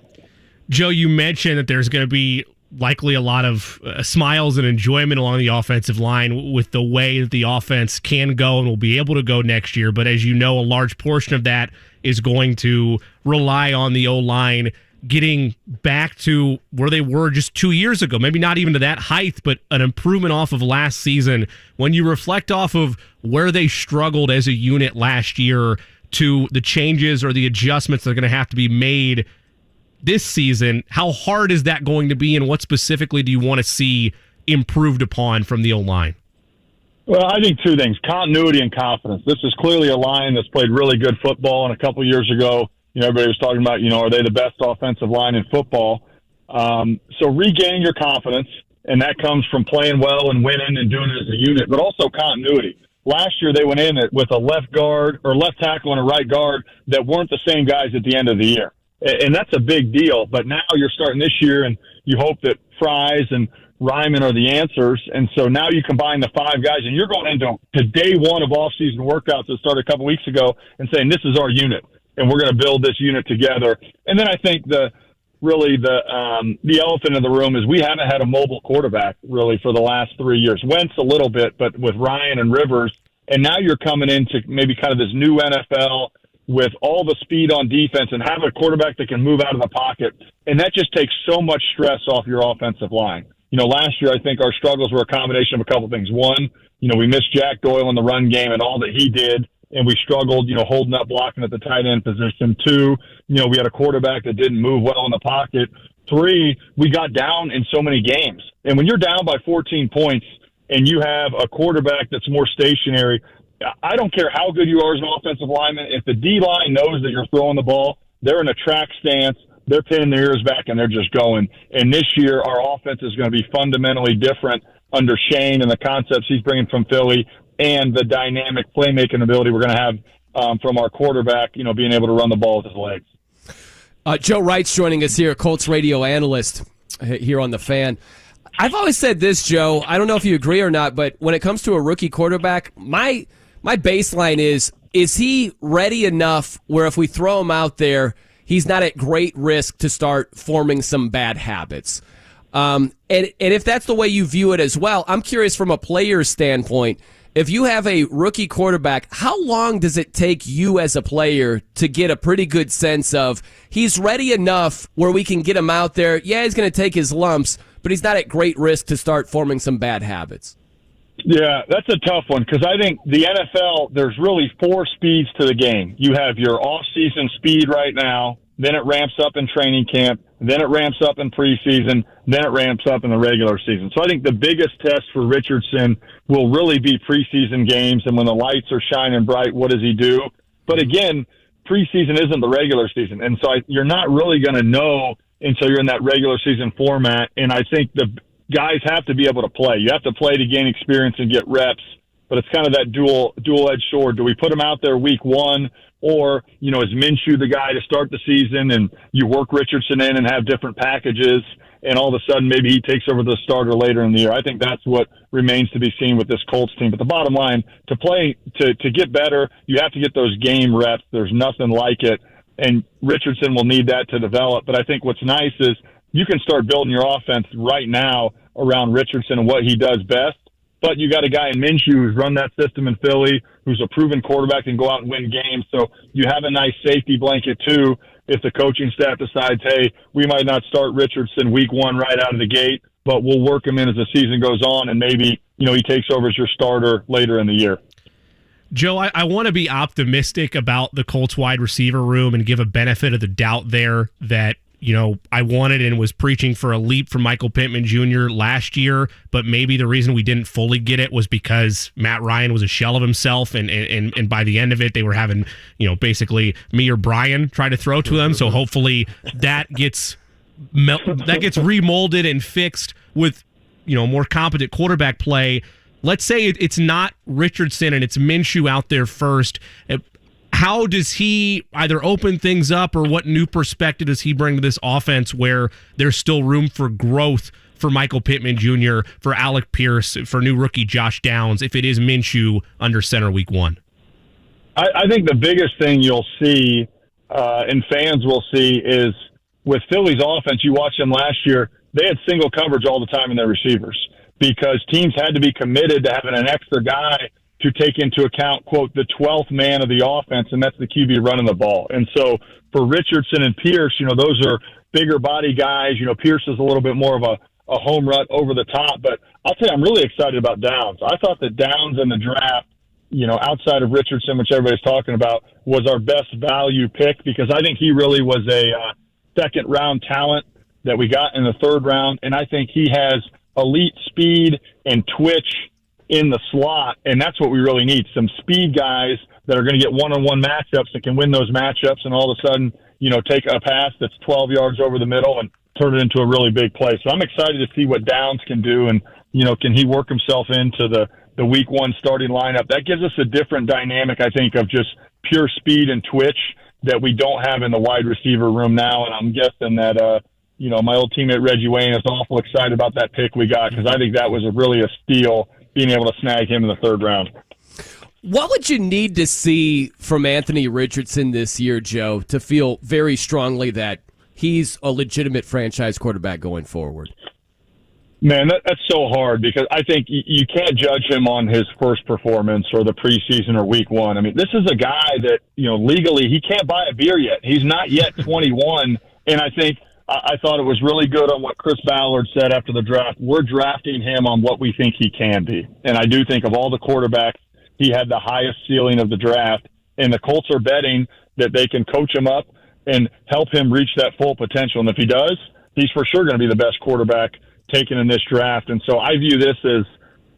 Speaker 2: Joe, you mentioned that there's going to be likely a lot of smiles and enjoyment along the offensive line with the way that the offense can go and will be able to go next year. But as you know, a large portion of that is going to rely on the O-line getting back to where they were just 2 years ago. Maybe not even to that height, but an improvement off of last season. When you reflect off of where they struggled as a unit last year to the changes or the adjustments that are going to have to be made this season, how hard is that going to be, and what specifically do you want to see improved upon from the O-line?
Speaker 8: Well, I think two things, continuity and confidence. This is clearly a line that's played really good football, and a couple of years ago, everybody was talking about, are they the best offensive line in football? So regaining your confidence, and that comes from playing well and winning and doing it as a unit, but also continuity. last year they went in with a left guard or left tackle and a right guard that weren't the same guys at the end of the year. And that's a big deal. But now you're starting this year, and you hope that Fries and Ryman are the answers. And so now you combine the 5 guys, and you're going into day one of off-season workouts that started a couple weeks ago and saying, this is our unit, and we're going to build this unit together. And then I think the elephant in the room is we haven't had a mobile quarterback really for the last 3 years. Wentz a little bit, but with Ryan and Rivers. And now you're coming into maybe kind of this new NFL with all the speed on defense and have a quarterback that can move out of the pocket. And that just takes so much stress off your offensive line. Last year I think our struggles were a combination of a couple things. One, we missed Jack Doyle in the run game and all that he did, and we struggled, holding up blocking at the tight end position. 2, we had a quarterback that didn't move well in the pocket. 3, we got down in so many games. And when you're down by 14 points and you have a quarterback that's more stationary, I don't care how good you are as an offensive lineman. If the D-line knows that you're throwing the ball, they're in a track stance, they're pinning their ears back, and they're just going. And this year, our offense is going to be fundamentally different under Shane and the concepts he's bringing from Philly and the dynamic playmaking ability we're going to have from our quarterback, being able to run the ball with his legs.
Speaker 1: Joe Reitz joining us here, Colts radio analyst here on The Fan. I've always said this, Joe. I don't know if you agree or not, but when it comes to a rookie quarterback, my baseline is he ready enough where if we throw him out there, he's not at great risk to start forming some bad habits? And if that's the way you view it as well, I'm curious from a player's standpoint, if you have a rookie quarterback, how long does it take you as a player to get a pretty good sense of he's ready enough where we can get him out there? Yeah, he's going to take his lumps, but he's not at great risk to start forming some bad habits.
Speaker 8: Yeah, that's a tough one because I think the NFL, there's really 4 speeds to the game. You have your off-season speed right now, then it ramps up in training camp, then it ramps up in preseason, then it ramps up in the regular season. So I think the biggest test for Richardson will really be preseason games, and when the lights are shining bright, what does he do? But again, preseason isn't the regular season, and so you're not really going to know until you're in that regular season format, and I think the guys have to be able to play. You have to play to gain experience and get reps, but it's kind of that dual-edged sword. Do we put him out there week 1, or, is Minshew the guy to start the season and you work Richardson in and have different packages, and all of a sudden maybe he takes over the starter later in the year? I think that's what remains to be seen with this Colts team. But the bottom line, to get better, you have to get those game reps. There's nothing like it, and Richardson will need that to develop. But I think what's nice is you can start building your offense right now around Richardson and what he does best. But you got a guy in Minshew who's run that system in Philly, who's a proven quarterback and go out and win games. So you have a nice safety blanket, too, if the coaching staff decides, hey, we might not start Richardson week 1 right out of the gate, but we'll work him in as the season goes on, and maybe, he takes over as your starter later in the year.
Speaker 2: Joe, I want to be optimistic about the Colts wide receiver room and give a benefit of the doubt there that, I wanted and was preaching for a leap from Michael Pittman Jr. last year, but maybe the reason we didn't fully get it was because Matt Ryan was a shell of himself, and by the end of it, they were having, basically me or Brian try to throw to them. So hopefully that gets remolded and fixed with, more competent quarterback play. Let's say it's not Richardson and it's Minshew out there first. How does he either open things up, or what new perspective does he bring to this offense where there's still room for growth for Michael Pittman Jr., for Alec Pierce, for new rookie Josh Downs, if it is Minshew under center week 1?
Speaker 8: I think the biggest thing you'll see and fans will see is with Philly's offense, you watched them last year, they had single coverage all the time in their receivers because teams had to be committed to having an extra guy to take into account, quote, the 12th man of the offense, and that's the QB running the ball. And so for Richardson and Pierce, those are bigger body guys. Pierce is a little bit more of a home run over the top. But I'll tell you, I'm really excited about Downs. I thought that Downs in the draft, outside of Richardson, which everybody's talking about, was our best value pick because I think he really was a second-round talent that we got in the 3rd round, and I think he has elite speed and twitch in the slot, and that's what we really need, some speed guys that are going to get one-on-one matchups that can win those matchups and all of a sudden, take a pass that's 12 yards over the middle and turn it into a really big play. So I'm excited to see what Downs can do, and, can he work himself into the the week one starting lineup. That gives us a different dynamic, I think, of just pure speed and twitch that we don't have in the wide receiver room now. And I'm guessing that, my old teammate Reggie Wayne is awful excited about that pick we got, because I think that was really a steal, being able to snag him in the third round.
Speaker 1: What would you need to see from Anthony Richardson this year, Joe, to feel very strongly that he's a legitimate franchise quarterback going forward?
Speaker 8: Man, that's so hard, because I think you can't judge him on his first performance or the preseason or week one. I mean, this is a guy that, legally he can't buy a beer yet. He's not yet 21. And I think I thought it was really good on what Chris Ballard said after the draft. We're drafting him on what we think he can be. And I do think of all the quarterbacks, he had the highest ceiling of the draft. And the Colts are betting that they can coach him up and help him reach that full potential. And if he does, he's for sure going to be the best quarterback taken in this draft. And so I view this as,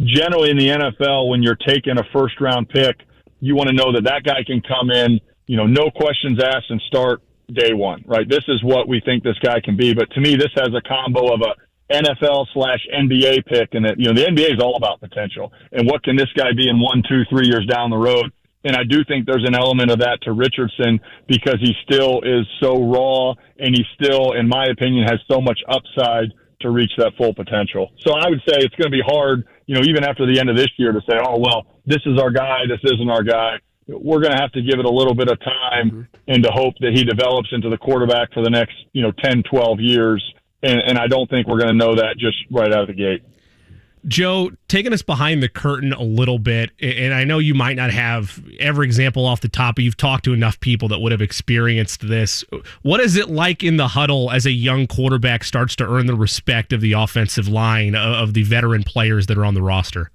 Speaker 8: generally in the NFL, when you're taking a first-round pick, you want to know that guy can come in, no questions asked, and start day one, right? This is what we think this guy can be. But to me, this has a combo of a NFL/NBA pick, and that, the NBA is all about potential. And what can this guy be in 1, 2, 3 years down the road? And I do think there's an element of that to Richardson, because he still is so raw, and he still, in my opinion, has so much upside to reach that full potential. So I would say it's going to be hard, even after the end of this year, to say, oh, well, this is our guy, this isn't our guy. We're going to have to give it a little bit of time and to hope that he develops into the quarterback for the next, 10, 12 years. And I don't think we're going to know that just right out of the gate.
Speaker 2: Joe, taking us behind the curtain a little bit, and I know you might not have every example off the top, but you've talked to enough people that would have experienced this. What is it like in the huddle as a young quarterback starts to earn the respect of the offensive line, of the veteran players that are on the roster?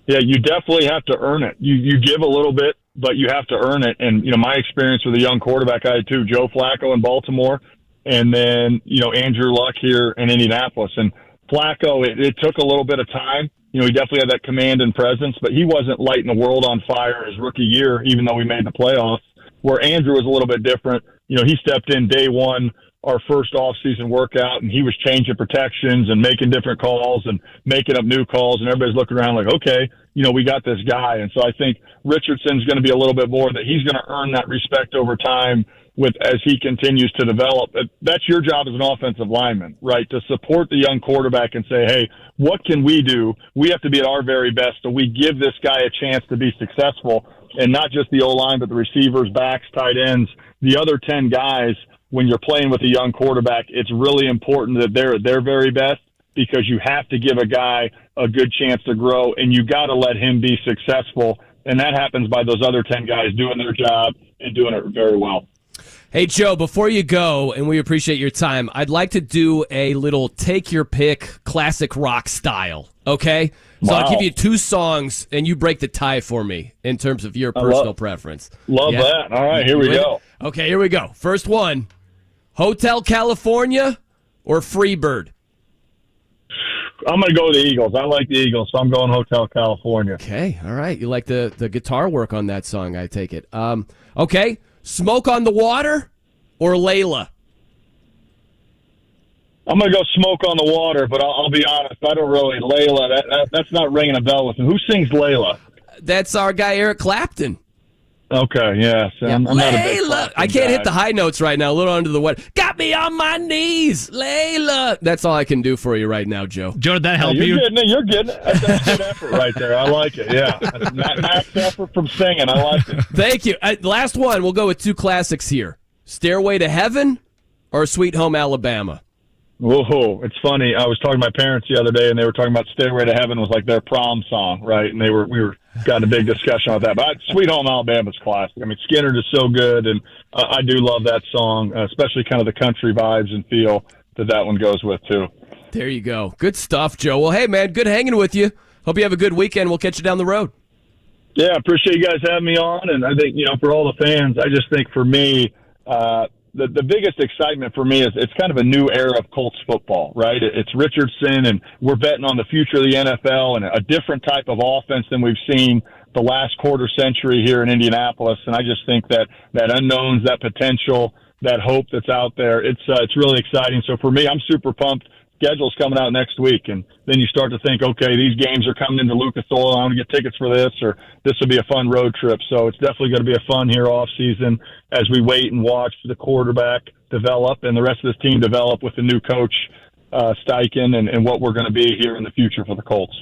Speaker 8: Yeah, you definitely have to earn it. You give a little bit, but you have to earn it. And, my experience with a young quarterback, I had too, Joe Flacco in Baltimore, and then, Andrew Luck here in Indianapolis. And Flacco, it took a little bit of time. He definitely had that command and presence, but he wasn't lighting the world on fire his rookie year, even though we made the playoffs, where Andrew was a little bit different. He stepped in day one, our first off-season workout, and he was changing protections and making different calls and making up new calls, and everybody's looking around like, okay, we got this guy. And so I think Richardson's going to be a little bit more that he's going to earn that respect over time as he continues to develop. That's your job as an offensive lineman, right? To support the young quarterback and say, hey, what can we do? We have to be at our very best, so we give this guy a chance to be successful, and not just the O-line, but the receivers, backs, tight ends, the other 10 guys. When you're playing with a young quarterback, it's really important that they're at their very best, because you have to give a guy a good chance to grow, and you got to let him be successful. And that happens by those other 10 guys doing their job and doing it very well.
Speaker 1: Hey, Joe, before you go, and we appreciate your time, I'd like to do a little take your pick classic rock style, okay? So I'll give you 2 songs, and you break the tie for me in terms of your personal preference.
Speaker 8: Love that. All right, here we go.
Speaker 1: Okay, here we go. First one, Hotel California or Freebird?
Speaker 8: I'm going to go with the Eagles. I like the Eagles, so I'm going Hotel California.
Speaker 1: Okay, all right. You like the guitar work on that song, I take it. Okay, Smoke on the Water or Layla?
Speaker 8: I'm going to go Smoke on the Water, but I'll be honest, I don't really, Layla, that's not ringing a bell with me. Who sings Layla?
Speaker 1: That's our guy Eric Clapton.
Speaker 8: Okay, yeah. So I'm not a big
Speaker 1: Layla. I can't hit the high notes right now. A little under the weather. Got me on my knees, Layla. That's all I can do for you right now, Joe.
Speaker 2: Joe, did that help
Speaker 8: you?
Speaker 2: you?
Speaker 8: You're getting it. That's good effort right there. I like it, yeah. Max effort from singing. I like it.
Speaker 1: Thank you. Last one. We'll go with 2 classics here. Stairway to Heaven or Sweet Home Alabama?
Speaker 8: Whoa, it's funny. I was talking to my parents the other day, and they were talking about Stairway to Heaven was like their prom song, right? And we were got a big discussion on that. But Sweet Home Alabama's classic. I mean, Skinner is so good, and I do love that song, especially kind of the country vibes and feel that one goes with, too.
Speaker 1: There you go. Good stuff, Joe. Well, hey, man, good hanging with you. Hope you have a good weekend. We'll catch you down the road.
Speaker 8: Yeah, appreciate you guys having me on. And I think, for all the fans, I just think for me, the biggest excitement for me is it's kind of a new era of Colts football, right? It's Richardson, and we're betting on the future of the NFL and a different type of offense than we've seen the last quarter century here in Indianapolis. And I just think that unknowns, that potential, that hope that's out there, it's really exciting. So for me, I'm super pumped schedule's coming out next week, and then you start to think, okay, these games are coming into Lucas Oil. I want to get tickets for this, or this will be a fun road trip. So it's definitely going to be a fun here off season as we wait and watch the quarterback develop and the rest of this team develop with the new coach, Steichen, and what we're going to be here in the future for the Colts.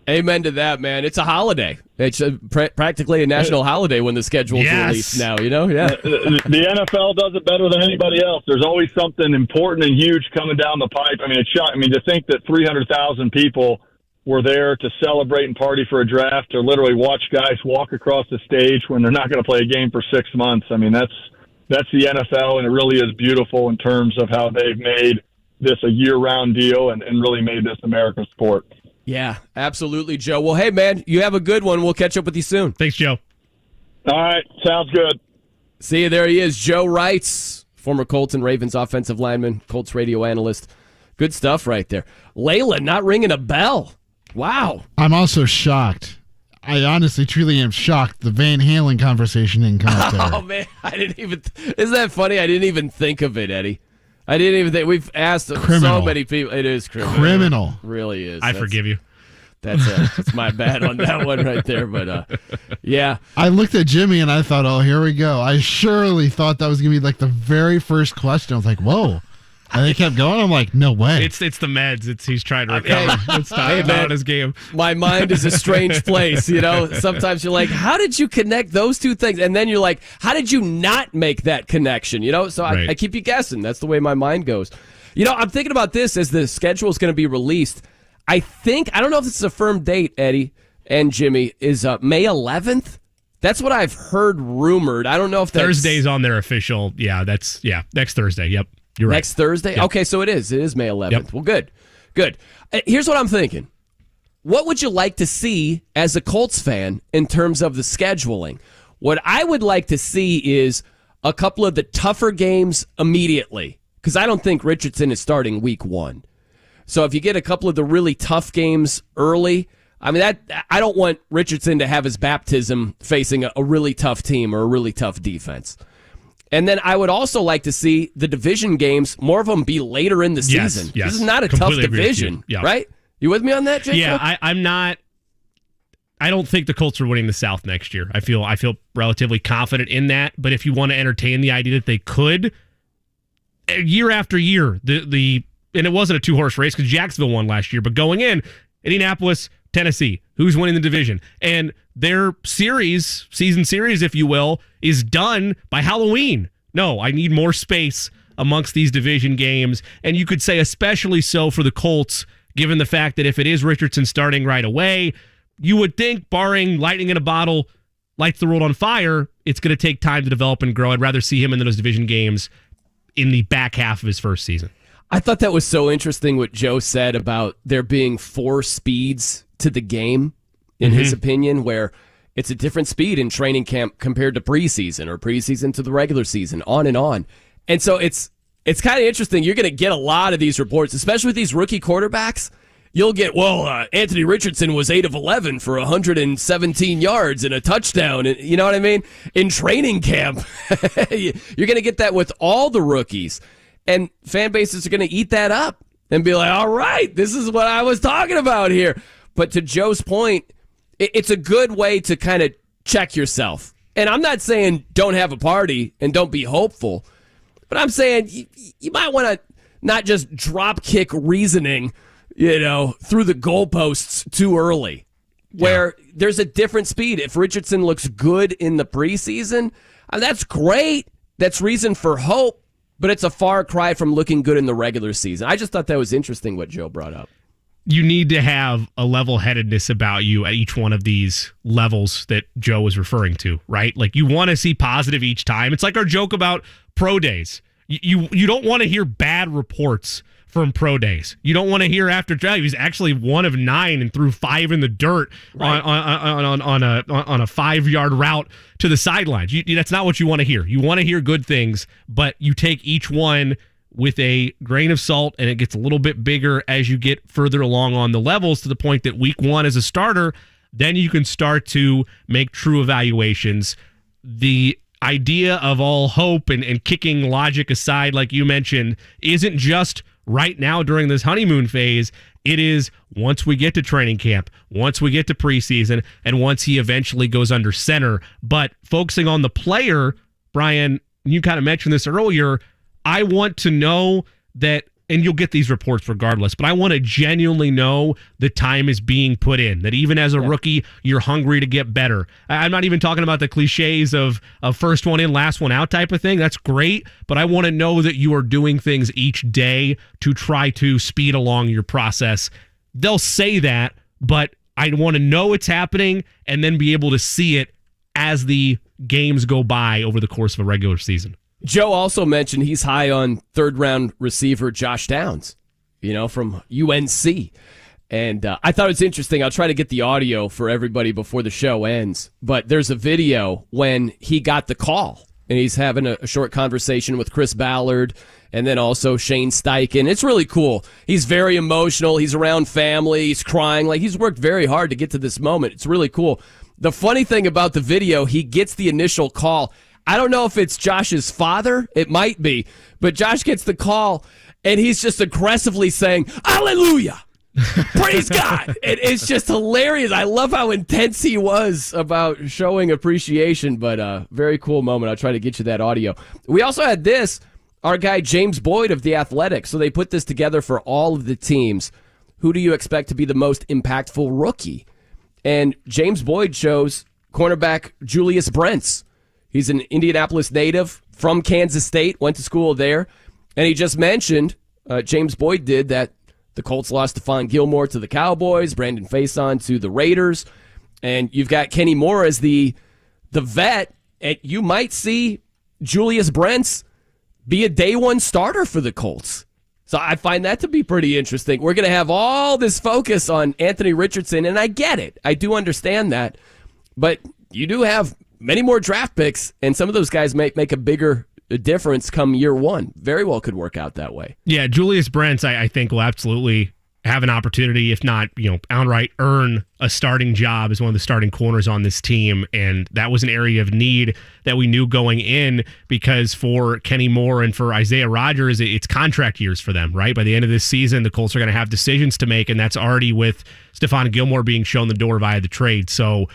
Speaker 1: Amen to that, man. It's a holiday. It's practically a national holiday when the schedule's released now, you know? Yeah.
Speaker 8: The NFL does it better than anybody else. There's always something important and huge coming down the pipe. I mean, it's shocking. I mean, to think that 300,000 people were there to celebrate and party for a draft, or literally watch guys walk across the stage when they're not going to play a game for 6 months. I mean, that's the NFL, and it really is beautiful in terms of how they've made this a year-round deal and really made this American sport.
Speaker 1: Yeah, absolutely, Joe. Well, hey, man, you have a good one. We'll catch up with you soon.
Speaker 2: Thanks, Joe.
Speaker 8: All right, sounds good.
Speaker 1: See you. There he is, Joe Reitz, former Colts and Ravens offensive lineman, Colts radio analyst. Good stuff right there. Layla not ringing a bell. Wow.
Speaker 3: I'm also shocked. I honestly, truly am shocked the Van Halen conversation didn't come up there.
Speaker 1: Oh, man, I didn't even. Isn't that funny? I didn't even think of it, Eddie. I didn't even think. We've asked so many people. It is criminal. It really is.
Speaker 2: I forgive you.
Speaker 1: That's my bad on that one right there. But, yeah.
Speaker 3: I looked at Jimmy and I thought, oh, here we go. I surely thought that was going to be like the very first question. I was like, whoa. And they kept going. I'm like, no way.
Speaker 2: It's the meds. He's trying to recover. It's time out his game.
Speaker 1: My mind is a strange place, you know. Sometimes you're like, how did you connect those two things? And then you're like, how did you not make that connection? You know, so I keep you guessing. That's the way my mind goes. You know, I'm thinking about this as the schedule is going to be released. I don't know if this is a firm date, Eddie and Jimmy, is May 11th. That's what I've heard rumored. I don't know if that's
Speaker 2: Thursday's on their official. Yeah, next Thursday. Yep. You're right.
Speaker 1: Next Thursday? Yep. Okay, so it is. It is May 11th. Yep. Well, good. Here's what I'm thinking. What would you like to see as a Colts fan in terms of the scheduling? What I would like to see is a couple of the tougher games immediately, because I don't think Richardson is starting week 1. So if you get a couple of the really tough games early, I mean, I don't want Richardson to have his baptism facing a really tough team or a really tough defense. And then I would also like to see the division games, more of them be later in the season.
Speaker 2: Yes.
Speaker 1: This is not a tough division, right? You with me on that, Jake?
Speaker 2: Yeah, I'm not. I don't think the Colts are winning the South next year. I feel relatively confident in that. But if you want to entertain the idea that they could, year after year, and it wasn't a 2-horse race because Jacksonville won last year, but going in, Indianapolis, Tennessee, who's winning the division? And their season series, if you will, is done by Halloween. No, I need more space amongst these division games. And you could say especially so for the Colts, given the fact that if it is Richardson starting right away, you would think, barring lightning in a bottle, lights the world on fire, it's going to take time to develop and grow. I'd rather see him in those division games in the back half of his first season.
Speaker 1: I thought that was so interesting what Joe said about there being 4 speeds to the game, in his opinion, where it's a different speed in training camp compared to preseason or preseason to the regular season, on and on. And so it's kind of interesting. You're going to get a lot of these reports, especially with these rookie quarterbacks. You'll get, Anthony Richardson was 8 of 11 for 117 yards and a touchdown. And you know what I mean? In training camp, you're going to get that with all the rookies. And fan bases are going to eat that up and be like, all right, this is what I was talking about here. But to Joe's point, it's a good way to kind of check yourself. And I'm not saying don't have a party and don't be hopeful, but I'm saying you might want to not just drop kick reasoning, through the goalposts too early, where there's a different speed. If Richardson looks good in the preseason, that's great. That's reason for hope, but it's a far cry from looking good in the regular season. I just thought that was interesting what Joe brought up.
Speaker 2: You need to have a level-headedness about you at each one of these levels that Joe was referring to, right? Like, you want to see positive each time. It's like our joke about pro days. You don't want to hear bad reports from pro days. You don't want to hear after he was actually 1 of 9 and threw 5 in the dirt on a 5-yard route to the sidelines. That's not what you want to hear. You want to hear good things, but you take each one with a grain of salt, and it gets a little bit bigger as you get further along on the levels, to the point that week 1 as a starter, then you can start to make true evaluations. The idea of all hope and kicking logic aside, like you mentioned, isn't just right now during this honeymoon phase, it is once we get to training camp, once we get to preseason, and once he eventually goes under center. But focusing on the player, Brian, you kind of mentioned this earlier, I want to know that, and you'll get these reports regardless, but I want to genuinely know the time is being put in, that even as a rookie, you're hungry to get better. I'm not even talking about the cliches of first one in, last one out type of thing. That's great, but I want to know that you are doing things each day to try to speed along your process. They'll say that, but I want to know it's happening and then be able to see it as the games go by over the course of a regular season.
Speaker 1: Joe also mentioned he's high on third-round receiver Josh Downs, from UNC. And I thought it was interesting. I'll try to get the audio for everybody before the show ends. But there's a video when he got the call, and he's having a short conversation with Chris Ballard and then also Shane Steichen. It's really cool. He's very emotional. He's around family. He's crying. Like, he's worked very hard to get to this moment. It's really cool. The funny thing about the video, he gets the initial call. I don't know if it's Josh's father. It might be. But Josh gets the call, and he's just aggressively saying, "Hallelujah! Praise God!" It's just hilarious. I love how intense he was about showing appreciation, but very cool moment. I'll try to get you that audio. We also had this, our guy James Boyd of The Athletic. So they put this together for all of the teams. Who do you expect to be the most impactful rookie? And James Boyd chose cornerback Julius Brents. He's an Indianapolis native from Kansas State, went to school there. And he just mentioned, James Boyd did, that the Colts lost Stephon Gilmore to the Cowboys, Brandon Faison to the Raiders. And you've got Kenny Moore as the vet. And you might see Julius Brents be a day one starter for the Colts. So I find that to be pretty interesting. We're going to have all this focus on Anthony Richardson, and I get it. I do understand that. But you do have many more draft picks, and some of those guys might make a bigger difference come year one. Very well could work out that way.
Speaker 2: Yeah, Julius Brents, I think, will absolutely have an opportunity, if not, outright earn a starting job as one of the starting corners on this team. And that was an area of need that we knew going in, because for Kenny Moore and for Isaiah Rodgers, it's contract years for them, right? By the end of this season, the Colts are going to have decisions to make, and that's already with Stephon Gilmore being shown the door via the trade. So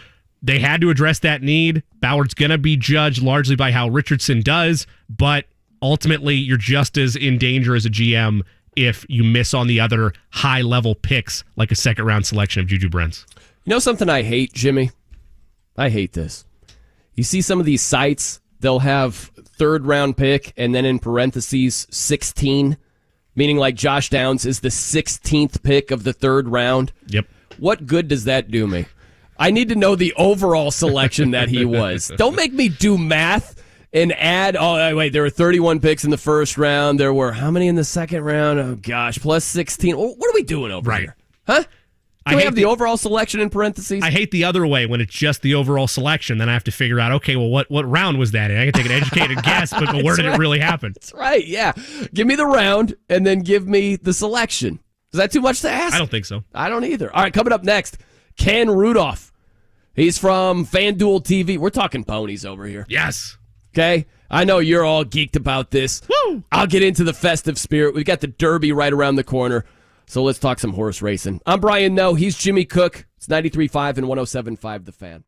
Speaker 2: they had to address that need. Ballard's going to be judged largely by how Richardson does, but ultimately you're just as in danger as a GM if you miss on the other high-level picks, like a second-round selection of Juju Brents.
Speaker 1: You know something I hate, Jimmy? I hate this. You see some of these sites, they'll have third-round pick and then in parentheses 16, meaning like Josh Downs is the 16th pick of the third round.
Speaker 2: Yep.
Speaker 1: What good does that do me? I need to know the overall selection that he was. Don't make me do math and add, there were 31 picks in the first round. There were how many in the second round? Oh, gosh, plus 16. What are we doing over here? Huh? Do we have the overall selection in parentheses?
Speaker 2: I hate the other way when it's just the overall selection. Then I have to figure out, okay, well, what round was that in? I can take an educated guess, but where did it really happen?
Speaker 1: That's right, yeah. Give me the round and then give me the selection. Is that too much to ask?
Speaker 2: I don't think so.
Speaker 1: I don't either. All right, coming up next, Ken Rudulph. He's from FanDuel TV. We're talking ponies over here.
Speaker 2: Yes.
Speaker 1: Okay? I know you're all geeked about this.
Speaker 2: Woo!
Speaker 1: I'll get into the festive spirit. We've got the Derby right around the corner, so let's talk some horse racing. I'm Brian Noe. He's Jimmy Cook. It's 93.5 and 107.5 The Fan.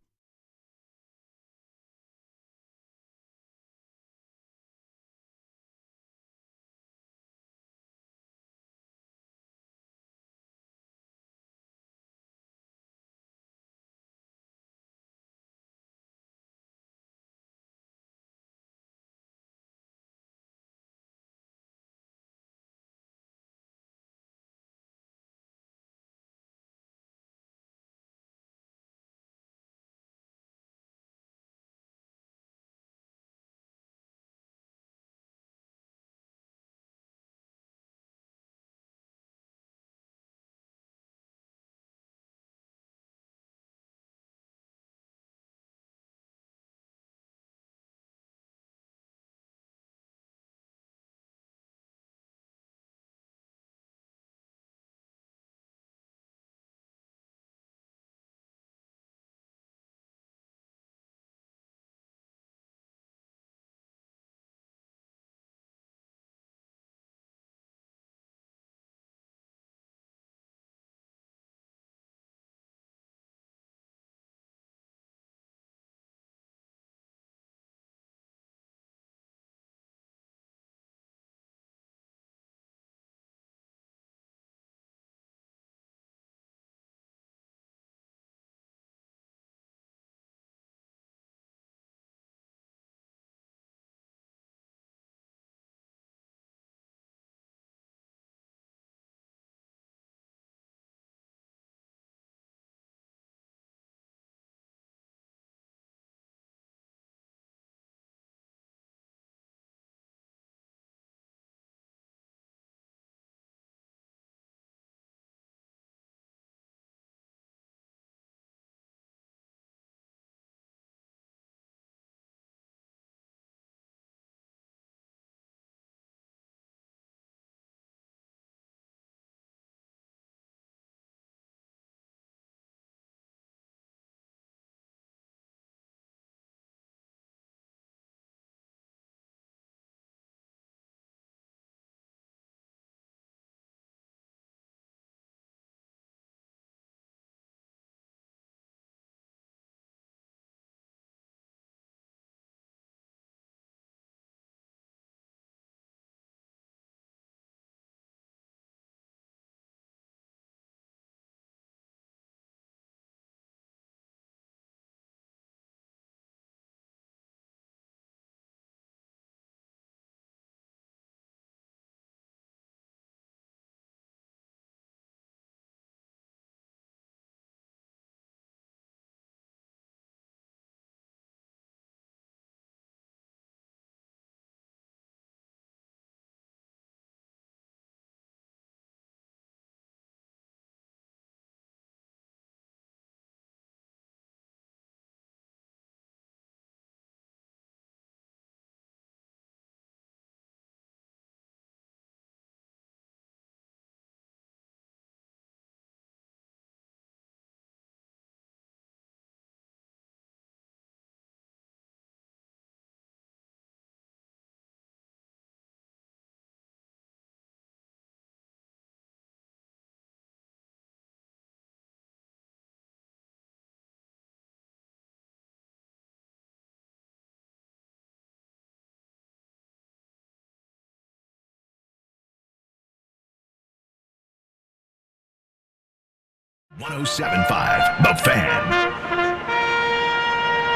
Speaker 4: 107.5 The Fan.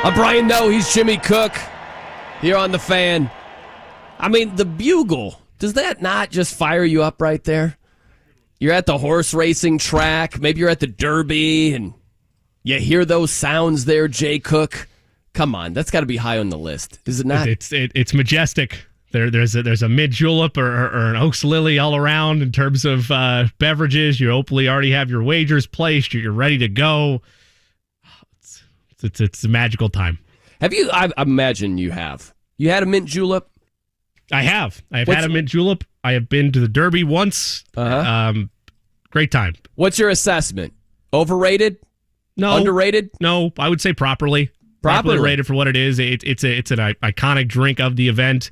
Speaker 1: I'm Brian Noe. He's Jimmy Cook here on The Fan. I mean, the bugle, does that not just fire you up right there? You're at the horse racing track. Maybe you're at the Derby, and you hear those sounds there, Jay Cook. Come on, that's got to be high on the list, is it not?
Speaker 2: It's majestic. There's a mid julep or an Oaks Lily all around in terms of beverages. You hopefully already have your wagers placed. You're ready to go. It's a magical time.
Speaker 1: Have you? I imagine you have. You had a mint julep?
Speaker 2: I have. I've had a mint julep. I have been to the Derby once. Great time.
Speaker 1: What's your assessment? Overrated?
Speaker 2: No.
Speaker 1: Underrated?
Speaker 2: No, I would say properly. Properly rated for what it is. It's an iconic drink of the event.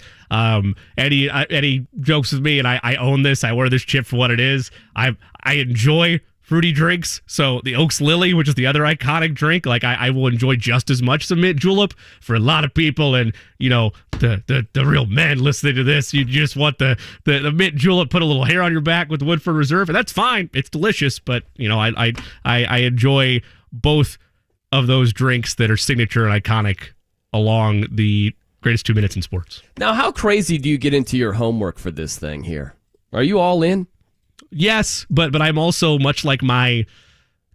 Speaker 2: Eddie jokes with me, and I own this. I wear this chip for what it is. I enjoy fruity drinks. So the Oaks Lily, which is the other iconic drink, like I will enjoy just as much as a mint julep. For a lot of people, and you know the real men listening to this, you just want the mint julep, put a little hair on your back with the Woodford Reserve, and that's fine. It's delicious, but you know I enjoy both of those drinks that are signature and iconic along the greatest 2 minutes in sports.
Speaker 1: Now, how crazy do you get into your homework for this thing here? Are you all in?
Speaker 2: Yes, but I'm also, much like my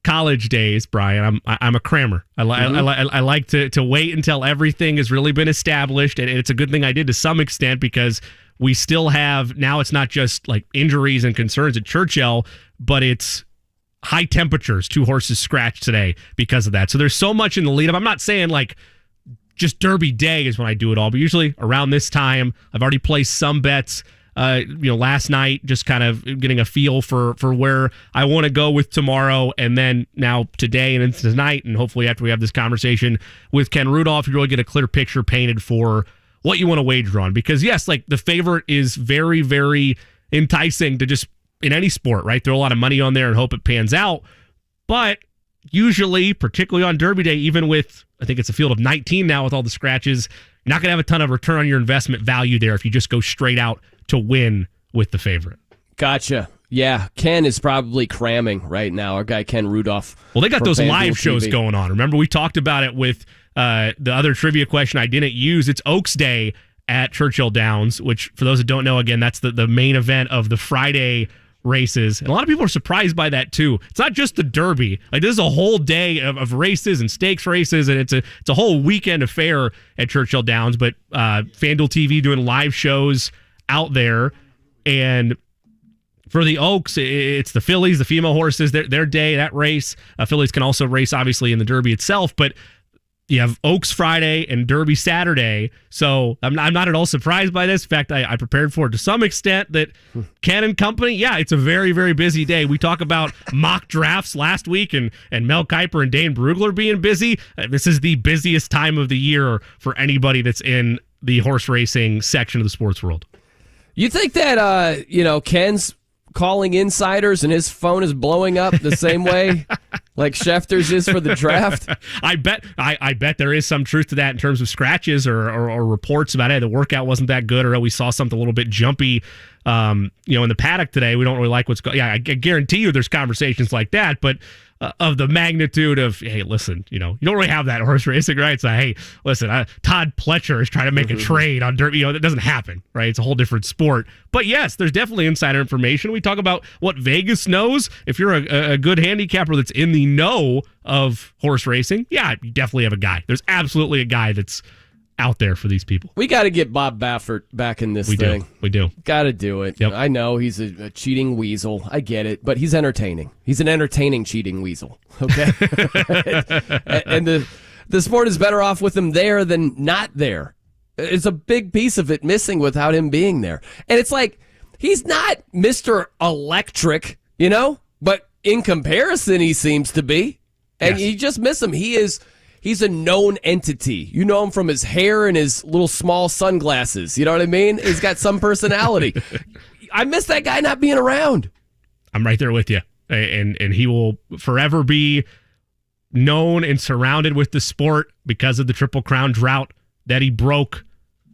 Speaker 2: college days, Brian, I'm a crammer. I like to wait until everything has really been established, and it's a good thing I did to some extent, because we still have, now it's not just like injuries and concerns at Churchill, but it's high temperatures. 2 horses scratched today because of that. So there's so much in the lead up. I'm not saying like just Derby day is when I do it all, but usually around this time, I've already placed some bets. Last night, just kind of getting a feel for where I want to go with tomorrow, and then now today and into tonight, and hopefully after we have this conversation with Ken Rudulph, you really get a clear picture painted for what you want to wager on. Because yes, like the favorite is very, very enticing to just, in any sport, right? Throw a lot of money on there and hope it pans out. But usually, particularly on Derby Day, even with, I think it's a field of 19 now with all the scratches, you're not going to have a ton of return on your investment value there if you just go straight out to win with the favorite.
Speaker 1: Gotcha. Yeah, Ken is probably cramming right now. Our guy Ken Rudolph.
Speaker 2: Well, they got those live shows
Speaker 1: TV
Speaker 2: going on. Remember, we talked about it with the other trivia question I didn't use. It's Oaks Day at Churchill Downs, which, for those that don't know, again, that's the main event of the Friday races. And a lot of people are surprised by that too. It's not just the Derby. Like, this is a whole day of races and stakes races, and it's a whole weekend affair at Churchill Downs. But FanDuel TV doing live shows out there. And for the Oaks, it's the fillies, the female horses, their day, that race. Fillies can also race, obviously, in the Derby itself, but you have Oaks Friday and Derby Saturday. So I'm not at all surprised by this. In fact, I prepared for it to some extent, that Ken and company, yeah, it's a very, very busy day. We talk about mock drafts last week and Mel Kiper and Dane Brugler being busy. This is the busiest time of the year for anybody that's in the horse racing section of the sports world.
Speaker 1: You think that, Ken's calling insiders and his phone is blowing up the same way like Schefter's is for the draft?
Speaker 2: I bet there is some truth to that in terms of scratches or reports about, hey, the workout wasn't that good, or we saw something a little bit jumpy in the paddock today. We don't really like what's going on. Yeah, I guarantee you there's conversations like that, but of the magnitude of, hey, listen, you don't really have that horse racing, right? So, hey, listen, Todd Pletcher is trying to make a trade on Derby. That doesn't happen, right? It's a whole different sport. But yes, there's definitely insider information. We talk about what Vegas knows. If you're a good handicapper that's in the know of horse racing, yeah, you definitely have a guy. There's absolutely a guy that's out there for these people.
Speaker 1: We got to get Bob Baffert back in this thing.
Speaker 2: We do.
Speaker 1: Got to do it.
Speaker 2: Yep.
Speaker 1: I know he's a cheating weasel. I get it, but he's entertaining. He's an entertaining cheating weasel. Okay, and the sport is better off with him there than not there. It's a big piece of it missing without him being there. And it's like, he's not Mr. Electric, but in comparison, he seems to be. And you just miss him. He's a known entity. You know him from his hair and his little small sunglasses. You know what I mean? He's got some personality. I miss that guy not being around.
Speaker 2: I'm right there with you. And he will forever be known and surrounded with the sport because of the Triple Crown drought that he broke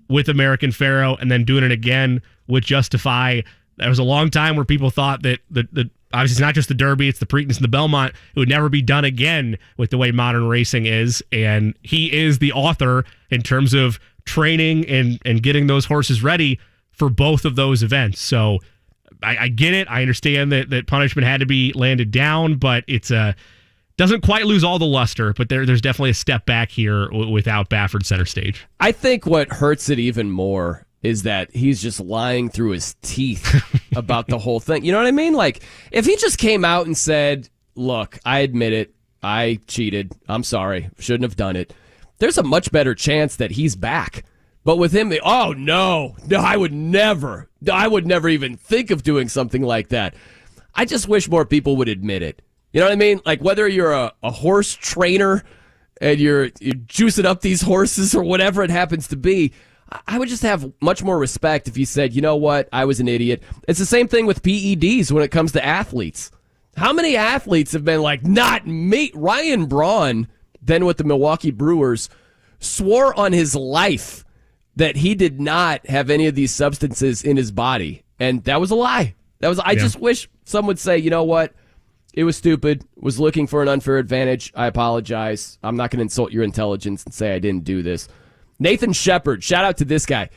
Speaker 2: with American Pharoah, and then doing it again with Justify. There was a long time where people thought that the obviously it's not just the Derby, it's the Preakness and the Belmont. It would never be done again with the way modern racing is. And he is the author in terms of training and getting those horses ready for both of those events. So I get it. I understand that punishment had to be landed down, but it's doesn't quite lose all the luster, but there's definitely a step back here without Baffert center stage.
Speaker 1: I think what hurts it even more is that he's just lying through his teeth about the whole thing. You know what I mean? Like, if he just came out and said, look, I admit it, I cheated, I'm sorry, shouldn't have done it, there's a much better chance that he's back. But with him, oh, no, I would never even think of doing something like that. I just wish more people would admit it. You know what I mean? Like, whether you're a horse trainer and you're juicing up these horses or whatever it happens to be, I would just have much more respect if you said, you know what, I was an idiot. It's the same thing with PEDs when it comes to athletes. How many athletes have been like, not me? Ryan Braun, then with the Milwaukee Brewers, swore on his life that he did not have any of these substances in his body. And that was a lie. I just wish someone would say, you know what? It was stupid, was looking for an unfair advantage. I apologize. I'm not going to insult your intelligence and say I didn't do this. Nathan Shepard, shout out to this guy.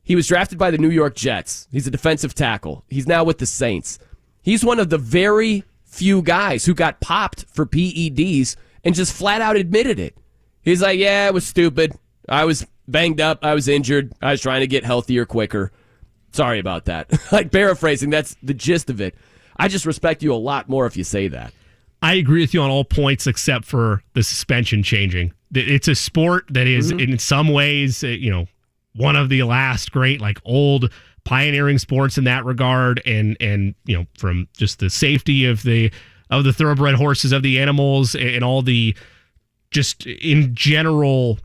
Speaker 1: He was drafted by the New York Jets. He's a defensive tackle. He's now with the Saints. He's one of the very few guys who got popped for PEDs and just flat out admitted it. He's like, yeah, it was stupid. I was banged up. I was injured. I was trying to get healthier quicker. Sorry about that. Like, paraphrasing, that's the gist of it. I just respect you a lot more if you say that.
Speaker 2: I agree with you on all points except for the suspension changing. It's a sport that is in some ways, one of the last great, like, old pioneering sports in that regard. And from just the safety of the thoroughbred horses, of the animals, and all the just in general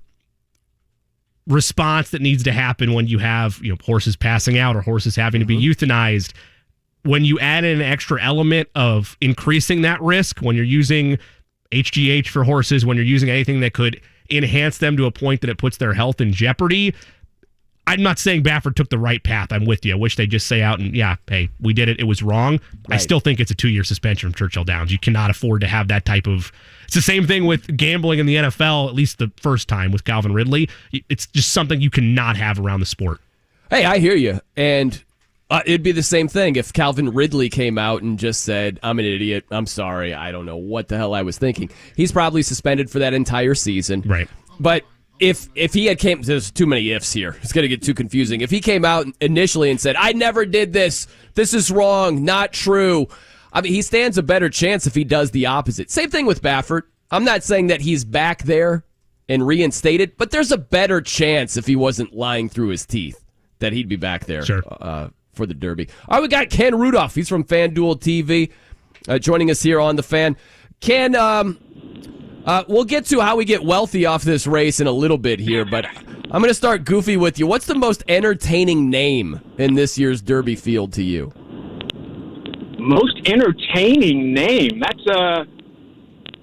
Speaker 2: response that needs to happen when you have, horses passing out or horses having to be euthanized. When you add in an extra element of increasing that risk, when you're using HGH for horses, when you're using anything that could enhance them to a point that it puts their health in jeopardy, I'm not saying Baffert took the right path. I'm with you. I wish they'd just say out and, yeah, hey, we did it. It was wrong. Right. I still think it's a 2-year suspension from Churchill Downs. You cannot afford to have that type of... It's the same thing with gambling in the NFL, at least the first time with Calvin Ridley. It's just something you cannot have around the sport.
Speaker 1: Hey, I hear you. And... it'd be the same thing if Calvin Ridley came out and just said, I'm an idiot, I'm sorry, I don't know what the hell I was thinking. He's probably suspended for that entire season.
Speaker 2: Right.
Speaker 1: But if he had came, there's too many ifs here. It's going to get too confusing. If he came out initially and said, I never did this, this is wrong, not true, I mean, he stands a better chance if he does the opposite. Same thing with Baffert. I'm not saying that he's back there and reinstated, but there's a better chance if he wasn't lying through his teeth that he'd be back there.
Speaker 2: Sure.
Speaker 1: For the Derby. All right, we got Ken Rudulph. He's from FanDuel TV, joining us here on the Fan. Ken, we'll get to how we get wealthy off this race in a little bit here, but I'm going to start goofy with you. What's the most entertaining name in this year's Derby field to you?
Speaker 9: Most entertaining name? That's,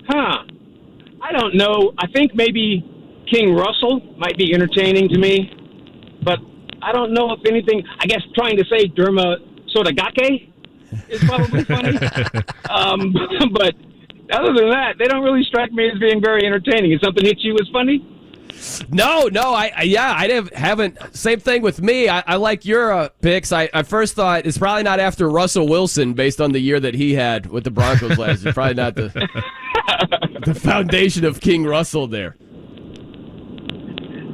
Speaker 9: I don't know. I think maybe King Russell might be entertaining to me, but I don't know if anything. I guess trying to say Derma Sotagake is probably funny. But other than that, they don't really strike me as being very entertaining. Is something hit you as funny?
Speaker 1: No, I haven't. Same thing with me. I like your picks. I first thought it's probably not after Russell Wilson based on the year that he had with the Broncos last year. Probably not the foundation of King Russell there.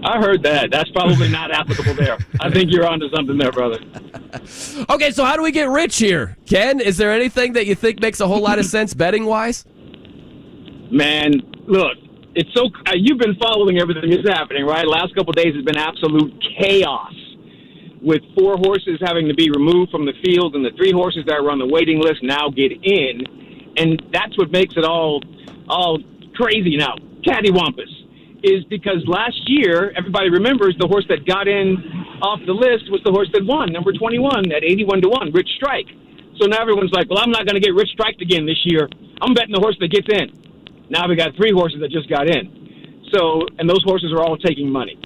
Speaker 9: I heard that. That's probably not applicable there. I think you're onto something there, brother.
Speaker 1: Okay, so how do we get rich here? Ken, is there anything that you think makes a whole lot of sense betting-wise?
Speaker 9: Man, look, it's so you've been following everything that's happening, right? Last couple of days has been absolute chaos with 4 horses having to be removed from the field and the 3 horses that were on the waiting list now get in. And that's what makes it all crazy now. Cattywampus. Is because last year, everybody remembers the horse that got in off the list was the horse that won, number 21, at 81-1, Rich Strike. So now everyone's like, well, I'm not going to get Rich Strike again this year. I'm betting the horse that gets in. Now we got 3 horses that just got in. So, and those horses are all taking money.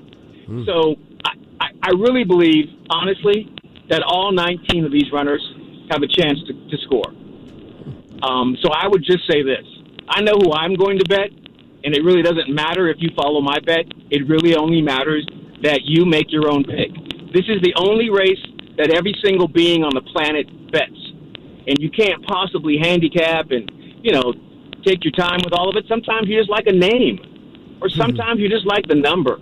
Speaker 9: So I really believe, honestly, that all 19 of these runners have a chance to score. So I would just say this. I know who I'm going to bet, and it really doesn't matter if you follow my bet. It really only matters that you make your own pick. This is the only race that every single being on the planet bets. And you can't possibly handicap and, take your time with all of it. Sometimes you just like a name, or sometimes you just like the number.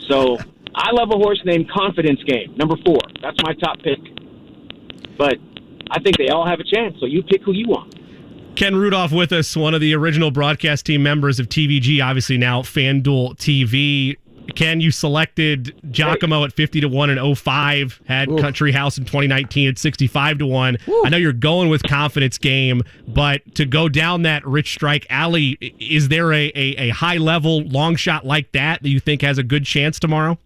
Speaker 9: So I love a horse named Confidence Game, number 4. That's my top pick. But I think they all have a chance, so you pick who you want.
Speaker 2: Ken Rudulph with us, one of the original broadcast team members of TVG, obviously now FanDuel TV. Ken, you selected Giacomo at 50-1 in 05, had Country House in 2019 at 65-1. I know you're going with Confidence Game, but to go down that Rich Strike alley, is there a high-level long shot like that you think has a good chance tomorrow?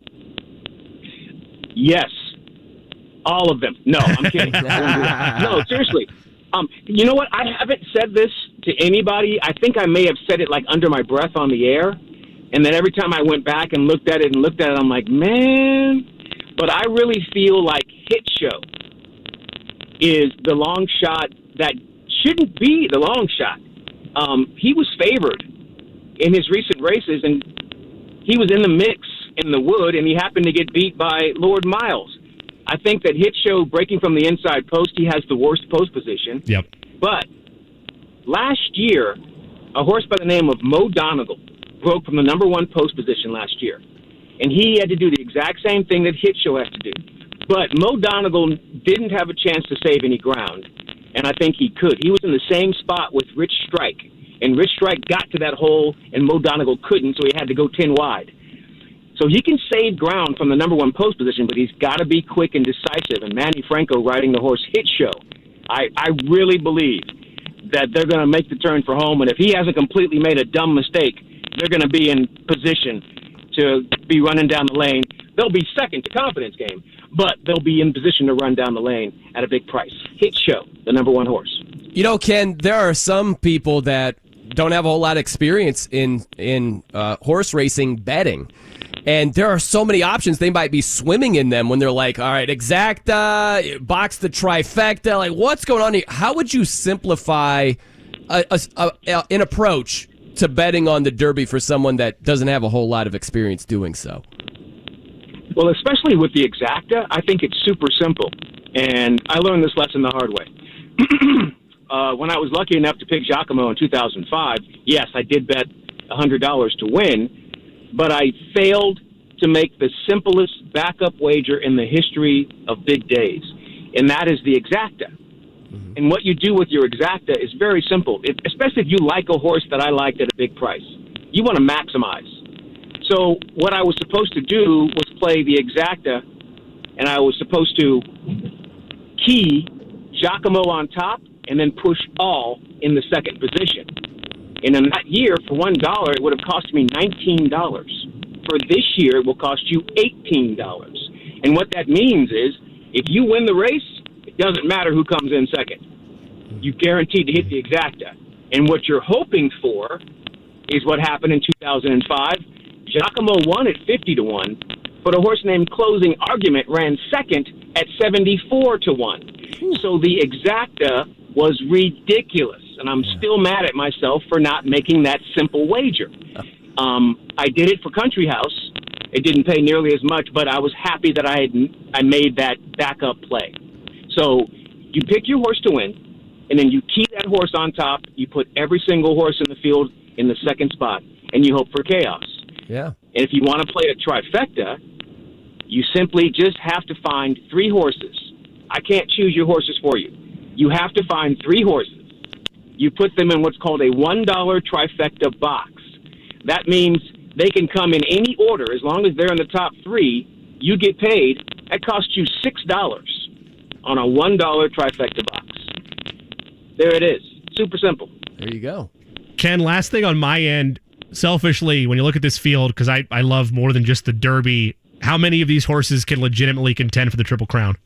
Speaker 9: Yes. All of them. No, I'm kidding. No, seriously. You know what? I haven't said this to anybody. I think I may have said it like under my breath on the air. And then every time I went back and looked at it, I'm like, man. But I really feel like Hit Show is the long shot that shouldn't be the long shot. He was favored in his recent races, and he was in the mix in the wood, and he happened to get beat by Lord Miles. I think that Hit Show, breaking from the inside post, he has the worst post position.
Speaker 2: Yep.
Speaker 9: But last year, a horse by the name of Mo Donegal broke from the number 1 post position last year. And he had to do the exact same thing that Hit Show has to do. But Mo Donegal didn't have a chance to save any ground, and I think he could. He was in the same spot with Rich Strike, and Rich Strike got to that hole, and Mo Donegal couldn't, so he had to go 10 wide. So he can save ground from the number 1 post position, but he's got to be quick and decisive. And Manny Franco riding the horse Hit Show, I really believe that they're going to make the turn for home, and if he hasn't completely made a dumb mistake, they're going to be in position to be running down the lane. They'll be second to Confidence Game, but they'll be in position to run down the lane at a big price. Hit Show, the number 1 horse.
Speaker 1: Ken, there are some people that don't have a whole lot of experience in horse racing betting. And there are so many options. They might be swimming in them when they're like, all right, exacta, box the trifecta. Like, what's going on here? How would you simplify an approach to betting on the Derby for someone that doesn't have a whole lot of experience doing so?
Speaker 9: Well, especially with the exacta, I think it's super simple. And I learned this lesson the hard way. When I was lucky enough to pick Giacomo in 2005, yes, I did bet $100 to win, but I failed to make the simplest backup wager in the history of big days, and that is the exacta. Mm-hmm. And what you do with your exacta is very simple, especially if you like a horse that I liked at a big price. You want to maximize. So what I was supposed to do was play the exacta, and I was supposed to key Giacomo on top and then push all in the second position. And in that year, for $1, it would have cost me $19. For this year, it will cost you $18. And what that means is, if you win the race, it doesn't matter who comes in second. You're guaranteed to hit the exacta. And what you're hoping for is what happened in 2005. Giacomo won at 50-1, but a horse named Closing Argument ran second at 74-1. So the exacta was ridiculous, and I'm still mad at myself for not making that simple wager. I did it for Country House. It didn't pay nearly as much, but I was happy that I made that backup play. So you pick your horse to win, and then you key that horse on top. You put every single horse in the field in the second spot, and you hope for chaos.
Speaker 1: Yeah.
Speaker 9: And if you want to play a trifecta, you simply just have to find 3 horses. I can't choose your horses for you. You have to find 3 horses. You put them in what's called a $1 trifecta box. That means they can come in any order. As long as they're in the top 3, you get paid. That costs you $6 on a $1 trifecta box. There it is. Super simple.
Speaker 1: There you go.
Speaker 2: Ken, last thing on my end, selfishly, when you look at this field, because I love more than just the Derby, how many of these horses can legitimately contend for the Triple Crown?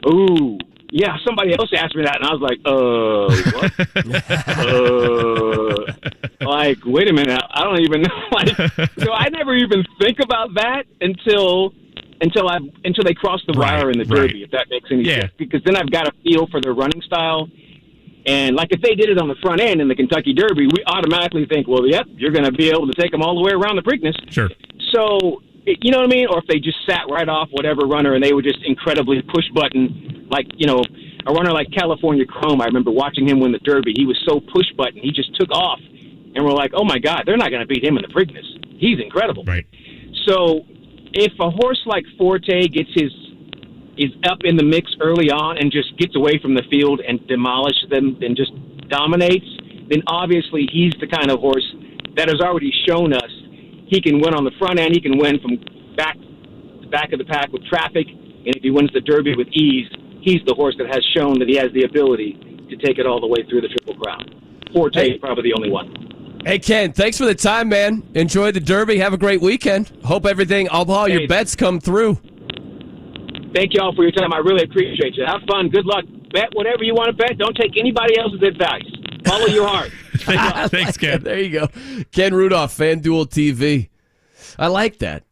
Speaker 9: Ooh. Yeah, somebody else asked me that, and I was like, what? Wait a minute, I don't even know. So I never even think about that until they cross the wire in the Derby, if that makes any sense. Because then I've got a feel for their running style. And like if they did it on the front end in the Kentucky Derby, we automatically think, well, yep, you're going to be able to take them all the way around the Preakness.
Speaker 2: Sure.
Speaker 9: So, you know what I mean? Or if they just sat right off whatever runner and they would just incredibly push button, like, you know, a runner like California Chrome. I remember watching him win the Derby. He was so push button. He just took off. And we're like, oh, my God, they're not going to beat him in the Preakness. He's incredible.
Speaker 2: Right.
Speaker 9: So if a horse like Forte is up in the mix early on and just gets away from the field and demolishes them and just dominates, then obviously he's the kind of horse that has already shown us he can win on the front end. He can win from back of the pack with traffic. And if he wins the Derby with ease, he's the horse that has shown that he has the ability to take it all the way through the Triple Crown. Forte is probably the only one.
Speaker 1: Hey, Ken, thanks for the time, man. Enjoy the Derby. Have a great weekend. Hope all your bets come through.
Speaker 9: Thank you all for your time. I really appreciate you. Have fun. Good luck. Bet whatever you want to bet. Don't take anybody else's advice. Follow your heart.
Speaker 2: Thanks, Ken.
Speaker 1: There you go. Ken Rudulph, FanDuel TV. I like that.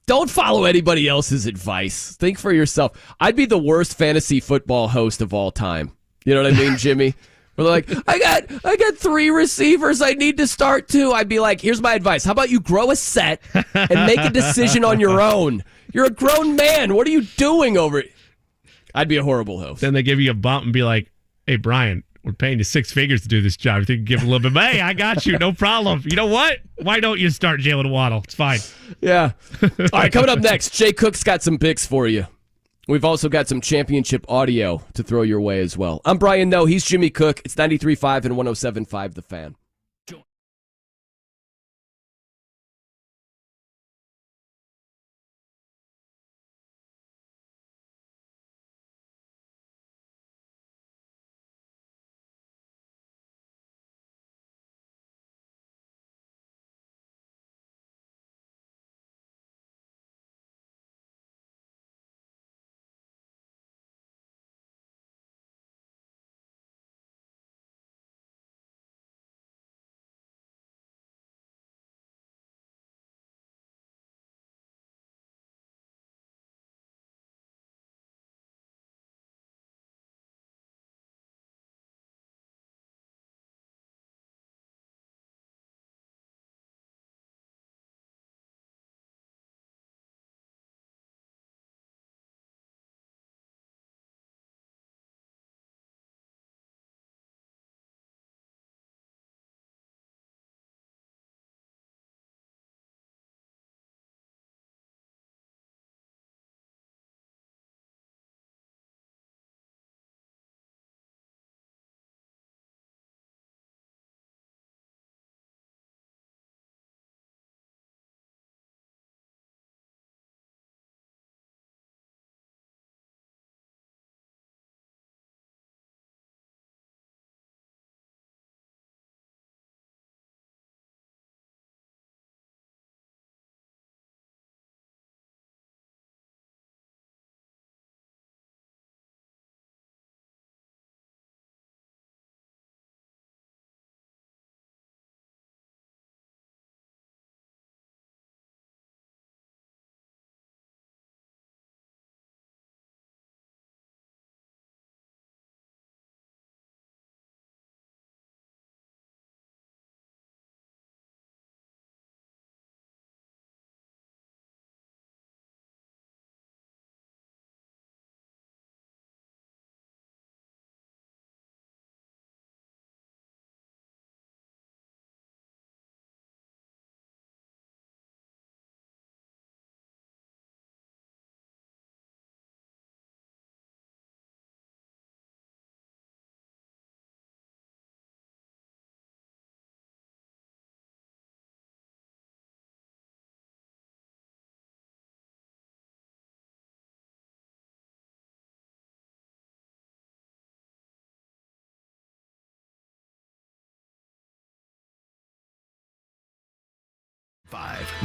Speaker 1: Don't follow anybody else's advice. Think for yourself. I'd be the worst fantasy football host of all time. You know what I mean, Jimmy? Where they're like, I got 3 receivers I need to start 2. I'd be like, here's my advice. How about you grow a set and make a decision on your own? You're a grown man. What are you doing over it? I'd be a horrible host.
Speaker 2: Then they give you a bump and be like, hey, Brian, we're paying you 6 figures to do this job. You think you give a little bit, but hey, I got you. No problem. You know what? Why don't you start Jalen Waddle? It's fine.
Speaker 1: Yeah. All right, coming up next, Jay Cook's got some picks for you. We've also got some championship audio to throw your way as well. I'm Brian Noe. He's Jimmy Cook. It's 93.5 and 107.5 The Fan.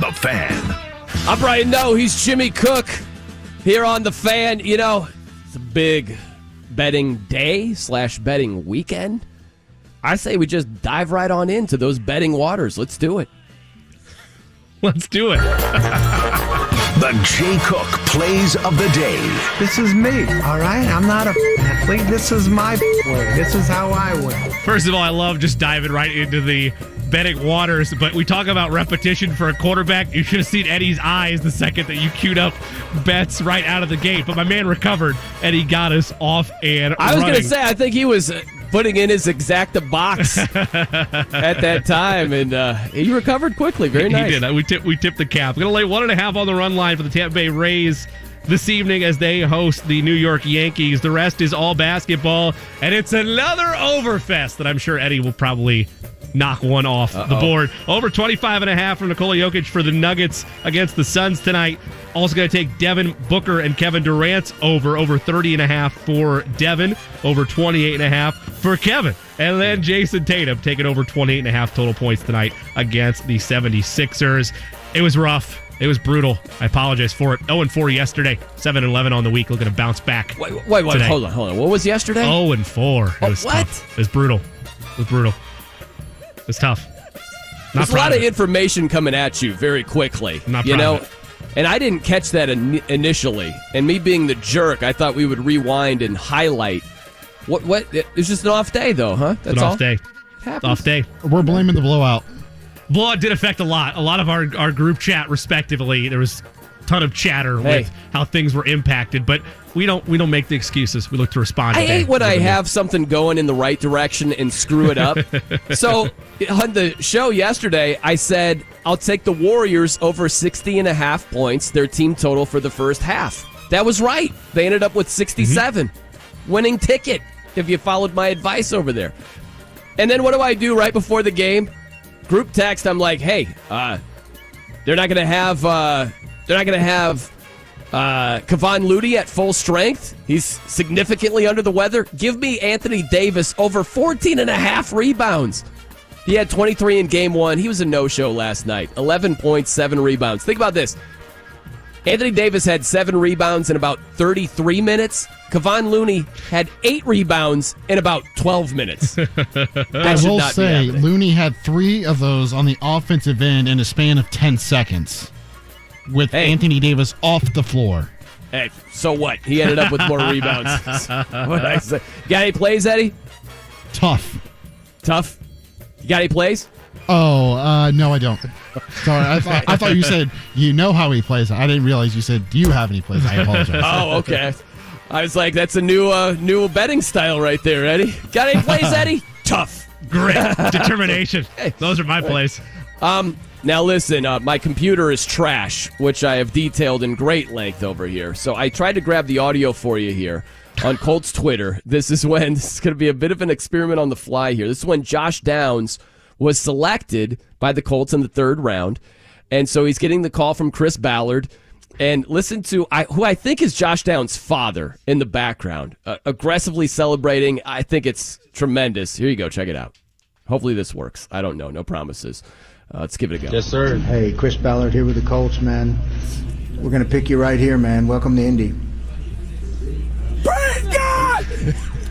Speaker 4: The Fan.
Speaker 1: I'm Brian Noe. He's Jimmy Cook here on The Fan. You know, it's a big betting day / betting weekend. I say we just dive right on into those betting waters. Let's do it.
Speaker 2: Let's do it.
Speaker 4: The Jay Cook Plays of the Day.
Speaker 10: This is me, all right? I'm not a athlete. This is my way. This is how I win.
Speaker 2: First of all, I love just diving right into the betting waters, but we talk about repetition for a quarterback. You should have seen Eddie's eyes the second that you queued up bets right out of the gate. But my man recovered, and he got us off and
Speaker 1: I was
Speaker 2: running.
Speaker 1: going to say, I think he was putting in his exacta box at that time, and he recovered quickly. Very nice.
Speaker 2: He did. We tipped the cap. We're going to lay 1.5 on the run line for the Tampa Bay Rays this evening as they host the New York Yankees. The rest is all basketball, and it's another overfest that I'm sure Eddie will probably knock one off the board. Over 25.5 from Nikola Jokic for the Nuggets against the Suns tonight. Also going to take Devin Booker and Kevin Durant's over 30.5 for Devin, over 28.5 for Kevin. And then Jason Tatum taking over 28.5 total points tonight against the 76ers. It was rough. It was brutal. I apologize for it. 0-4 yesterday. 7-11 on the week. Looking to bounce back.
Speaker 1: Wait, hold on. What was yesterday?
Speaker 2: 0-4. It was
Speaker 1: what?
Speaker 2: Tough. It was brutal. It's tough.
Speaker 1: There's a lot of information coming at you very quickly. And I didn't catch that initially. And me being the jerk, I thought we would rewind and highlight. What? It's just an off day, though, huh?
Speaker 2: That's all. Off day.
Speaker 3: We're blaming the blowout.
Speaker 2: Blowout did affect a lot. A lot of our group chat, respectively. There was a ton of chatter with how things were impacted, but we don't make the excuses. We look to respond.
Speaker 1: I hate when I have something going in the right direction and screw it up. So on the show yesterday, I said I'll take the Warriors over 60.5 points, their team total for the first half. That was right. They ended up with 67. Winning ticket, if you followed my advice over there. And then what do I do right before the game? Group text, I'm like, hey, they're not going to have Kevon Looney at full strength. He's significantly under the weather. Give me Anthony Davis over 14.5 rebounds. He had 23 in game one. He was a no-show last night. 11 points, 7 rebounds. Think about this. Anthony Davis had 7 rebounds in about 33 minutes. Kevon Looney had 8 rebounds in about 12 minutes.
Speaker 3: I will say, Looney had 3 of those on the offensive end in a span of 10 seconds with Anthony Davis off the floor.
Speaker 1: Hey, so what? He ended up with more rebounds. What I say? You got any plays, Eddie?
Speaker 3: Tough.
Speaker 1: You got any plays?
Speaker 3: Oh, no, I don't. Sorry, I thought you said you know how he plays. I didn't realize you said, do you have any plays? I apologize.
Speaker 1: Oh, okay. I was like, that's a new betting style right there, Eddie. Got any plays, Eddie? Tough.
Speaker 2: Grit. Determination. Those are my plays.
Speaker 1: Now listen, my computer is trash, which I have detailed in great length over here. So I tried to grab the audio for you here on Colts Twitter. This is going to be a bit of an experiment on the fly here. This is when Josh Downs was selected by the Colts in the 3rd round. And so he's getting the call from Chris Ballard. And listen to who I think is Josh Downs' father in the background, aggressively celebrating. I think it's tremendous. Here you go. Check it out. Hopefully this works. I don't know. No promises. Let's give it a go.
Speaker 11: Yes, sir. Hey, Chris Ballard here with the Colts, man. We're going to pick you right here, man. Welcome to Indy.
Speaker 12: Praise God!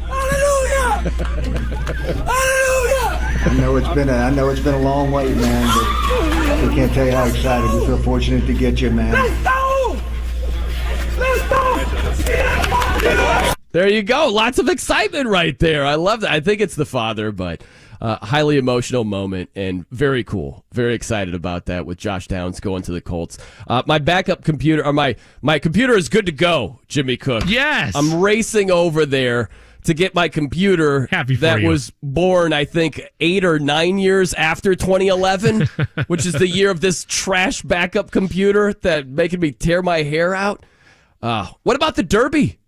Speaker 12: Hallelujah! Hallelujah!
Speaker 11: I know it's been a long wait, man, but we can't tell you how excited. We feel fortunate to get you, man.
Speaker 12: Let's go!
Speaker 1: There you go. Lots of excitement right there. I love that. I think it's the father, but highly emotional moment and very cool. Very excited about that with Josh Downs going to the Colts. My backup computer, or my computer is good to go, Jimmy Cook.
Speaker 2: Yes.
Speaker 1: I'm racing over there to get my computer was born, I think, 8 or 9 years after 2011, which is the year of this trash backup computer that making me tear my hair out. What about the Derby?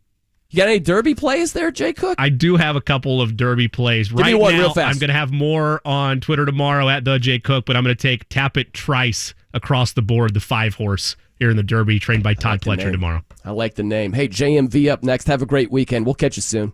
Speaker 1: You got any Derby plays there, Jay Cook?
Speaker 2: I do have a couple of Derby plays.
Speaker 1: Give me one real fast.
Speaker 2: I'm going to have more on Twitter tomorrow at the Jay Cook, but I'm going to take Tappet Trice across the board, the 5-horse here in the Derby, trained by Todd Pletcher tomorrow.
Speaker 1: I like the name. Hey, JMV up next. Have a great weekend. We'll catch you soon.